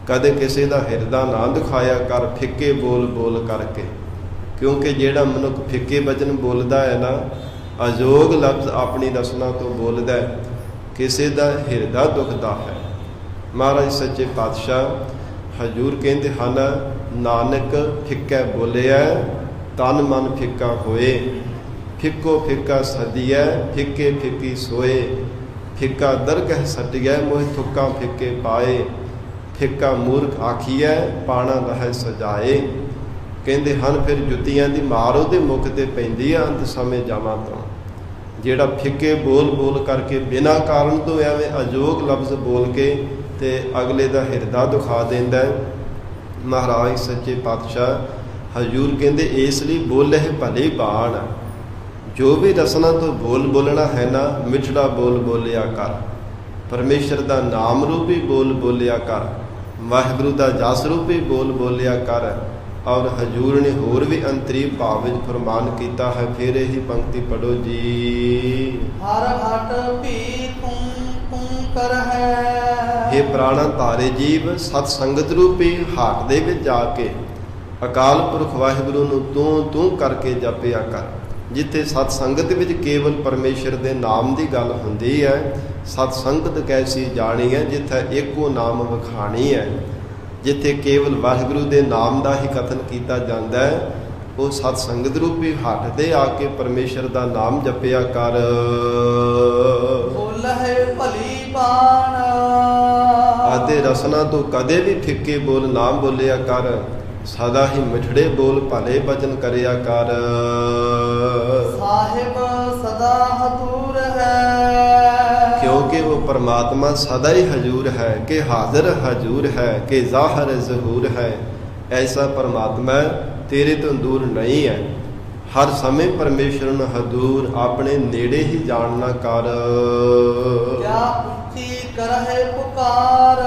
ਕਦੇ ਕਿਸੇ ਦਾ ਹਿਰਦਾ ਨਾ ਦਿਖਾਇਆ ਕਰ ਫਿੱਕੇ ਬੋਲ ਬੋਲ ਕਰਕੇ, ਕਿਉਂਕਿ ਜਿਹੜਾ ਮਨੁੱਖ ਫਿੱਕੇ ਵਚਨ ਬੋਲਦਾ ਹੈ ਨਾ, ਅਯੋਗ ਲਫ਼ਜ਼ ਆਪਣੀ ਰਸਨਾ ਤੋਂ ਬੋਲਦਾ, ਕਿਸੇ ਦਾ ਹਿਰਦਾ ਦੁਖਦਾ ਹੈ। ਮਹਾਰਾਜ ਸੱਚੇ ਪਾਤਸ਼ਾਹ ਹਜ਼ੂਰ ਕਹਿੰਦੇ ਹਨ, ਨਾਨਕ ਫਿੱਕਾ ਬੋਲਿਆ ਤਨ ਮਨ ਫਿੱਕਾ ਹੋਏ। ਫਿੱਕੋ ਫਿੱਕਾ ਸਦੀਐ ਫਿੱਕੇ ਫਿੱਕੀ ਸੋਏ। ਫਿੱਕਾ ਦਰਗਹਿ ਸਟਿਐ ਮੋਹਿ ਥੁੱਕਾਂ ਫਿੱਕੇ ਪਾਏ। ਫਿੱਕਾ ਮੂਰਖ ਆਖੀਐ ਪਾਣਾ ਲਹੈ ਸਜਾਏ। ਕਹਿੰਦੇ ਹਨ ਫਿਰ ਜੁੱਤੀਆਂ ਦੀ ਮਾਰ ਉਹਦੇ ਮੁਖ ਤੇ ਪੈਂਦੀ ਆ ਅੰਤ ਸਮੇਂ ਜਾਵਾਂ ਤੋਂ। ਜਿਹੜਾ ਫਿੱਕੇ ਬੋਲ ਕਰਕੇ ਬਿਨਾਂ ਕਾਰਨ ਤੋਂ ਐਵੇਂ ਅਯੋਗ ਲਫ਼ਜ਼ ਬੋਲ ਕੇ ਤੇ ਅਗਲੇ ਦਾ ਹਿਰਦਾ ਦੁਖਾ ਦਿੰਦਾ ਹੈ। ਮਹਾਰਾਜ ਸੱਚੇ ਪਾਤਸ਼ਾਹ ਹਜ਼ੂਰ ਕਹਿੰਦੇ ਇਸ ਲਈ ਬੋਲੇ ਭਲੇ ਬਾਣ, ਜੋ ਵੀ ਰਸਨਾ ਤੋਂ ਬੋਲਣਾ ਹੈ ਨਾ, ਮਿੱਠੜਾ ਬੋਲਿਆ ਕਰ। ਪਰਮੇਸ਼ਰ ਦਾ ਨਾਮ ਰੂਪੀ ਬੋਲਿਆ ਕਰ, ਵਾਹਿਗੁਰੂ ਦਾ ਜਸ ਰੂਪੀ ਬੋਲਿਆ ਕਰ। ਔਰ ਹਜ਼ੂਰ ਨੇ ਹੋਰ ਵੀ ਅੰਤਰੀ ਭਾਵ ਵਿੱਚ ਫਰਮਾਨ ਕੀਤਾ ਹੈ। ਫਿਰ ਇਹੀ ਪੰਕਤੀ ਪੜੋ ਜੀ। ਹਰ ਹਟ ਵੀ ਤੂੰ ਕਰ ਹੈ। ਇਹ ਪ੍ਰਾਣਾ ਧਾਰੇ ਜੀਵ ਸਤ ਸੰਗਤ ਰੂਪੀ ਹਾਟ ਦੇ ਵਿੱਚ ਜਾ ਕੇ ਅਕਾਲ ਪੁਰਖ ਵਾਹਿਗੁਰੂ ਨੂੰ ਤੂੰ ਕਰਕੇ ਜਪਿਆ ਕਰ। ਜਿੱਥੇ ਸਤ ਸੰਗਤ ਵਿੱਚ ਕੇਵਲ ਪਰਮੇਸ਼ਰ ਦੇ ਨਾਮ ਦੀ ਗੱਲ ਹੁੰਦੀ ਹੈ, ਸਤ ਸੰਗਤ ਕੈਸੀ ਜਾਣੀ ਹੈ, ਜਿੱਥੇ ਇੱਕੋ ਨਾਮ ਵਿਖਾਣੀ ਹੈ, ਜਿੱਥੇ ਕੇਵਲ ਵਾਹਿਗੁਰੂ ਦੇ ਨਾਮ ਦਾ ਹੀ ਕਥਨ ਕੀਤਾ ਜਾਂਦਾ ਹੈ, ਉਹ ਸਤ ਸੰਗਤ ਰੂਪੀ ਹੱਟ ਤੇ ਆ ਕੇ ਪਰਮੇਸ਼ਰ ਦਾ ਨਾਮ ਜਪਿਆ ਕਰ। ਬੋਲੇ ਭਲੀ ਬਾਣ, ਆਦੇ ਰਸਨਾ ਤੋਂ ਕਦੇ ਵੀ ਫਿੱਕੇ ਬੋਲ ਨਾ ਬੋਲਿਆ ਕਰ, ਸਦਾ ਹੀ ਮਿਠੜੇ ਬੋਲ ਭਲੇ ਬਚਨ ਕਰਿਆ ਕਰ। ਸਾਹਿਬ ਸਦਾ ਹਜ਼ੂਰ ਹੈ, ਕਿਉਂਕਿ ਉਹ ਪਰਮਾਤਮਾ ਸਦਾ ਹੀ ਹਜ਼ੂਰ ਹੈ, ਕਿ ਹਾਜ਼ਰ ਹਜ਼ੂਰ ਹੈ, ਕਿ ਜ਼ਾਹਰ ਜ਼ਹੂਰ ਹੈ। ਐਸਾ ਪਰਮਾਤਮਾ ਤੇਰੇ ਤੋਂ ਦੂਰ ਨਹੀਂ ਹੈ। ਹਰ ਸਮੇਂ ਪਰਮੇਸ਼ਰ ਨੂੰ ਹਜ਼ੂਰ ਆਪਣੇ ਨੇੜੇ ਹੀ ਜਾਣਨਾ ਕਰ। ਕਿਆ ਉੱਚੀ ਕਰਹਿ ਪੁਕਾਰ,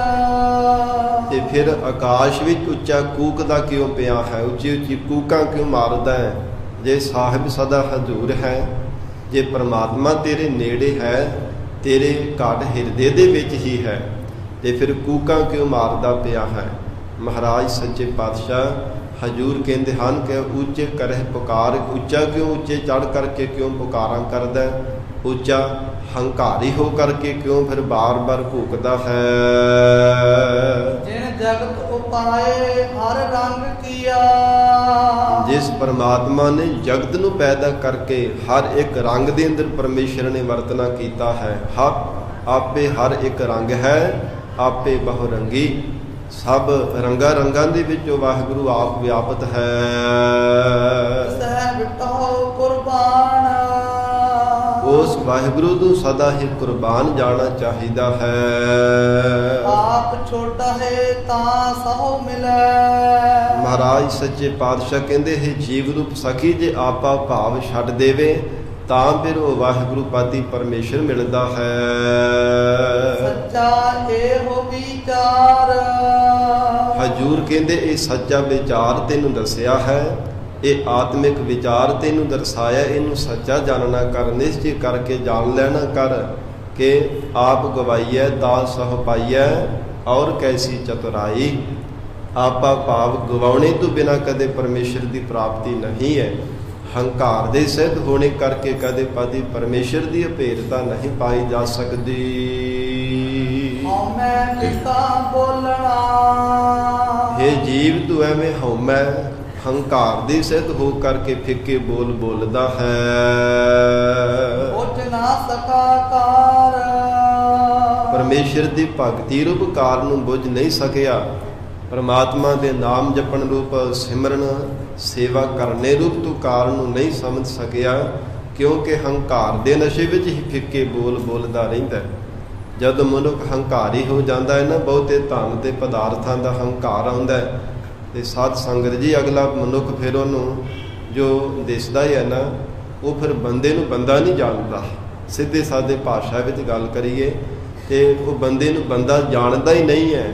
ਤੇ ਫਿਰ ਆਕਾਸ਼ ਵਿੱਚ ਉੱਚਾ ਕੂਕਦਾ ਕਿਉਂ ਪਿਆ ਹੈ, ਉੱਚੀ ਕੂਕਾਂ ਕਿਉਂ ਮਾਰਦਾ ਹੈ? ਜੇ ਸਾਹਿਬ ਸਦਾ ਹਜ਼ੂਰ ਹੈ, ਜੇ ਪਰਮਾਤਮਾ ਤੇਰੇ ਨੇੜੇ ਹੈ, ਤੇਰੇ ਘਟ ਹਿਰਦੇ ਦੇ ਵਿੱਚ ਹੀ ਹੈ, ਤੇ ਫਿਰ ਕੂਕਾਂ ਕਿਉਂ ਮਾਰਦਾ ਪਿਆ ਹੈ? ਮਹਾਰਾਜ ਸੱਚੇ ਪਾਤਸ਼ਾਹ ਹਜ਼ੂਰ ਕਹਿੰਦੇ ਹਨ ਕਿ ਉੱਚੇ ਕਰਹਿ ਪੁਕਾਰ, ਉੱਚਾ ਕਿਉਂ ਉੱਚੇ ਚੜ੍ਹ ਕਰਕੇ ਕਿਉਂ ਪੁਕਾਰਾਂ ਕਰਦਾ, ਉੱਚਾ ਹੰਕਾਰੀ ਹੋ ਕਰਕੇ ਕਿਉਂ ਫਿਰ ਬਾਰ ਭੂਕਦਾ ਹੈ? ਜਿਨ ਜਗਤ ਉਪਾਏ ਹਰ ਰੰਗ ਕੀਆ, ਜਿਸ ਪਰਮਾਤਮਾ ਨੇ ਜਗਤ ਨੂੰ ਪੈਦਾ ਕਰਕੇ ਹਰ ਇੱਕ ਰੰਗ ਦੇ ਅੰਦਰ ਪਰਮੇਸ਼ਰ ਨੇ ਵਰਤਣਾ ਕੀਤਾ ਹੈ। ਆਪੇ ਹਰ ਇੱਕ ਰੰਗ ਹੈ, ਆਪੇ ਬਹੁ ਰੰਗੀ, ਸਭ ਰੰਗਾਂ ਦੇ ਵਿੱਚੋਂ ਵਾਹਿਗੁਰੂ ਆਪ ਵਿਆਪਤ ਹੈ। ਸਹਿ ਬਿਟੋ ਕੁਰਬਾਨ, ਉਸ ਵਾਹਿਗੁਰੂ ਨੂੰ ਸਦਾ ਹੀ ਕੁਰਬਾਨ ਜਾਣਾ ਚਾਹੀਦਾ ਹੈ। ਆਪ ਛੋਟਾ ਹੈ ਤਾਂ ਸਹੁ ਮਿਲੈ, ਮਹਾਰਾਜ ਸੱਚੇ ਪਾਤਸ਼ਾਹ ਕਹਿੰਦੇ ਹੈ ਜੀਵ ਰੂਪ ਸਖੀ ਜੇ ਆਪਾ ਭਾਵ ਛੱਡ ਦੇਵੇ ਤਾਂ ਫਿਰ ਉਹ ਵਾਹਿਗੁਰੂ ਪਾਤੀ ਪਰਮੇਸ਼ਰ ਮਿਲਦਾ ਹੈ। ਸੱਚਾ ਇਹੋ ਵਿਚਾਰ, ਹਜ਼ੂਰ ਕਹਿੰਦੇ ਇਹ ਸੱਚਾ ਵਿਚਾਰ ਤੈਨੂੰ ਦੱਸਿਆ ਹੈ, ਇਹ ਆਤਮਿਕ ਵਿਚਾਰ ਤੈਨੂੰ ਦਰਸਾਇਆ, ਇਹਨੂੰ ਸੱਚਾ ਜਾਣਨਾ ਕਰ, ਨਿਸ਼ਚੈ ਕਰਕੇ ਜਾਣ ਲੈਣਾ ਕਰ ਕਿ ਆਪ ਗਵਾਈਐ ਤਾਂ ਸਹ ਪਾਈਐ ਔਰ ਕੈਸੀ ਚਤੁਰਾਈ। ਆਪਾ ਭਾਵ ਗਵਾਉਣੇ ਤੋਂ ਬਿਨਾ ਕਦੇ ਪਰਮੇਸ਼ਰ ਦੀ ਪ੍ਰਾਪਤੀ ਨਹੀਂ ਹੈ। ਹੰਕਾਰ ਦੇ ਸਿੱਧ ਹੋਣੇ ਕਰਕੇ ਕਦੇ ਪਾਦੀ ਪਰਮੇਸ਼ਰ ਦੀ ਅਭੇਦਤਾ ਨਹੀਂ ਪਾਈ ਜਾ ਸਕਦੀ। ਹਉਮੈ ਫਿੱਕਾ ਬੋਲਣਾ, ਹੇ ਜੀਵ ਤੂੰ ਐਵੇਂ ਹਉਮੈ ਹੰਕਾਰ ਦੀ ਸਿੱਧ ਹੋ ਕਰਕੇ ਫਿੱਕੇ ਬੋਲਦਾ ਹੈ। ਉੱਚ ਨਾ ਸਕਾ ਕਾਰ, ਪਰਮੇਸ਼ਰ ਦੀ ਭਗਤੀ ਰੂਪ ਕਾਰ ਨੂੰ ਬੁੱਝ ਨਹੀਂ ਸਕਿਆ। ਪਰਮਾਤਮਾ ਦੇ ਨਾਮ ਜਪਣ ਰੂਪ ਸਿਮਰਨ ਸੇਵਾ ਕਰਨੇ ਰੂਪ ਤੂੰ ਕਾਰ ਨੂੰ ਨਹੀਂ ਸਮਝ ਸਕਿਆ, ਕਿਉਂਕਿ ਹੰਕਾਰ ਦੇ ਨਸ਼ੇ ਵਿੱਚ ਹੀ ਫਿੱਕੇ ਬੋਲਦਾ ਰਹਿੰਦਾ। ਜਦ ਮਨੁੱਖ ਹੰਕਾਰੀ ਹੋ ਜਾਂਦਾ ਹੈ ਨਾ, ਬਹੁਤੇ ਧਨ ਤੇ ਪਦਾਰਥਾਂ ਦਾ ਹੰਕਾਰ ਆਉਂਦਾ ਹੈ, ਤੇ ਸਾਧ ਸੰਗਤ ਜੀ ਅਗਲਾ ਮਨੁੱਖ ਫਿਰ ਉਹਨੂੰ ਜੋ ਦਿਸਦਾ ਹੀ ਹੈ ਨਾ, ਉਹ ਫਿਰ ਬੰਦੇ ਨੂੰ ਬੰਦਾ ਨਹੀਂ ਜਾਣਦਾ। ਸਿੱਧੇ ਸਾਦੇ ਭਾਸ਼ਾ ਵਿੱਚ ਗੱਲ ਕਰੀਏ ਤੇ ਉਹ ਬੰਦੇ ਨੂੰ ਬੰਦਾ ਜਾਣਦਾ ਹੀ ਨਹੀਂ ਹੈ,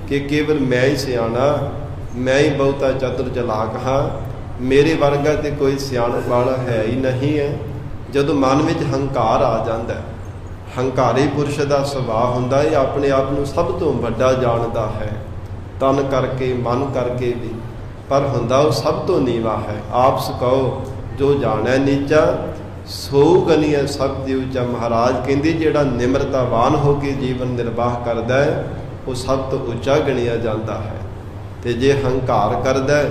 ਕਿ ਕੇਵਲ ਮੈਂ ਹੀ ਸਿਆਣਾ, ਮੈਂ ਹੀ ਬਹੁਤਾ ਚਤੁਰ ਚਲਾਕ ਹਾਂ, ਮੇਰੇ ਵਰਗਾ ਤੇ ਕੋਈ ਸਿਆਣਪ ਵਾਲਾ ਹੈ ਹੀ ਨਹੀਂ ਹੈ। ਜਦੋਂ ਮਨ ਵਿੱਚ ਹੰਕਾਰ ਆ ਜਾਂਦਾ, ਹੰਕਾਰੀ ਪੁਰਸ਼ ਦਾ ਸੁਭਾਅ ਹੁੰਦਾ ਹੈ ਆਪਣੇ ਆਪ ਨੂੰ ਸਭ ਤੋਂ ਵੱਡਾ ਜਾਣਦਾ ਹੈ, ਤਨ ਕਰਕੇ ਮਨ ਕਰਕੇ ਵੀ, ਪਰ ਹੁੰਦਾ ਉਹ ਸਭ ਤੋਂ ਨੀਵਾਂ ਹੈ। ਆਪ ਸਕੋ ਜੋ ਜਾਣੈ ਨੀਚਾ ਸੋ ਗਨੀਐ ਸਭ ਤੇ ਉੱਚਾ। ਮਹਾਰਾਜ ਕਹਿੰਦੇ ਜਿਹੜਾ ਨਿਮਰਤਾਵਾਨ ਹੋ ਕੇ ਜੀਵਨ ਨਿਰਵਾਹ ਕਰਦਾ ਹੈ ਉਹ ਸਭ ਤੋਂ ਉੱਚਾ ਗਿਣਿਆ ਜਾਂਦਾ ਹੈ, ਤੇ ਜੇ ਹੰਕਾਰ ਕਰਦਾ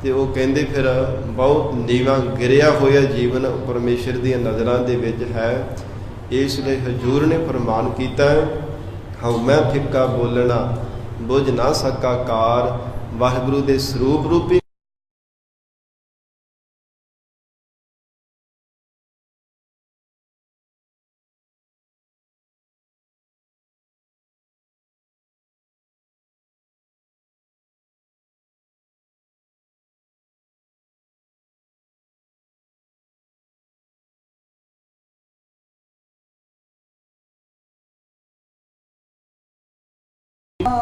ਤੇ ਉਹ ਕਹਿੰਦੇ ਫਿਰ ਬਹੁਤ ਨੀਵਾਂ ਗਿਰਿਆ ਹੋਇਆ ਜੀਵਨ ਪਰਮੇਸ਼ਰ ਦੀਆਂ ਨਜ਼ਰਾਂ ਦੇ ਵਿੱਚ ਹੈ। ਇਸ ਲਈ ਹਜ਼ੂਰ ਨੇ ਫਰਮਾਨ ਕੀਤਾ, ਹਉਮੈ ਫਿੱਕਾ ਬੋਲਣਾ ਬੁੱਝ ਨਾ ਸਕਾ ਕਾਰ। ਵਾਹਿਗੁਰੂ ਦੇ ਸਰੂਪ ਰੂਪੀ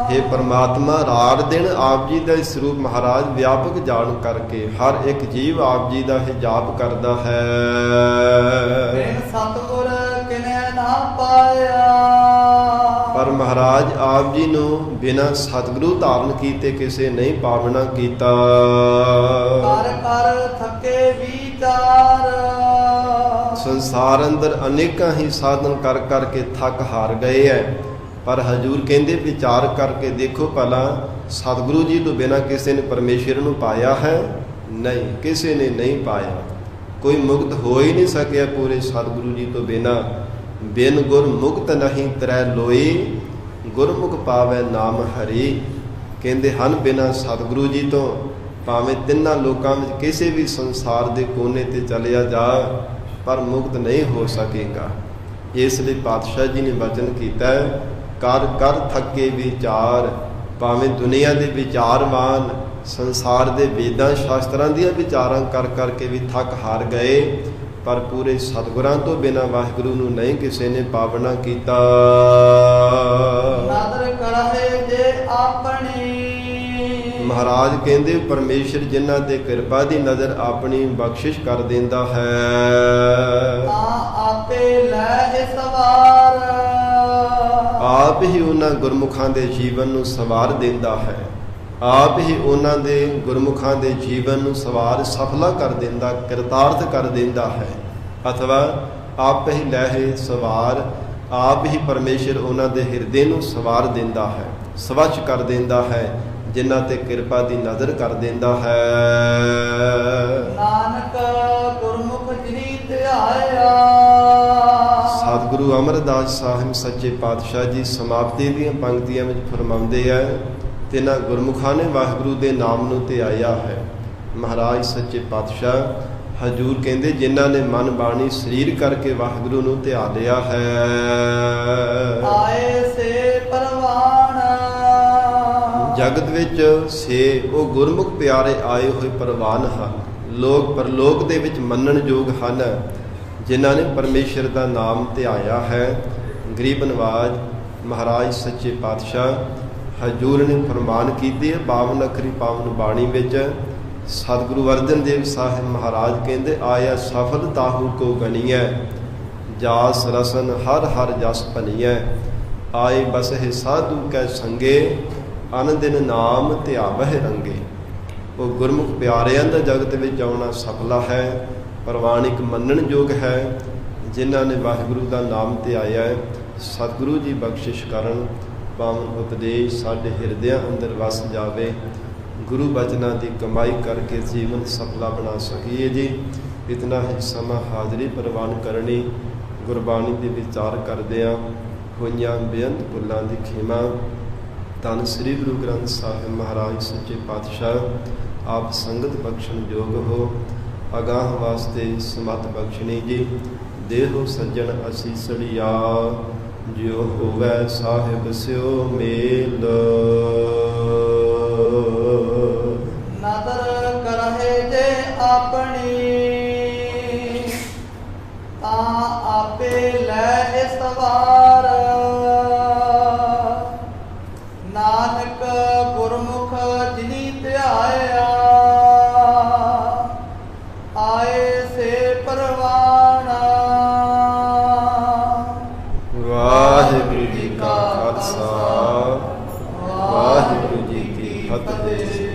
हे परमात्मा, रात दिन आप जी ਦਾ ਸਰੂਪ ਮਹਾਰਾਜ ਵਿਆਪਕ ਜਾਣ ਕਰਕੇ ਹਰ ਇੱਕ ਜੀਵ ਆਪ ਜੀ ਦਾ ਹੀ ਜਾਪ ਕਰਦਾ ਹੈ। ਬਿਨ ਸਤਿਗੁਰ ਕਿਨੇ ਨਾ ਪਾਇਆ। ਪਰ ਮਹਾਰਾਜ ਆਪ ਜੀ ਨੂੰ ਬਿਨਾਂ ਸਤਿਗੁਰੂ ਧਾਰਨ ਕੀਤੇ ਕਿਸੇ ਨਹੀਂ ਪਾਵਨਾ ਕੀਤਾ। ਕਰ ਕਰ ਥੱਕੇ ਵਿਚਾਰ। ਸੰਸਾਰ ਅੰਦਰ ਅਨੇਕਾਂ ਹੀ ਸਾਧਨ ਕਰ ਕਰਕੇ ਥੱਕ ਹਾਰ ਗਏ ਹੈ, ਪਰ ਹਜੂਰ ਕਹਿੰਦੇ ਵਿਚਾਰ ਕਰਕੇ ਦੇਖੋ ਭਲਾ ਸਤਿਗੁਰੂ ਜੀ ਤੋਂ ਬਿਨਾਂ ਕਿਸੇ ਨੇ ਪਰਮੇਸ਼ਰ ਨੂੰ ਪਾਇਆ ਹੈ? ਨਹੀਂ, ਕਿਸੇ ਨੇ ਨਹੀਂ ਪਾਇਆ। ਕੋਈ ਮੁਕਤ ਹੋ ਹੀ ਨਹੀਂ ਸਕਿਆ ਪੂਰੇ ਸਤਿਗੁਰੂ ਜੀ ਤੋਂ ਬਿਨਾਂ। ਬਿਨ ਗੁਰ ਮੁਕਤ ਨਹੀਂ ਤਰੈ ਲੋਈ, ਗੁਰਮੁਖ ਪਾਵੈ ਨਾਮ ਹਰੀ। ਕਹਿੰਦੇ ਹਨ ਬਿਨਾਂ ਸਤਿਗੁਰੂ ਜੀ ਤੋਂ ਭਾਵੇਂ ਤਿੰਨਾਂ ਲੋਕਾਂ ਵਿੱਚ ਕਿਸੇ ਵੀ ਸੰਸਾਰ ਦੇ ਕੋਨੇ ਤੇ ਚਲਿਆ ਜਾ, ਪਰ ਮੁਕਤ ਨਹੀਂ ਹੋ ਸਕੇਗਾ। ਇਸ ਲਈ ਪਾਤਸ਼ਾਹ ਜੀ ਨੇ ਵਚਨ ਕੀਤਾ, ਕਰ ਕਰ ਥੱਕੇ ਵਿਚਾਰ। ਭਾਵੇਂ ਦੁਨੀਆ ਦੇ ਵਿਚਾਰਵਾਨ ਸੰਸਾਰ ਦੇ ਵੇਦਾਂ ਸ਼ਾਸਤਰਾਂ ਦੀਆਂ ਵਿਚਾਰਾਂ ਕਰ ਕਰਕੇ ਵੀ ਥੱਕ ਹਾਰ ਗਏ, ਪਰ ਪੂਰੇ ਸਤਿਗੁਰਾਂ ਤੋਂ ਬਿਨਾਂ ਵਾਹਿਗੁਰੂ ਨੂੰ ਨਹੀਂ ਕਿਸੇ ਨੇ ਪਾਵਨਾ ਕੀਤਾ। ਨਦਰ ਕਰਹਿ ਜੇ ਆਪਣੀ। ਮਹਾਰਾਜ ਕਹਿੰਦੇ ਪਰਮੇਸ਼ਰ ਜਿਨ੍ਹਾਂ ਤੇ ਕਿਰਪਾ ਦੀ ਨਜ਼ਰ ਆਪਣੀ ਬਖਸ਼ਿਸ਼ ਕਰ ਦਿੰਦਾ ਹੈ, ਆਪੇ ਲੈ ਸਵਾਰ। ਆਪ ਹੀ ਉਹਨਾਂ ਗੁਰਮੁਖਾਂ ਦੇ ਜੀਵਨ ਨੂੰ ਸਵਾਰ ਦਿੰਦਾ ਹੈ। ਆਪ ਹੀ ਉਹਨਾਂ ਦੇ ਗੁਰਮੁਖਾਂ ਦੇ ਜੀਵਨ ਨੂੰ ਸਵਾਰ ਸਫਲਾ ਕਰ ਦਿੰਦਾ, ਕਿਰਤਾਰਥ ਕਰ ਦਿੰਦਾ ਹੈ। ਅਥਵਾ ਆਪ ਹੀ ਲਹਿ ਸਵਾਰ, ਆਪ ਹੀ ਪਰਮੇਸ਼ਰ ਉਹਨਾਂ ਦੇ ਹਿਰਦੇ ਨੂੰ ਸਵਾਰ ਦਿੰਦਾ ਹੈ, ਸਵੱਛ ਕਰ ਦਿੰਦਾ ਹੈ, ਜਿਨ੍ਹਾਂ ਤੇ ਕਿਰਪਾ ਦੀ ਨਜ਼ਰ ਕਰ ਦਿੰਦਾ ਹੈ। ਨਾਨਕ ਗੁਰਮੁਖ ਜਿਨੀ ਧਿਆਇਆ। ਸਤਿਗੁਰੂ ਅਮਰਦਾਸ ਸਾਹਿਬ ਸੱਚੇ ਪਾਤਸ਼ਾਹ ਜੀ ਸਮਾਪਤੀ ਦੀਆਂ ਪੰਕਤੀਆਂ ਵਿੱਚ ਫਰਮਾਉਂਦੇ ਹੈ, ਤਿਨਾਂ ਗੁਰਮੁਖਾਂ ਨੇ ਵਾਹਿਗੁਰੂ ਦੇ ਨਾਮ ਨੂੰ ਧਿਆਇਆ ਹੈ। ਮਹਾਰਾਜ ਸੱਚੇ ਪਾਤਸ਼ਾਹ ਹਜੂਰ ਕਹਿੰਦੇ ਜਿਨ੍ਹਾਂ ਨੇ ਮਨ ਬਾਣੀ ਸਰੀਰ ਕਰਕੇ ਵਾਹਿਗੁਰੂ ਨੂੰ ਧਿਆ ਲਿਆ ਹੈ, ਆਏ ਸੇ ਪਰਵਾਨ। ਜਗਤ ਵਿੱਚ ਸੇ ਉਹ ਗੁਰਮੁਖ ਪਿਆਰੇ ਆਏ ਹੋਏ ਪਰਵਾਨ ਹਨ, ਲੋਕ ਪਰਲੋਕ ਦੇ ਵਿੱਚ ਮੰਨਣ ਯੋਗ ਹਨ, ਜਿਨ੍ਹਾਂ ਨੇ ਪਰਮੇਸ਼ਰ ਦਾ ਨਾਮ ਧਿਆਇਆ ਹੈ। ਗਰੀਬ ਨਵਾਜ ਮਹਾਰਾਜ ਸੱਚੇ ਪਾਤਸ਼ਾਹ ਹਜੂਰ ਨੇ ਫਰਮਾਨ ਕੀਤੇ ਹੈ 52 ਅੱਖਰੀ ਪਾਵਨ ਬਾਣੀ ਵਿੱਚ। ਸਤਿਗੁਰੂ ਅਰਜਨ ਦੇਵ ਸਾਹਿਬ ਮਹਾਰਾਜ ਕਹਿੰਦੇ, ਆਇਆ ਸਫਲ ਤਾਹੂ ਕੋ ਗਣੀਐ, ਜਾਸ ਰਸਨ ਹਰ ਹਰ ਜਸ ਭਨੀਐ। ਆਏ ਬਸਹਿ ਸਾਧੂ ਕੈ ਸੰਗੇ, ਅਨ ਦਿਨ ਨਾਮ ਧਿਆਵਹਿ ਰੰਗੇ। ਉਹ ਗੁਰਮੁਖ ਪਿਆਰਿਆਂ ਦਾ ਜਗਤ ਵਿੱਚ ਆਉਣਾ ਸਫਲਾ ਹੈ, ਪ੍ਰਵਾਨਿਕ ਮੰਨਣ ਯੋਗ ਹੈ, ਜਿਨ੍ਹਾਂ ਨੇ ਵਾਹਿਗੁਰੂ ਦਾ ਨਾਮ ਧਿਆਇਆ ਹੈ। ਸਤਿਗੁਰੂ ਜੀ ਬਖਸ਼ਿਸ਼ ਕਰਨ, ਪਾਵਨ ਉਪਦੇਸ਼ ਸਾਡੇ ਹਿਰਦਿਆਂ ਅੰਦਰ ਵਸ ਜਾਵੇ, ਗੁਰੂ ਬਚਨਾਂ ਦੀ ਕਮਾਈ ਕਰਕੇ ਜੀਵਨ ਸਫਲਾ ਬਣਾ ਸਕੀਏ ਜੀ। ਇਤਨਾ ਹੀ ਸਮਾਂ ਹਾਜ਼ਰੀ ਪ੍ਰਵਾਨ ਕਰਨੀ, ਗੁਰਬਾਣੀ ਦੇ ਵਿਚਾਰ ਕਰਦਿਆਂ ਹੋਈਆਂ ਬੇਅੰਤ ਭੁੱਲਾਂ ਦੀ ਖਿਮਾ। ਧੰਨ ਸ੍ਰੀ ਗੁਰੂ ਗ੍ਰੰਥ ਸਾਹਿਬ ਮਹਾਰਾਜ ਸੱਚੇ ਪਾਤਸ਼ਾਹ ਆਪ ਸੰਗਤ ਬਖਸ਼ਣ ਯੋਗ ਹੋ, ਅਗਾਹ ਵਾਸਤੇ ਸਮਤ ਬਖਸ਼ਣੀ ਜੀ। ਦੇਹੋ ਸੱਜਣ ਅਸੀਸੜੀਆ, ਜਿਉ ਹੋਵੈ ਸਾਹਿਬ ਸਿਓ ਮੇਲ। ਨਦਰ ਕਰਹਿ ਜੇ ਆਪਣੀ, ਤਾਂ ਆਪੇ ਲੈ ਸਵਾਰ। ਨਾਨਕ ਗੁਰਮੁਖ ਜਿਨੀ ਧਿਆਇਆ, ਆਏ ਸੇ ਪਰਵਾਨ। ਵਾਹਿਗੁਰੂ ਜੀ ਕਾ ਖਾਲਸਾ, ਵਾਹਿਗੁਰੂ ਜੀ ਕੀ ਫਤਿਹ।